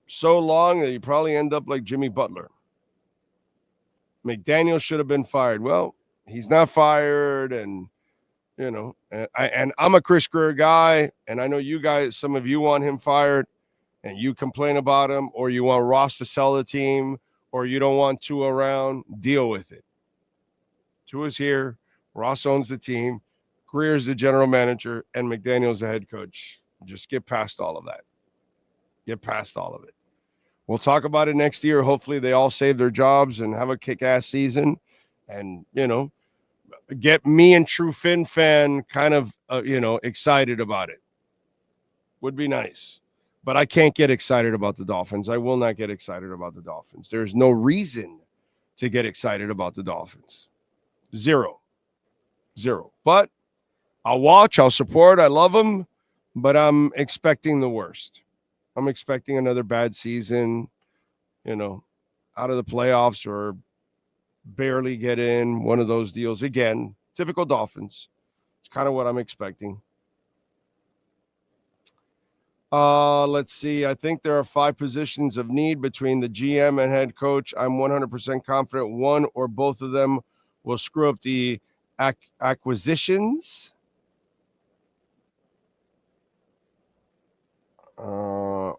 E: So long that you probably end up like Jimmy Butler. McDaniel should have been fired. Well, he's not fired, and you know, and I'm a Chris Greer guy, and I know you guys, some of you want him fired, and you complain about him, or you want Ross to sell the team, or you don't want Tua around. Deal with it. Tua's here. Ross owns the team. Greer's the general manager, and McDaniel's the head coach. Just get past all of that. Get past all of it. We'll talk about it next year. Hopefully they all save their jobs and have a kick-ass season and, you know, get me and True Fin Fan kind of, excited about it. Would be nice. But I can't get excited about the Dolphins. I will not get excited about the Dolphins. There's no reason to get excited about the Dolphins. Zero. But I'll watch. I'll support. I love them. But I'm expecting the worst. I'm expecting another bad season, out of the playoffs or barely get in, one of those deals. Again, typical Dolphins. It's kind of what I'm expecting. Let's see. I think there are 5 positions of need between the GM and head coach. I'm 100% confident one or both of them will screw up the acquisitions.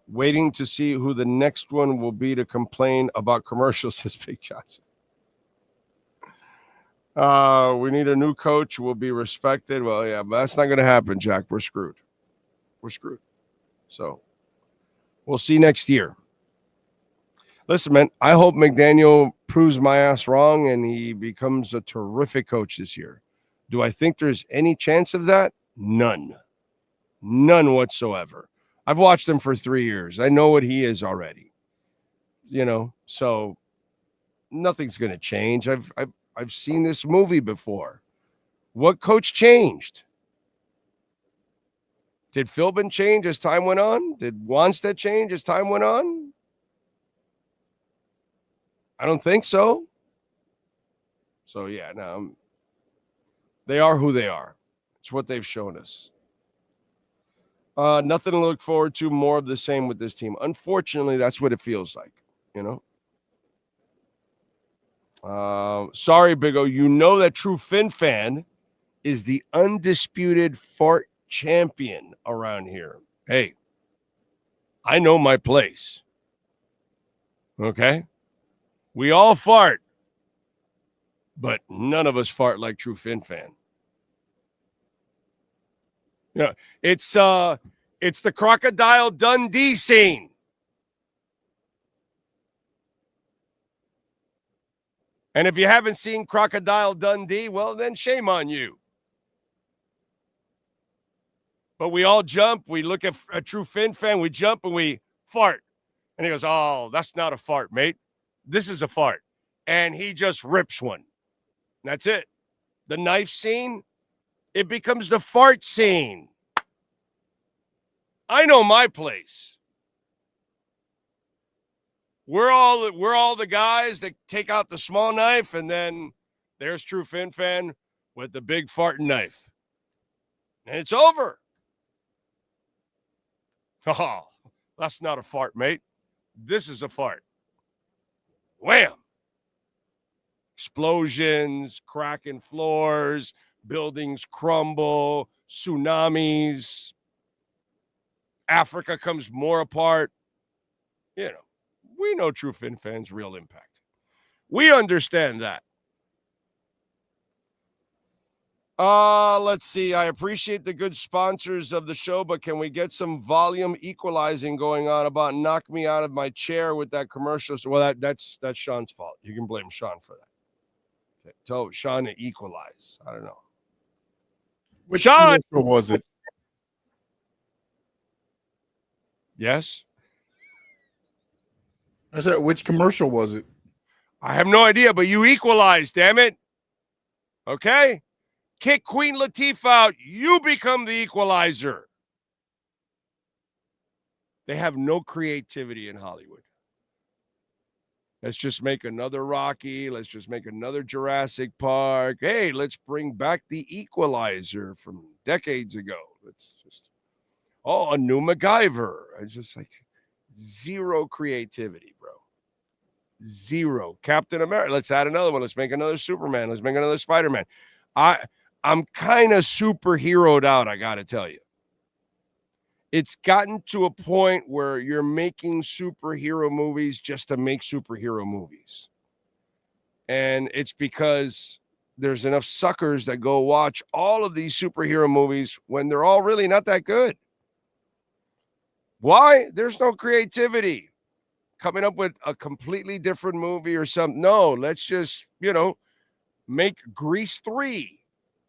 E: Waiting to see who the next one will be to complain about commercials, says Big Johnson. We need a new coach who will be respected. Well, yeah, but that's not going to happen, Jack. We're screwed. So we'll see next year. Listen, man, I hope McDaniel proves my ass wrong and he becomes a terrific coach this year. Do I think there's any chance of that? None whatsoever. I've watched him for 3 years. I know what he is already. So nothing's going to change. I've seen this movie before. What coach changed? Did Philbin change as time went on? Did Wanstead change as time went on? I don't think so. So, yeah, no. They are who they are. It's what they've shown us. Nothing to look forward to, more of the same with this team. Unfortunately, that's what it feels like, Sorry, Big O. You know that True Fin Fan is the undisputed fart champion around here. Hey, I know my place. Okay? We all fart, but none of us fart like True Fin Fan. Yeah, it's the Crocodile Dundee scene. And if you haven't seen Crocodile Dundee, well, then shame on you. But we all jump. We look at a True Fin Fan. We jump and we fart. And he goes, oh, that's not a fart, mate. This is a fart. And he just rips one. That's it. The knife scene. It becomes the fart scene. I know my place. We're all the guys that take out the small knife, and then there's True Fin Fan with the big farting knife. And it's over. Oh, that's not a fart, mate. This is a fart. Wham! Explosions, cracking floors, buildings crumble, tsunamis. Africa comes more apart. You know, we know True Fin fans' real impact. We understand that. Let's see. I appreciate the good sponsors of the show, but can we get some volume equalizing going on about knock me out of my chair with that commercial? So, well, that's Sean's fault. You can blame Sean for that. Okay. Tell Sean to equalize. I don't know.
O: Which
E: Sean
O: commercial was it?
E: Yes.
O: I said, which commercial was it?
E: I have no idea, but you equalized, damn it. Okay? Kick Queen Latifah out. You become the equalizer. They have no creativity in Hollywood. Let's just make another Rocky. Let's just make another Jurassic Park. Hey, let's bring back the Equalizer from decades ago. Let's just, a new MacGyver. It's just like zero creativity, bro. Zero. Captain America. Let's add another one. Let's make another Superman. Let's make another Spider-Man. I'm kind of superheroed out, I got to tell you. It's gotten to a point where you're making superhero movies just to make superhero movies. And it's because there's enough suckers that go watch all of these superhero movies when they're all really not that good. Why? There's no creativity. Coming up with a completely different movie or something. No, let's just, make Grease 3.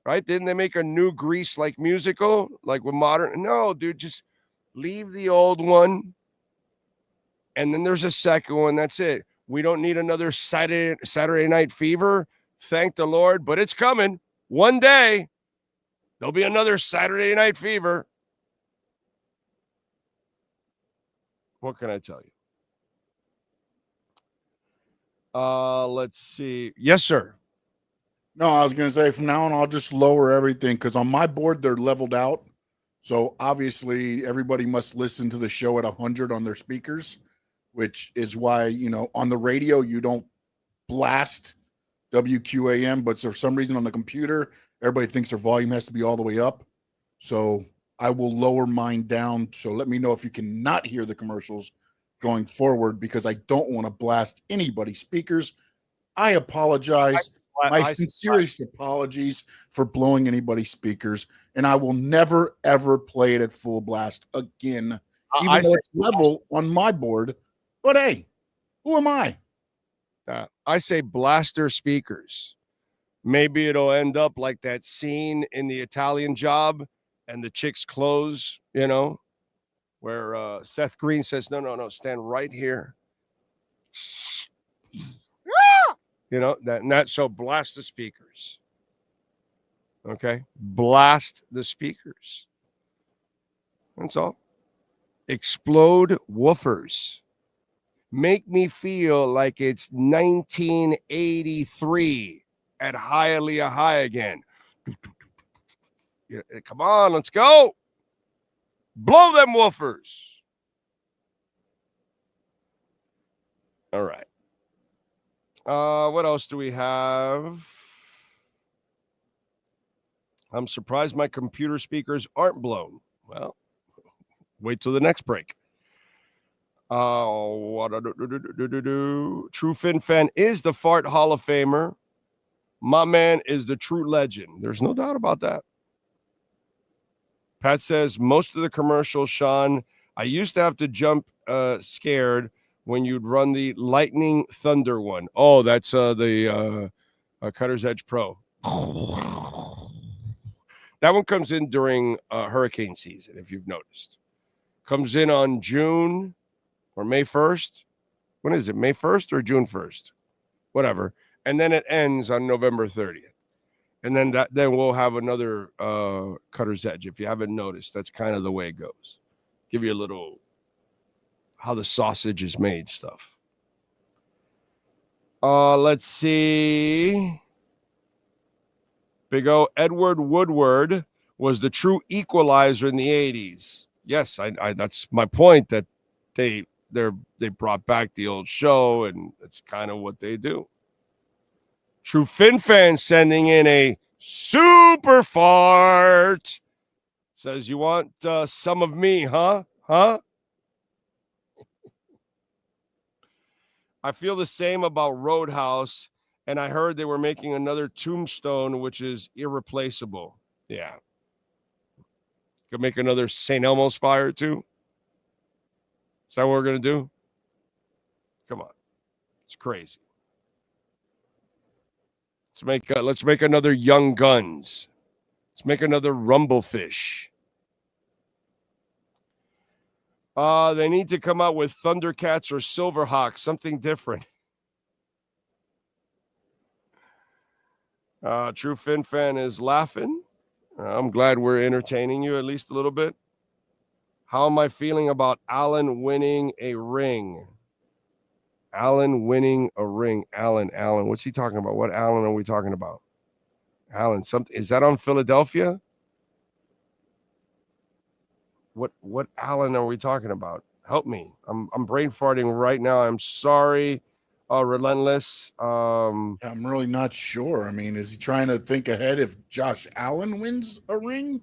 E: Right? Didn't they make a new Grease like musical? Like with modern? No, dude, just leave the old one. And then there's a second one. That's it. We don't need another Saturday Night Fever. Thank the Lord. But it's coming. One day, there'll be another Saturday Night Fever. What can I tell you? Let's see. Yes, sir.
O: No, I was going to say from now on, I'll just lower everything because on my board, they're leveled out. So obviously, everybody must listen to the show at 100 on their speakers, which is why, on the radio, you don't blast WQAM, but for some reason on the computer, everybody thinks their volume has to be all the way up. So I will lower mine down. So let me know if you cannot hear the commercials going forward because I don't want to blast anybody's speakers. I apologize. My sincerest apologies for blowing anybody's speakers, and I will never, ever play it at full blast again, even though it's level on my board. But hey, who am I?
E: I say blaster speakers. Maybe it'll end up like that scene in The Italian Job and the chick's clothes, where Seth Green says, no, stand right here. So blast the speakers. Okay? Blast the speakers. That's all. Explode woofers. Make me feel like it's 1983 at Hialeah High again. Come on, let's go. Blow them woofers. All right. What else do we have? I'm surprised my computer speakers aren't blown. Well, wait till the next break. True Fin Fan is the Fart Hall of Famer. My man is the true legend. There's no doubt about that. Pat says, most of the commercials, Sean, I used to have to jump scared when you'd run the Lightning Thunder one. Oh, that's the Cutter's Edge Pro. That one comes in during hurricane season, if you've noticed. Comes in on June or May 1st. When is it? May 1st or June 1st? Whatever. And then it ends on November 30th. And then we'll have another Cutter's Edge. If you haven't noticed, that's kind of the way it goes. Give you a little how the sausage is made stuff. Let's see. Big O, Edward Woodward was the true equalizer in the 80s. Yes, I that's my point, that they brought back the old show, and it's kind of what they do. True Fin fan sending in a super fart. Says, you want some of me, huh? Huh? I feel the same about Roadhouse, and I heard they were making another Tombstone, which is irreplaceable. Yeah. Could make another St. Elmo's Fire, too. Is that what we're going to do? Come on. It's crazy. Let's make another Young Guns. Let's make another Rumblefish. They need to come out with Thundercats or Silverhawks, something different. True Fin fan is laughing. I'm glad we're entertaining you at least a little bit. How am I feeling about Allen winning a ring? Allen winning a ring. Allen. What's he talking about? What Allen are we talking about? Allen, something is that on Philadelphia? What Allen are we talking about? Help me. I'm brain farting right now. I'm sorry. Relentless.
O: I'm really not sure. I mean, is he trying to think ahead if Josh Allen wins a ring?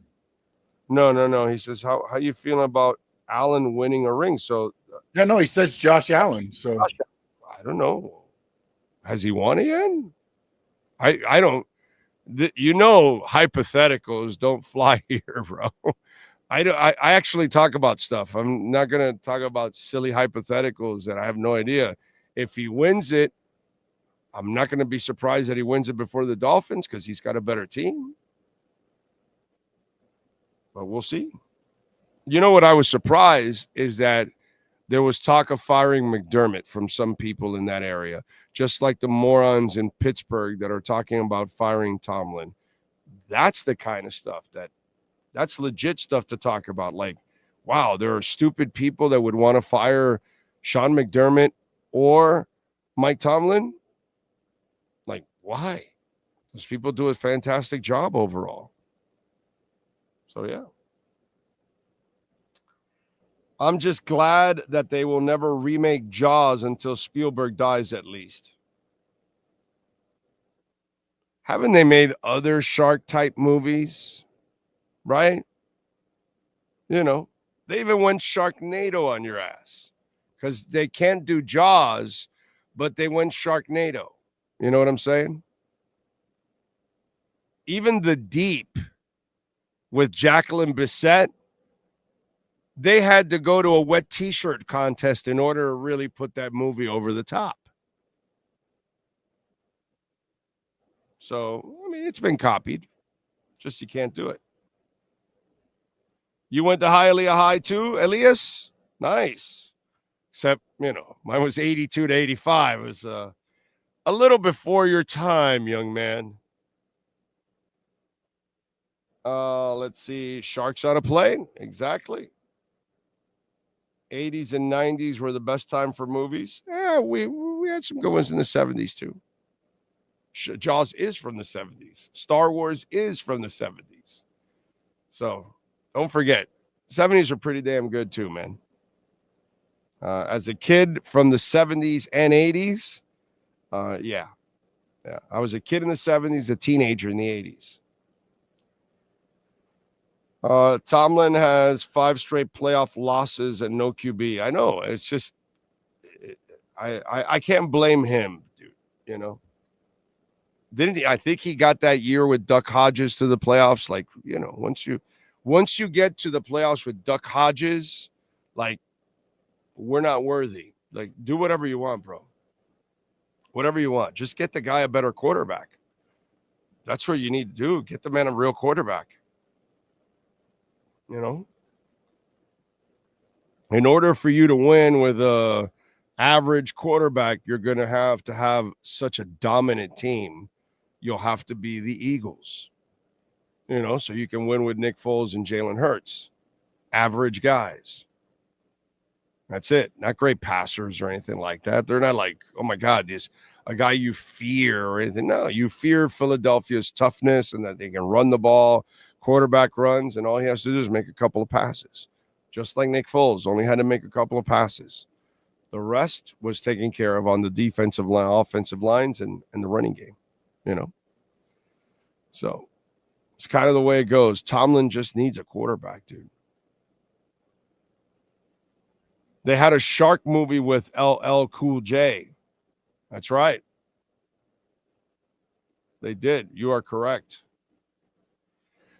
E: No. He says, how you feeling about Allen winning a ring? So
O: yeah, no, he says Josh Allen. So
E: I don't know. Has he won again? I don't. Hypotheticals don't fly here, bro. I actually talk about stuff. I'm not going to talk about silly hypotheticals that I have no idea. If he wins it, I'm not going to be surprised that he wins it before the Dolphins because he's got a better team. But we'll see. You know what I was surprised is that there was talk of firing McDermott from some people in that area, just like the morons in Pittsburgh that are talking about firing Tomlin. That's the kind of stuff that's legit stuff to talk about. Like, wow, there are stupid people that would want to fire Sean McDermott or Mike Tomlin. Like, why? Those people do a fantastic job overall. So, yeah. I'm just glad that they will never remake Jaws until Spielberg dies, at least. Haven't they made other shark-type movies? Right? You know, they even went Sharknado on your ass because they can't do Jaws, but they went Sharknado. You know what I'm saying? Even The Deep with Jacqueline Bisset, they had to go to a wet t-shirt contest in order to really put that movie over the top. So, I mean, it's been copied. Just you can't do it. You went to Hialeah High too, Elias? Nice. Except, mine was 82 to 85. It was a little before your time, young man. Let's see. Sharks on a plane. Exactly. 80s and 90s were the best time for movies. Yeah, we had some good ones in the 70s too. Jaws is from the 70s. Star Wars is from the 70s. So don't forget, 70s are pretty damn good too, man. As a kid from the 70s and 80s, yeah. I was a kid in the 70s, a teenager in the 80s. Tomlin has 5 straight playoff losses and no QB. I know. It's just, I can't blame him, dude. Didn't he? I think he got that year with Duck Hodges to the playoffs. Like, once you get to the playoffs with Duck Hodges, like, we're not worthy. Like, do whatever you want, bro. Whatever you want. Just get the guy a better quarterback. That's what you need to do. Get the man a real quarterback. In order for you to win with a average quarterback, you're going to have such a dominant team. You'll have to be the Eagles, so you can win with Nick Foles and Jalen Hurts. Average guys. That's it. Not great passers or anything like that. They're not like, oh my God, this a guy you fear or anything. No, you fear Philadelphia's toughness and that they can run the ball, quarterback runs, and all he has to do is make a couple of passes. Just like Nick Foles only had to make a couple of passes. The rest was taken care of on the defensive line, offensive lines, and the running game. you know. So it's kind of the way it goes. Tomlin just needs a quarterback, dude. They had a shark movie with LL Cool J. That's right. They did. You are correct.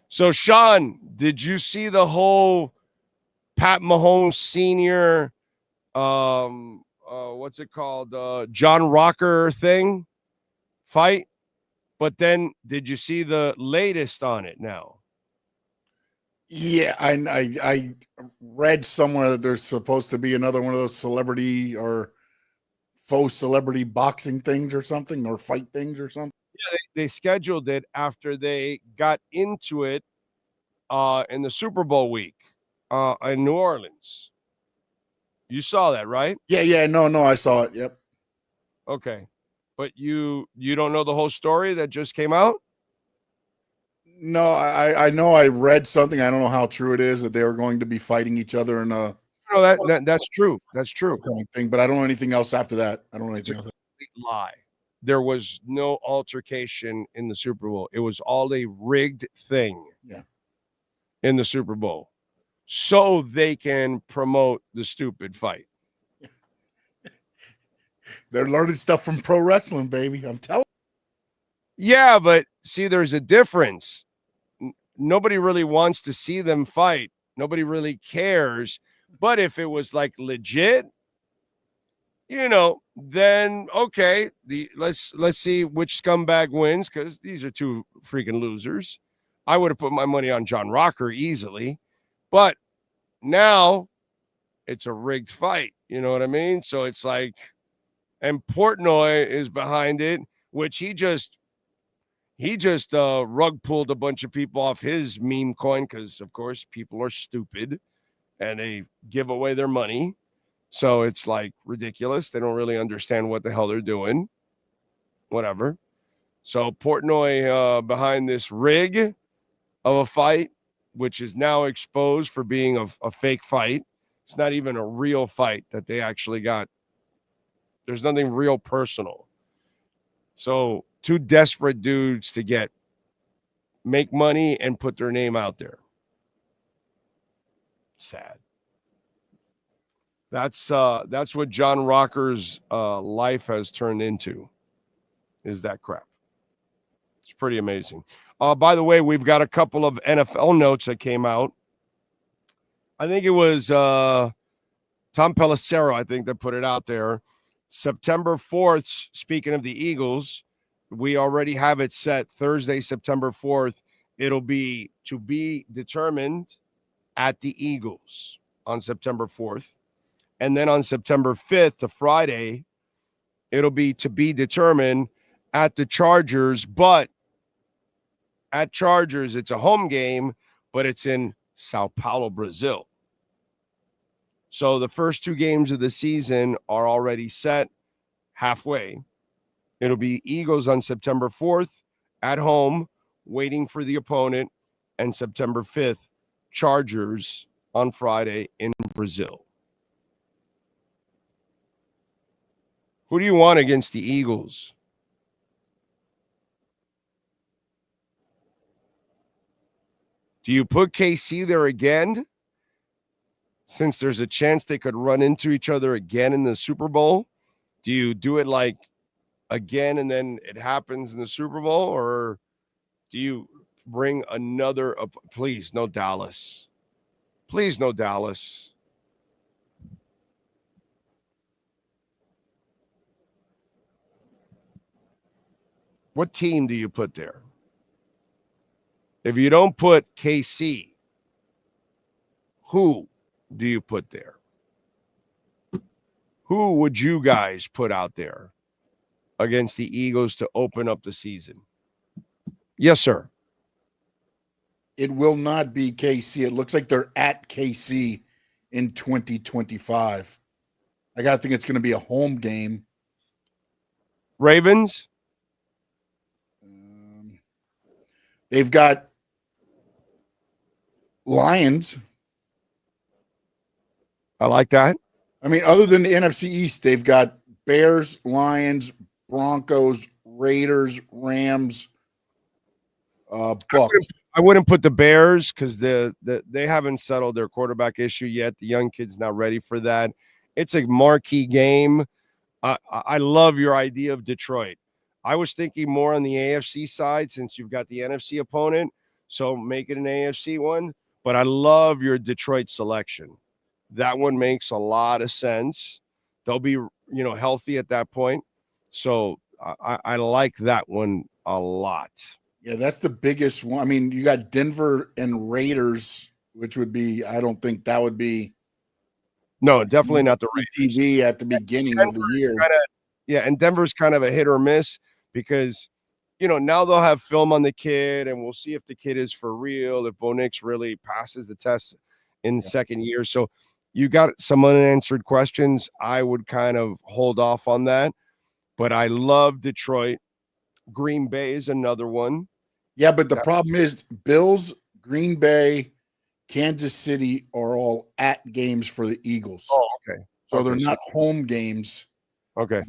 E: So, Sean, did you see the whole Pat Mahomes Sr., what's it called? John Rocker thing fight? But then did you see the latest on it now?
O: Yeah, I read somewhere that there's supposed to be another one of those celebrity or faux celebrity boxing things or something, or fight things or something.
E: Yeah, they scheduled it after they got into it in the Super Bowl week in New Orleans. You saw that, right?
O: Yeah, no, I saw it. Yep.
E: Okay. But you don't know the whole story that just came out?
O: No, I know I read something. I don't know how true it is that they were going to be fighting each other in a
E: that's true. That's true.
O: Thing, but I don't know anything else after that. I don't know anything else.
E: Lie. There was no altercation in the Super Bowl. It was all a rigged thing.
O: Yeah.
E: In the Super Bowl. So they can promote the stupid fight.
O: They're learning stuff from pro wrestling, baby. I'm telling you.
E: Yeah, but see, there's a difference. Nobody really wants to see them fight. Nobody really cares. But if it was like legit, then okay, let's see which scumbag wins, because these are two freaking losers. I would have put my money on John Rocker easily, but now it's a rigged fight. You know what I mean? So it's like, and Portnoy is behind it, which he just rug pulled a bunch of people off his meme coin, because of course people are stupid and they give away their money. So it's like ridiculous. They don't really understand what the hell they're doing. Whatever. So Portnoy behind this rig of a fight, which is now exposed for being a fake fight. It's not even a real fight that they actually got. There's nothing real personal. So two desperate dudes to make money and put their name out there. Sad. That's what John Rocker's life has turned into, is that crap. It's pretty amazing. By the way, we've got a couple of NFL notes that came out. I think it was Tom Pelissero, I think, that put it out there. September 4th, speaking of the Eagles, we already have it set Thursday, September 4th. It'll be to be determined at the Eagles on September 4th. And then on September 5th, the Friday, it'll be to be determined at the Chargers. But at Chargers, it's a home game, but it's in Sao Paulo, Brazil. So the first two games of the season are already set halfway. It'll be Eagles on September 4th at home, waiting for the opponent, and September 5th, Chargers on Friday in Brazil. Who do you want against the Eagles? Do you put KC there again, since there's a chance they could run into each other again in the Super Bowl? Do you do it like again and then it happens in the Super Bowl? Or do you bring another please, no Dallas. Please, no Dallas. What team do you put there? If you don't put KC, who do you put there? Who would you guys put out there against the Eagles to open up the season? Yes, sir.
O: It will not be KC. It looks like they're at KC in 2025. I got to think it's going to be a home game.
E: Ravens?
O: They've got Lions.
E: I like that.
O: I mean, other than the NFC East, they've got Bears, Lions, Broncos, Raiders, Rams, Bucks.
E: I wouldn't put the Bears because they haven't settled their quarterback issue yet. The young kid's not ready for that. It's a marquee game. I love your idea of Detroit. I was thinking more on the AFC side since you've got the NFC opponent, so make it an AFC one. But I love your Detroit selection. That one makes a lot of sense. They'll be, healthy at that point. So I like that one a lot.
O: Yeah, that's the biggest one. I mean, you got Denver and Raiders, which would be, I don't think that would be.
E: No, definitely not the Raiders.
O: TV at the beginning of the year.
E: And Denver's kind of a hit or miss because, now they'll have film on the kid and we'll see if the kid is for real, if Bo Nix really passes the test in the second year. So you got some unanswered questions. I would kind of hold off on that. But I love Detroit. Green Bay is another one.
O: Yeah, but the problem is Bills, Green Bay, Kansas City are all at games for the Eagles.
E: Oh, okay.
O: So they're not home games.
E: Okay.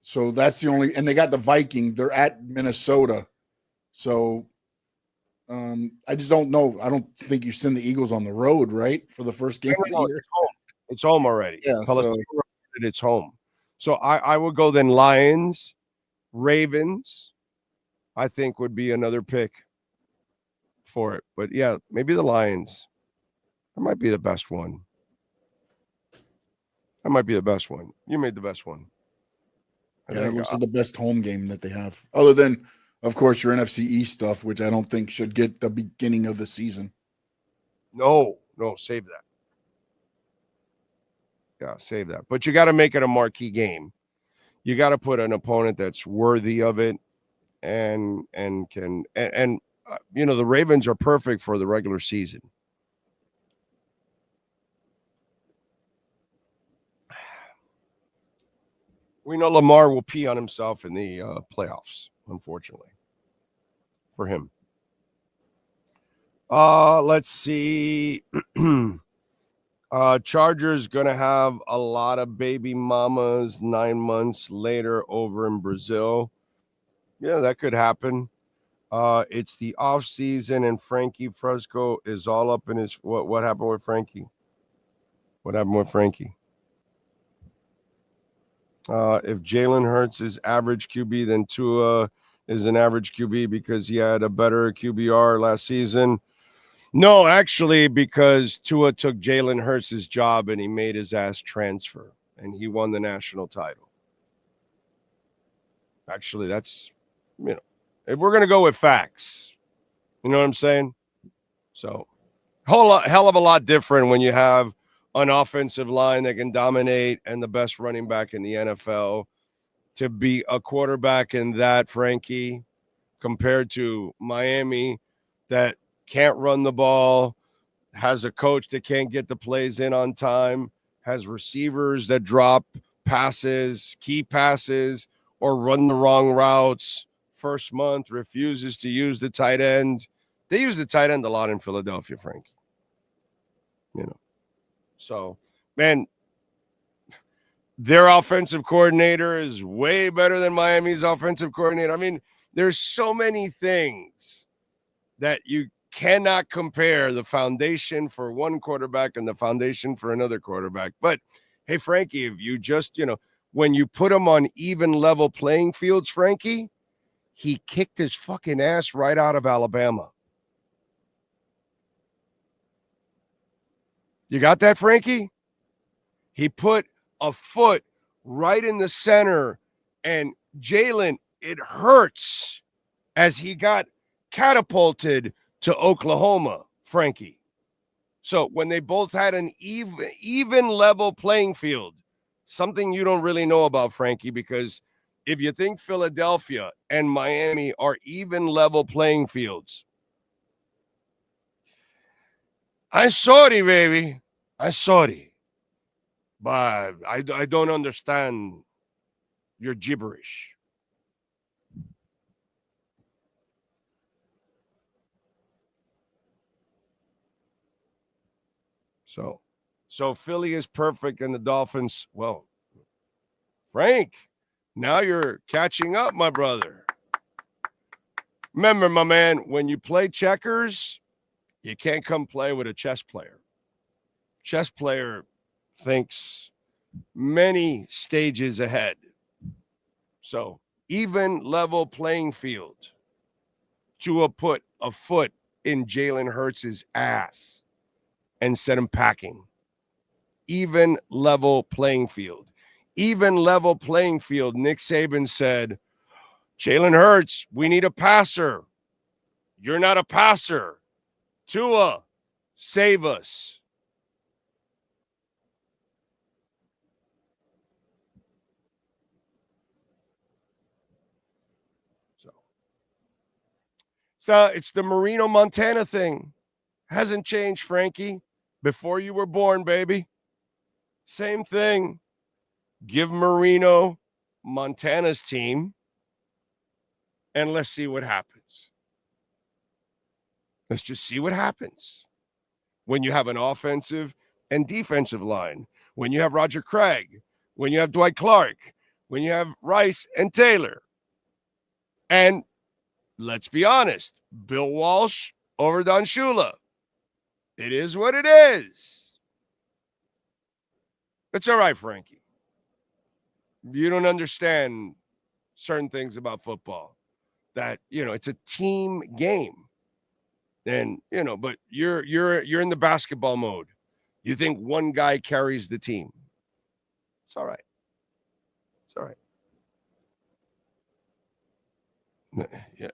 O: So that's the only, and they got the Viking. They're at Minnesota. So I just don't know. I don't think you send the Eagles on the road, right? For the first game of the year.
E: It's home already.
O: Yeah.
E: It's home. So I would go then Lions, Ravens, I think would be another pick for it. But yeah, maybe the Lions. That might be the best one. That might be the best one. You made the best one.
O: Yeah, it looks like the best home game that they have. Other than, of course, your NFC East stuff, which I don't think should get the beginning of the season.
E: No, save that. Yeah, save that. But you got to make it a marquee game. You got to put an opponent that's worthy of it and the Ravens are perfect for the regular season. We know Lamar will pee on himself in the playoffs, unfortunately, for him. Let's see. Chargers going to have a lot of baby mamas 9 months later over in Brazil. Yeah, that could happen. It's the offseason, and Frankie Fresco is all up in his – what happened with Frankie? What happened with Frankie? If Jalen Hurts is average QB, then Tua is an average QB because he had a better QBR last season. No, actually, because Tua took Jalen Hurts' job and he made his ass transfer and he won the national title. Actually, that's, if we're going to go with facts, you know what I'm saying? So, hell of a lot different when you have an offensive line that can dominate and the best running back in the NFL to be a quarterback in that, Frankie, compared to Miami that can't run the ball, has a coach that can't get the plays in on time, has receivers that drop passes, key passes, or run the wrong routes. First month refuses to use the tight end. They use the tight end a lot in Philadelphia, Frankie. So, man, their offensive coordinator is way better than Miami's offensive coordinator. I mean, there's so many things that you cannot compare the foundation for one quarterback and the foundation for another quarterback. But, hey, Frankie, if you just, when you put them on even level playing fields, Frankie, he kicked his fucking ass right out of Alabama. You got that, Frankie? He put a foot right in the center, and Jalen, it hurts as he got catapulted to Oklahoma, Frankie. So when they both had an even level playing field, something you don't really know about, Frankie, because if you think Philadelphia and Miami are even level playing fields, I'm sorry, baby. I'm sorry. But I don't understand your gibberish. So Philly is perfect and the Dolphins, well, Frank, Now you're catching up, my brother. Remember, my man, when you play checkers, you can't come play with a chess player. Chess player thinks many stages ahead. So, even level playing field. Tua put a foot in Jalen Hurts' ass and sent him packing. Even level playing field. Even level playing field. Nick Saban said, Jalen Hurts, we need a passer. You're not a passer. Tua, save us. So it's the Marino Montana thing. Hasn't changed, Frankie. Before you were born, baby. Same thing. Give Marino Montana's team, and let's see what happens. Let's just see what happens. When you have an offensive and defensive line, when you have Roger Craig, when you have Dwight Clark, when you have Rice and Taylor. And let's be honest, Bill Walsh over Don Shula. It is what it is. It's all right, Frankie. You don't understand certain things about football. That, it's a team game. And, but you're in the basketball mode. You think one guy carries the team. It's all right. It's all right.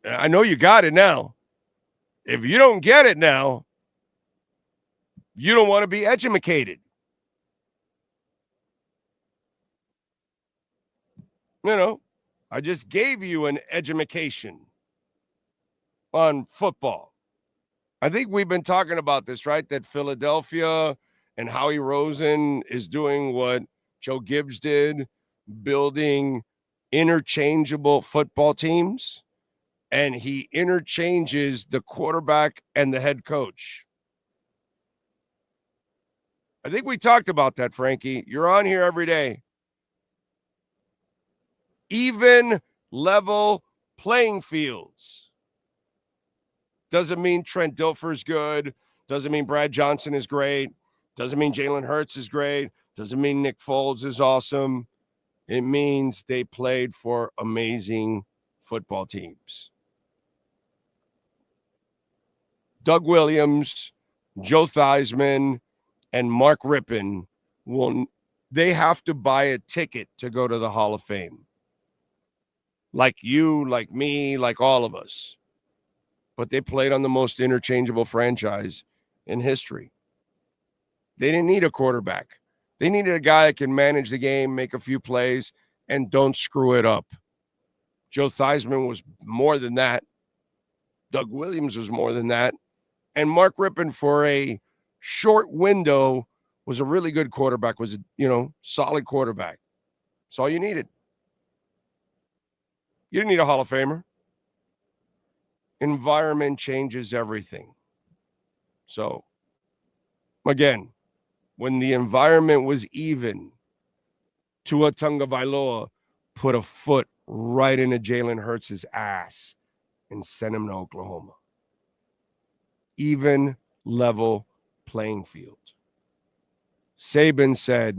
E: I know you got it now. If you don't get it now, you don't want to be educated. I just gave you an education on football. I think we've been talking about this, right? That Philadelphia and Howie Rosen is doing what Joe Gibbs did, building interchangeable football teams, and he interchanges the quarterback and the head coach. I think we talked about that, Frankie. You're on here every day. Even level playing fields. Doesn't mean Trent Dilfer's good. Doesn't mean Brad Johnson is great. Doesn't mean Jalen Hurts is great. Doesn't mean Nick Foles is awesome. It means they played for amazing football teams. Doug Williams, Joe Theismann, and Mark Rippon they have to buy a ticket to go to the Hall of Fame. Like you, like me, like all of us. But they played on the most interchangeable franchise in history. They didn't need a quarterback. They needed a guy that can manage the game, make a few plays, and don't screw it up. Joe Theismann was more than that. Doug Williams was more than that. And Mark Rippon, for a short window, was a really good quarterback, was a, solid quarterback. That's all you needed. You didn't need a Hall of Famer. Environment changes everything. So, again, when the environment was even, Tua Tagovailoa put a foot right into Jalen Hurts' ass and sent him to Oklahoma. Even level playing field. Saban said,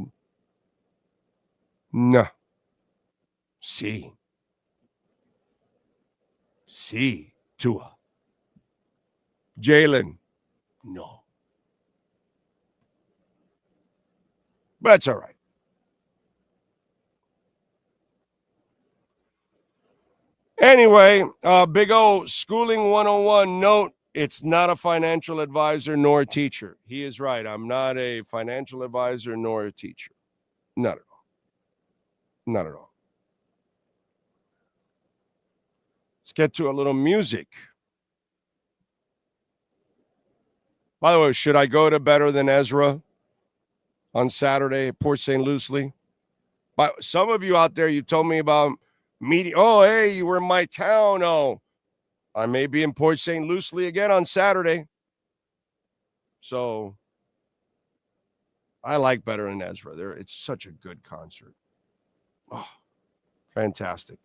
E: no. See, Tua. Jalen, no. That's all right. Anyway, Big O, Schooling 101, note, it's not a financial advisor nor a teacher. He is right. I'm not a financial advisor nor a teacher. Not at all. Not at all. Let's get to a little music. By the way, should I go to Better Than Ezra on Saturday at Port St. Lucie? But some of you out there, you told me about meeting. Oh, hey, you were in my town. Oh, I may be in Port St. Lucie again on Saturday. So I like Better Than Ezra. It's such a good concert. Oh, Fantastic.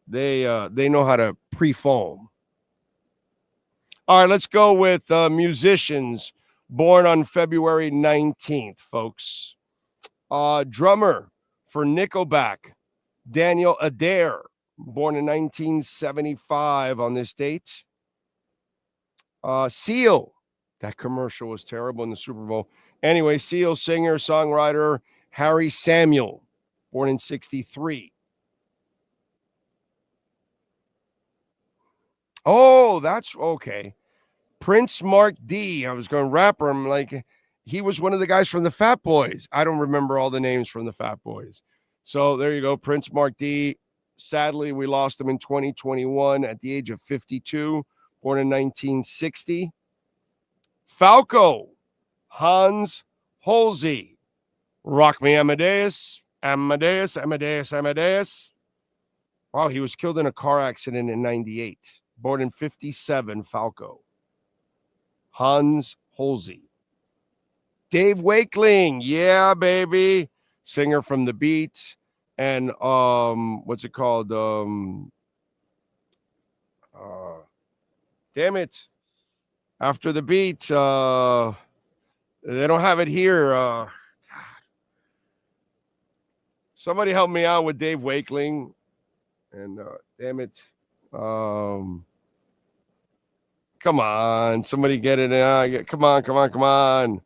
E: They know how to pre-foam. All right, let's go with musicians born on February 19th, folks. Drummer for Nickelback, Daniel Adair, born in 1975 on this date. Seal, that commercial was terrible in the Super Bowl. Anyway, Seal, singer, songwriter, Harry Samuel, born in 63. Oh, that's okay. Prince Mark D. I was going to rapper him like he was one of the guys from the Fat Boys. I don't remember all the names from the Fat Boys. So there you go, Prince Mark D. Sadly, we lost him in 2021 at the age of 52, born in 1960. Falco, Hans Holze. Rock Me Amadeus. Amadeus. Wow, he was killed in a car accident in 98. Born in 57, Falco. Hans Holze. Dave Wakeling, yeah, baby. Singer from The Beat. And what's it called? Damn it. After The Beat. They don't have it here. God. Somebody help me out with Dave Wakeling. And damn it. Come on, somebody get it. Come on.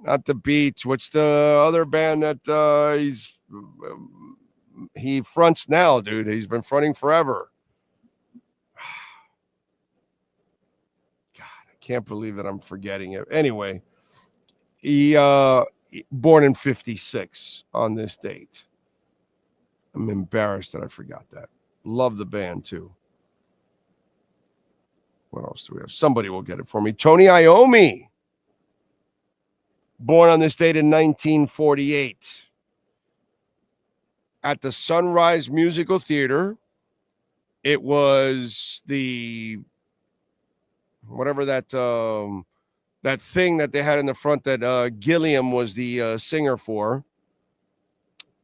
E: Not The Beat. What's the other band that he fronts now, dude? He's been fronting forever. God, I can't believe that I'm forgetting it. Anyway, he born in 56 on this date. I'm embarrassed that I forgot that. Love the band too. What else do we have? Somebody will get it for me. Tony Iommi, born on this date in 1948 at the Sunrise Musical Theater. It was the whatever that thing that they had in the front that Gilliam was the singer for.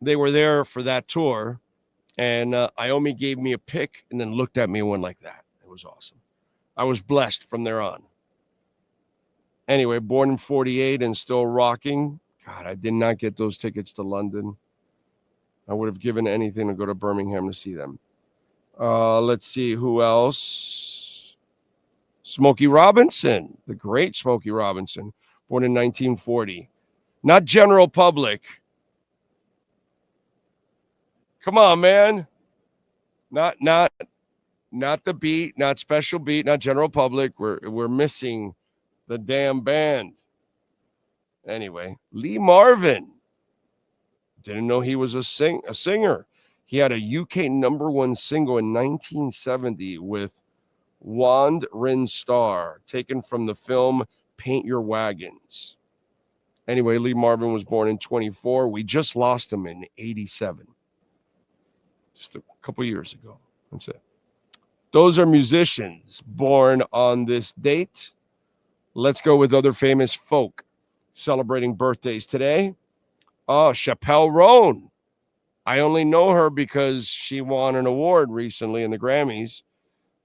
E: They were there for that tour, and Iommi gave me a pick and then looked at me and went like that. It was awesome. I was blessed from there on. Anyway, born in 48 and still rocking. God, I did not get those tickets to London. I would have given anything to go to Birmingham to see them. Let's see who else. Smokey Robinson, the great Smokey Robinson, born in 1940. Not general public. Come on, man. Not The Beat, not Special Beat, not General Public. We're missing the damn band. Anyway, Lee Marvin. Didn't know he was a singer. He had a UK #1 single in 1970 with Wand Rin Star, taken from the film Paint Your Wagons. Anyway, Lee Marvin was born in 24. We just lost him in 87. Just a couple years ago. That's it. Those are musicians born on this date. Let's go with other famous folk celebrating birthdays today. Chappelle Roan. I only know her because she won an award recently in the Grammys.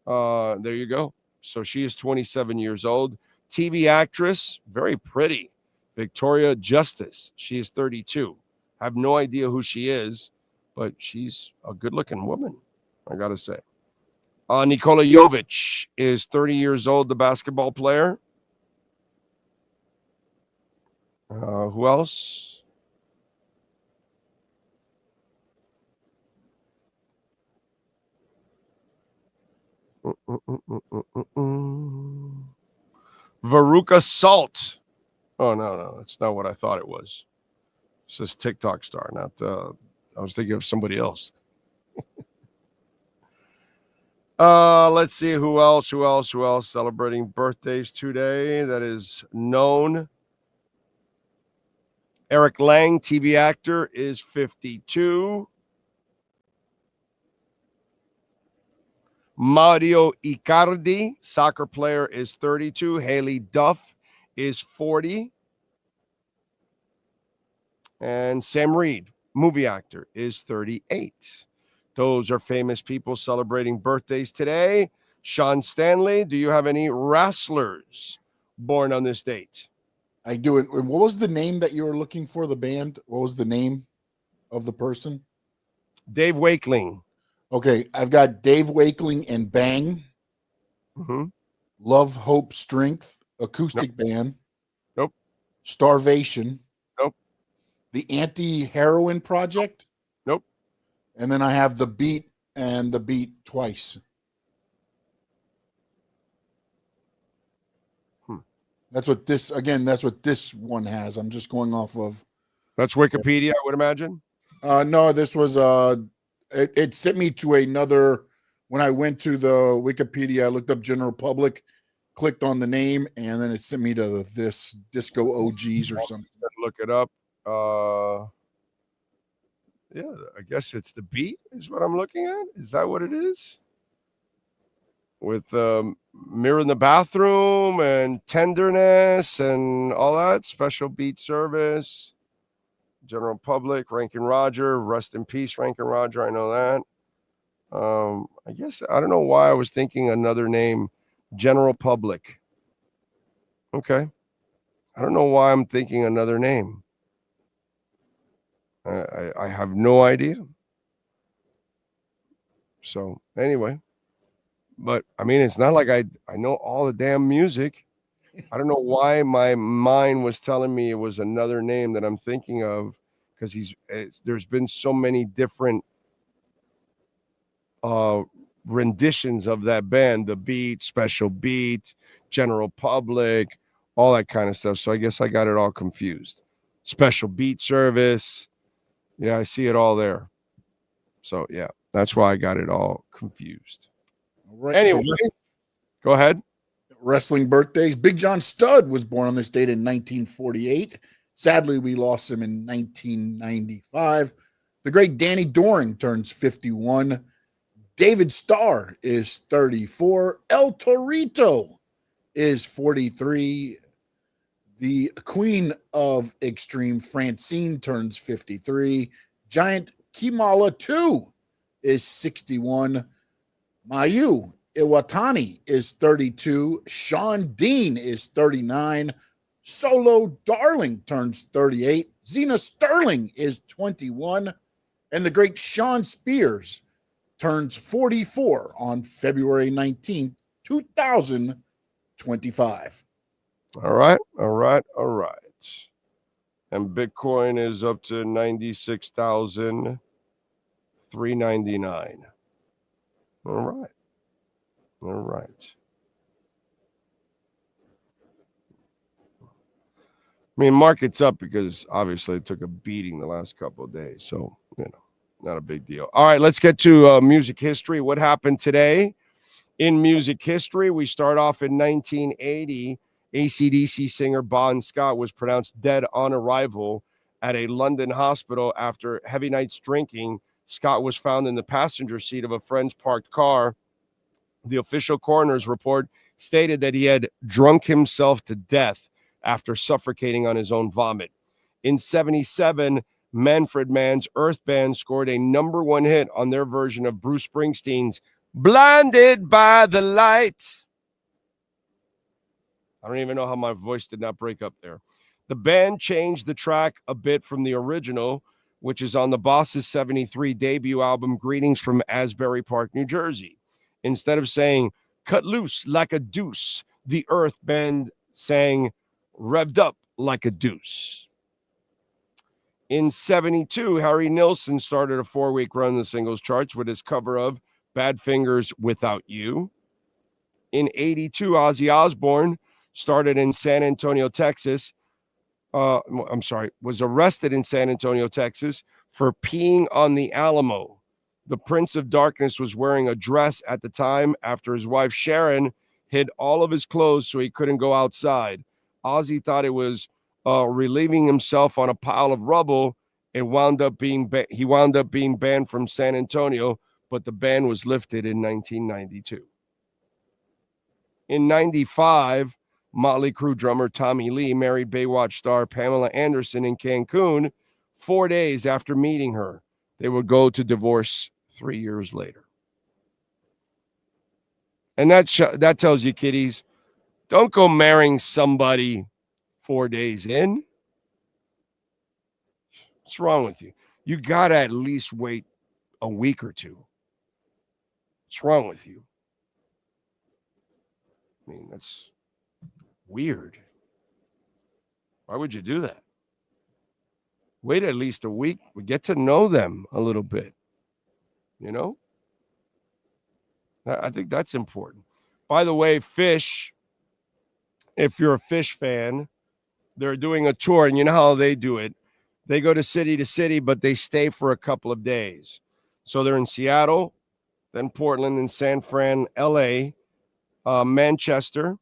E: There you go. So she is 27 years old. TV actress, very pretty, Victoria Justice. She is 32. I have no idea who she is, but she's a good-looking woman, I got to say. Nikola Jovic is 30 years old, the basketball player. Who else? Veruca Salt. Oh, no, that's not what I thought it was. It says TikTok star, not, I was thinking of somebody else. Let's see who else celebrating birthdays today that is known. Eric Lang, TV actor, is 52. Mario Icardi, soccer player, is 32. Haley Duff is 40. And Sam Reed, movie actor, is 38. Those are famous people celebrating birthdays today. Sean Stanley, do you have any wrestlers born on this date?
O: I do it. What was the name that you were looking for, the band? What was the name of the person?
E: Dave Wakeling.
O: Okay, I've got Dave Wakeling and Bang.
E: Mm-hmm.
O: Love, Hope, Strength, acoustic band.
E: Nope.
O: Starvation.
E: Nope.
O: The Anti-Heroin Project.
E: Nope.
O: And then I have The Beat and The Beat Twice. That's what this one has. I'm just going off of.
E: That's Wikipedia, I would imagine.
O: No, this was it sent me to another. When I went to the Wikipedia, I looked up General Public, clicked on the name, and then it sent me to this Disco OGs or something.
E: Look it up. Yeah, I guess it's The Beat is what I'm looking at. Is that what it is? With Mirror in the Bathroom and Tenderness and all that. Special Beat Service. General Public, Rankin Roger. Rest in peace, Rankin Roger. I know that. I guess I don't know why I was thinking another name. General Public. Okay. I don't know why I'm thinking another name. I have no idea. So anyway, but I mean, it's not like I know all the damn music. I don't know why my mind was telling me it was another name that I'm thinking of, because there's been so many different renditions of that band, The Beat, Special Beat, General Public, all that kind of stuff. So I guess I got it all confused. Special Beat Service. Yeah, I see it all there. So yeah, that's why I got it all confused.
O: All right.
E: Anyway, go ahead.
O: Wrestling birthdays. Big John Studd was born on this date in 1948. Sadly, we lost him in 1995. The great Danny Doring turns 51. David Starr is 34. El Torito is 43. The Queen of Extreme, Francine, turns 53. Giant Kimala 2 is 61. Mayu Iwatani is 32. Sean Dean is 39. Solo Darling turns 38. Zena Sterling is 21. And the great Sean Spears turns 44 on February 19th, 2025.
E: All right. And Bitcoin is up to 96,399. All right. I mean, market's up because obviously it took a beating the last couple of days. So, not a big deal. All right, let's get to music history. What happened today in music history? We start off in 1980. AC/DC singer Bon Scott was pronounced dead on arrival at a London hospital after heavy nights drinking. Scott was found in the passenger seat of a friend's parked car. The official coroner's report stated that he had drunk himself to death after suffocating on his own vomit. In 1977, Manfred Mann's Earth Band scored a #1 hit on their version of Bruce Springsteen's Blinded by the Light. I don't even know how my voice did not break up there. The band changed the track a bit from the original, which is on the Boss's 73 debut album, Greetings from Asbury Park, New Jersey. Instead of saying, cut loose like a deuce, the Earth Band sang, revved up like a deuce. In 1972, Harry Nilsson started a 4-week run in the singles charts with his cover of Badfinger's Without You. In 1982, Ozzy Osbourne started in San Antonio, Texas. Was arrested in San Antonio, Texas for peeing on the Alamo. The Prince of Darkness was wearing a dress at the time after his wife Sharon hid all of his clothes so he couldn't go outside. Ozzy thought it was relieving himself on a pile of rubble and wound up being banned from San Antonio, but the ban was lifted in 1992. In 1995, Motley Crue drummer Tommy Lee married Baywatch star Pamela Anderson in Cancun 4 days after meeting her. They would go to divorce 3 years later. And that tells you, kiddies, don't go marrying somebody 4 days in. What's wrong with you? You got to at least wait a week or two. What's wrong with you? I mean, that's weird. Why would you do that? Wait at least a week. We get to know them a little bit. You know? I think that's important. By the way, Fish, if you're a Fish fan, they're doing a tour, and you know how they do it. They go to city, but they stay for a couple of days. So they're in Seattle, then Portland, and San Fran, LA, Manchester,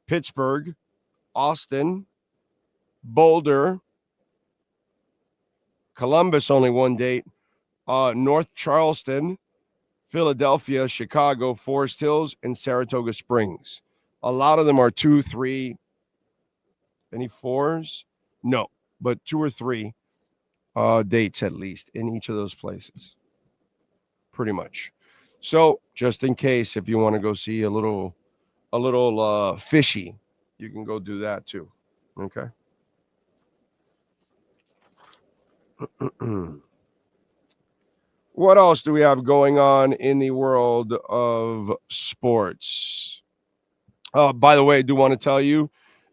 E: Pittsburgh, Austin, Boulder, Columbus, only one date, North Charleston, Philadelphia, Chicago, Forest Hills, and Saratoga Springs. A lot of them are 2, 3, any 4s? No, but 2 or 3 dates at least in each of those places. Pretty much. So just in case, if you want to go see a little fishy, you can go do that too. Okay. What else do we have going on in the world of sports? By the way, I do want to tell you,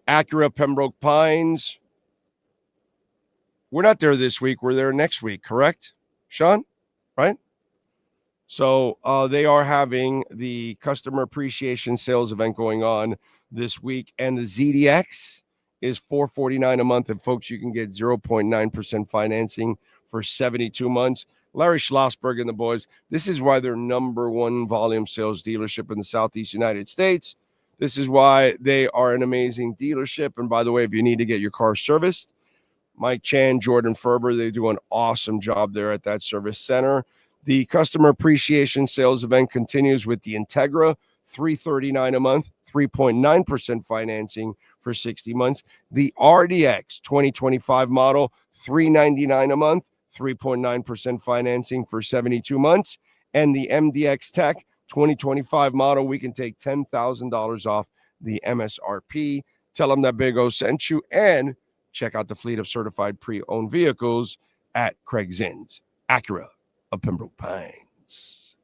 E: Acura Pembroke Pines, we're not there this week. We're there next week, correct, Sean? Right? So they are having the customer appreciation sales event going on this week, and the ZDX is $449 a month. And folks, you can get 0.9% financing for 72 months. Larry Schlossberg and the boys, this is why they're number one volume sales dealership in the Southeast United States. This is why they are an amazing dealership. And by the way, if you need to get your car serviced, Mike Chan, Jordan Ferber, they do an awesome job there at that service center. The customer appreciation sales event continues with the Integra, $339 a month, 3.9% financing for 60 months. The RDX 2025 model, $399 a month, 3.9% financing for 72 months. And the MDX Tech 2025 model, we can take $10,000 off the MSRP. Tell them that Big O sent you, and check out the fleet of certified pre-owned vehicles at Craig Zinn's Acura of Pembroke Pines.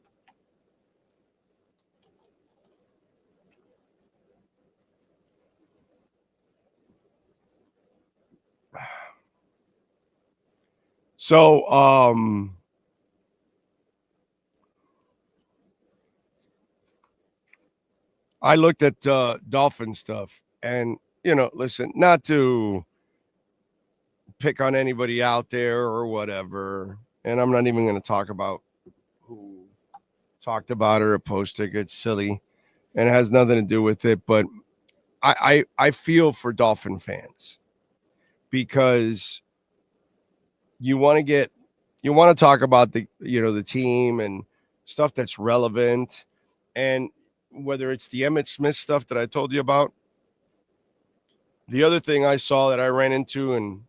E: So, I looked at Dolphin stuff, and, you know, listen, not to pick on anybody out there or whatever, and I'm not even going to talk about who talked about it or posted it. It's silly, and it has nothing to do with it, but I feel for Dolphin fans, because you want to talk about the team and stuff that's relevant, and whether it's the Emmitt Smith stuff that I told you about. The other thing I saw that I ran into and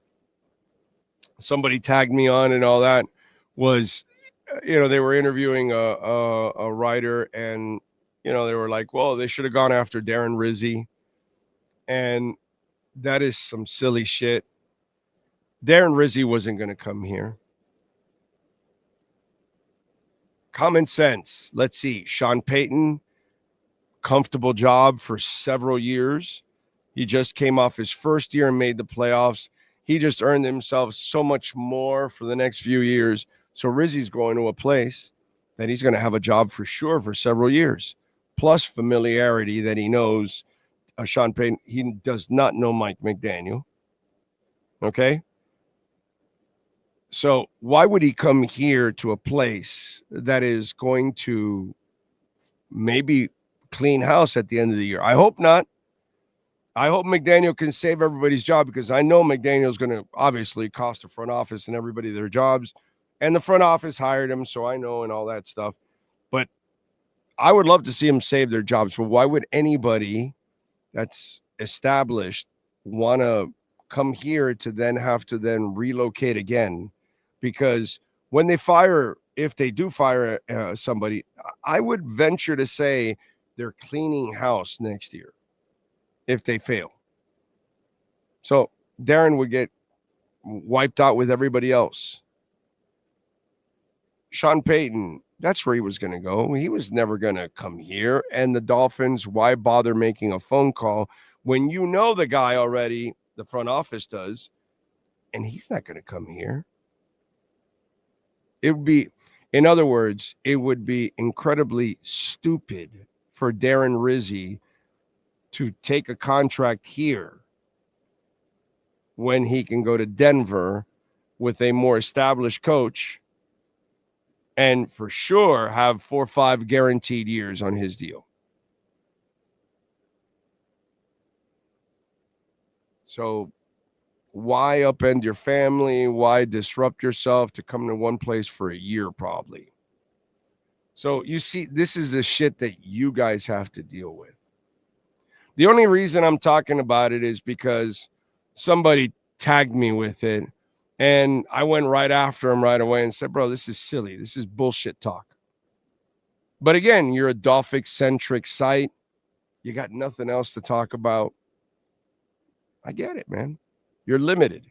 E: somebody tagged me on and all that was, they were interviewing a writer, and, they were like, well, they should have gone after Darren Rizzi. And that is some silly shit. Darren Rizzi wasn't going to come here. Common sense. Let's see. Sean Payton, comfortable job for several years. He just came off his first year and made the playoffs. He just earned himself so much more for the next few years. So Rizzi's going to a place that he's going to have a job for sure for several years. Plus familiarity that he knows. Sean Payton, he does not know Mike McDaniel. Okay? So why would he come here to a place that is going to maybe clean house at the end of the year? I hope not. I hope McDaniel can save everybody's job, because I know McDaniel's going to obviously cost the front office and everybody their jobs. And the front office hired him, so I know, and all that stuff. But I would love to see him save their jobs. But why would anybody that's established want to come here to then have to then relocate again? Because when they fire if they do fire somebody, I would venture to say they're cleaning house next year if they fail. So Darren would get wiped out with everybody else. Sean Payton, that's where he was going to go. He was never going to come here. And the Dolphins, why bother making a phone call when you know the guy already, the front office does, and he's not going to come here? It would be, in other words, it would be incredibly stupid for Darren Rizzi to take a contract here when he can go to Denver with a more established coach and for sure have 4 or 5 guaranteed years on his deal. So why upend your family? Why disrupt yourself to come to one place for a year probably? So you see, this is the shit that you guys have to deal with. The only reason I'm talking about it is because somebody tagged me with it, and I went right after him right away and said, bro, this is silly. This is bullshit talk. But again, you're a Dolphin-centric site. You got nothing else to talk about. I get it, man. You're limited.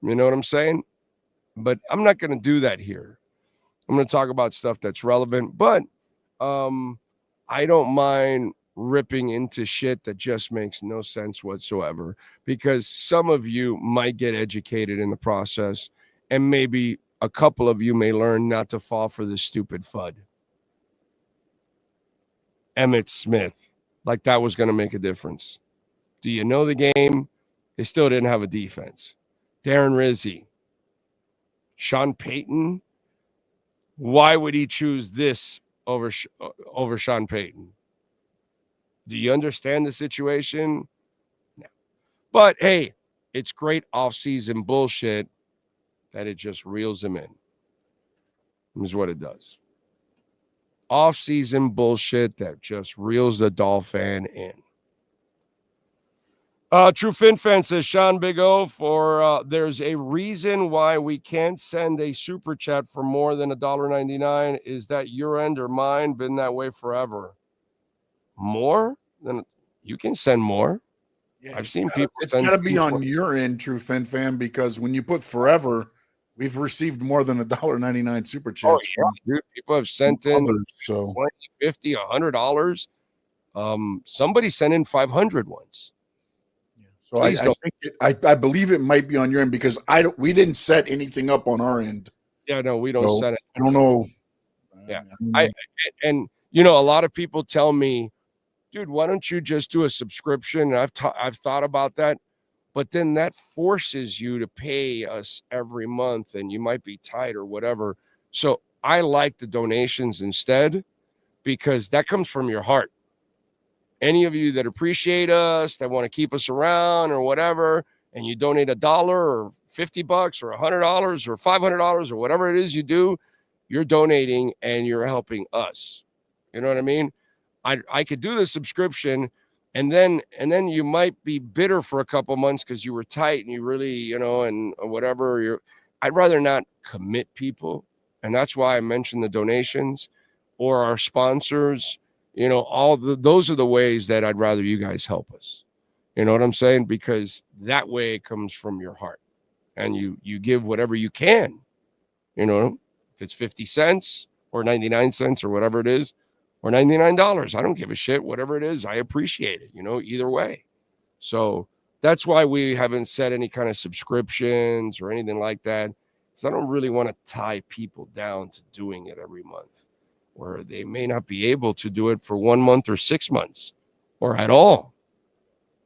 E: You know what I'm saying? But I'm not going to do that here. I'm going to talk about stuff that's relevant, but I don't mind ripping into shit that just makes no sense whatsoever, because some of you might get educated in the process, and maybe a couple of you may learn not to fall for this stupid FUD. Emmitt Smith, like that was going to make a difference. Do you know the game? They still didn't have a defense. Darren Rizzi, Sean Payton. Why would he choose this over Sean Payton? Do you understand the situation? No. But hey, it's great off-season bullshit that it just reels him in. Is what it does. Off-season bullshit that just reels the Dolphin in. True Fin Fan says, Sean Big O, for there's a reason why we can't send a super chat for more than $1.99. Is that your end or mine? Been that way forever. More? Then you can send more. Yeah, I've seen people.
O: It's got to be on your end, True Fin Fan, because when you put forever, we've received more than $1.99 super chats.
E: Oh, yeah, dude. People have sent in
O: others, so
E: $20, $50, $100. Somebody sent in 500 once.
O: So I believe it might be on your end, because we didn't set anything up on our end.
E: Yeah, no, we don't set it.
O: I don't know.
E: Yeah, and you know, a lot of people tell me, dude, why don't you just do a subscription? And I've thought about that, but then that forces you to pay us every month, and you might be tight or whatever. So I like the donations instead, because that comes from your heart. Any of you that appreciate us, that want to keep us around or whatever, and you donate $1 or $50 or $100 or $500 or whatever it is you do, you're donating and you're helping us. You know what I mean? I could do the subscription, and then you might be bitter for a couple months because you were tight and you really, you know, and whatever. I'd rather not commit people, and that's why I mentioned the donations or our sponsors. You know, those are the ways that I'd rather you guys help us. You know what I'm saying? Because that way it comes from your heart, and you give whatever you can. You know, if it's 50 cents or 99 cents or whatever it is, or $99, I don't give a shit. Whatever it is, I appreciate it. You know, either way. So that's why we haven't set any kind of subscriptions or anything like that, because I don't really want to tie people down to doing it every month, where they may not be able to do it for 1 month or 6 months or at all,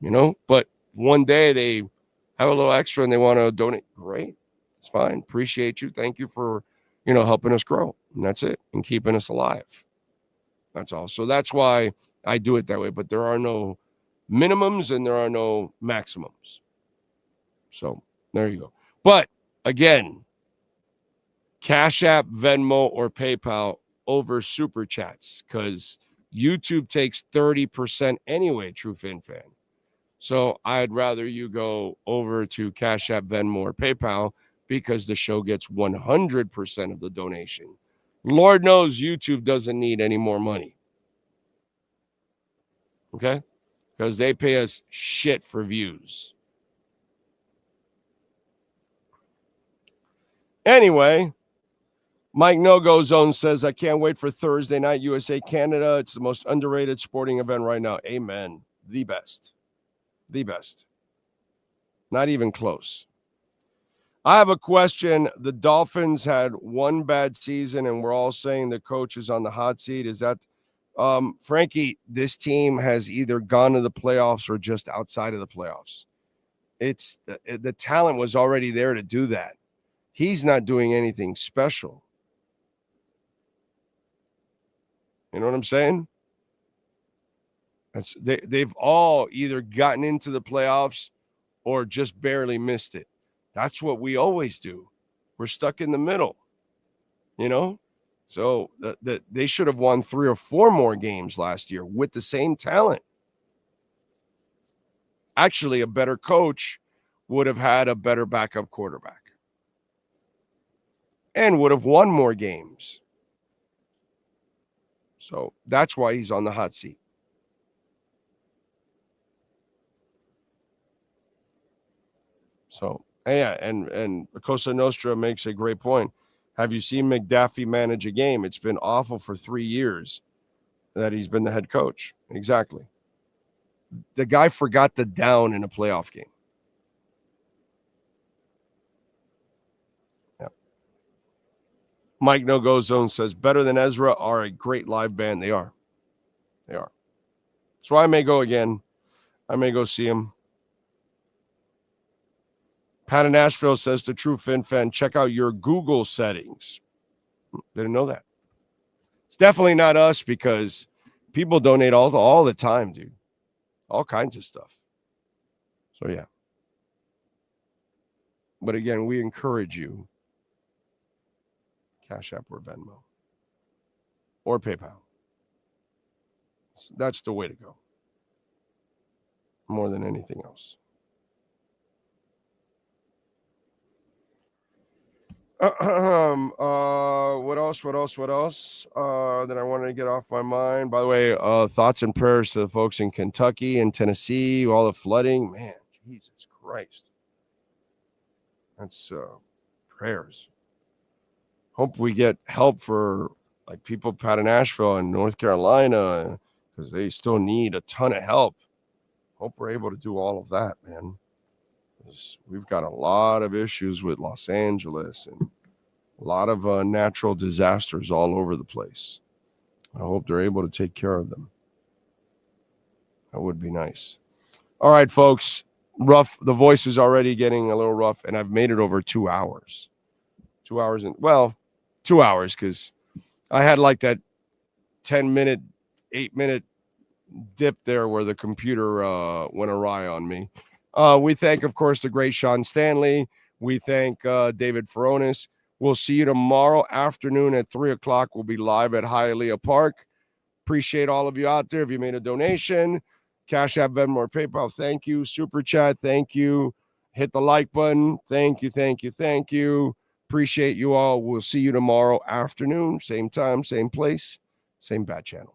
E: you know, but one day they have a little extra and they want to donate. Great. It's fine. Appreciate you. Thank you for, you know, helping us grow. And that's it. And keeping us alive. That's all. So that's why I do it that way. But there are no minimums and there are no maximums. So there you go. But again, Cash App, Venmo, or PayPal over super chats, because YouTube takes 30% anyway, True Fin Fan. So I'd rather you go over to Cash App, Venmo, or PayPal, because the show gets 100% of the donation. Lord knows YouTube doesn't need any more money. Okay? Because they pay us shit for views. Anyway, Mike No-Go Zone says, I can't wait for Thursday night USA Canada. It's the most underrated sporting event right now. Amen. The best. The best. Not even close. I have a question. The Dolphins had one bad season, and we're all saying the coach is on the hot seat. Is that, Frankie, this team has either gone to the playoffs or just outside of the playoffs. It's the talent was already there to do that. He's not doing anything special. You know what I'm saying? They've all either gotten into the playoffs or just barely missed it. That's what we always do. We're stuck in the middle, you know? So they should have won 3 or 4 more games last year with the same talent. Actually, a better coach would have had a better backup quarterback and would have won more games. So that's why he's on the hot seat. So, yeah, and Cosa Nostra makes a great point. Have you seen McDaffie manage a game? It's been awful for 3 years that he's been the head coach. Exactly. The guy forgot the down in a playoff game. Yeah. Mike No-Go Zone says, better than Ezra are a great live band. They are. They are. So I may go again. I may go see him. Pat in Nashville says to True Fin Fan, check out your Google settings. Didn't know that. It's definitely not us because people donate all the time, dude. All kinds of stuff. So, yeah. But again, we encourage you. Cash App or Venmo. Or PayPal. That's the way to go. More than anything else. What else that I wanted to get off my mind? By the way, thoughts and prayers to the folks in Kentucky and Tennessee, all the flooding. Man, Jesus Christ. That's prayers. Hope we get help for like people out of Nashville and North Carolina because they still need a ton of help. Hope we're able to do all of that, man. We've got a lot of issues with Los Angeles and a lot of natural disasters all over the place. I hope they're able to take care of them. That would be nice. All right, folks. Rough. The voice is already getting a little rough, and I've made it over 2 hours. 2 hours and 2 hours because I had like that 10-minute, 8-minute dip there where the computer went awry on me. We thank, of course, the great Sean Stanley. We thank David Furones. We'll see you tomorrow afternoon at 3 o'clock. We'll be live at Hialeah Park. Appreciate all of you out there. If you made a donation, Cash App, Venmo, or PayPal, thank you. Super Chat, thank you. Hit the like button. Thank you, thank you, thank you. Appreciate you all. We'll see you tomorrow afternoon. Same time, same place, same bat channel.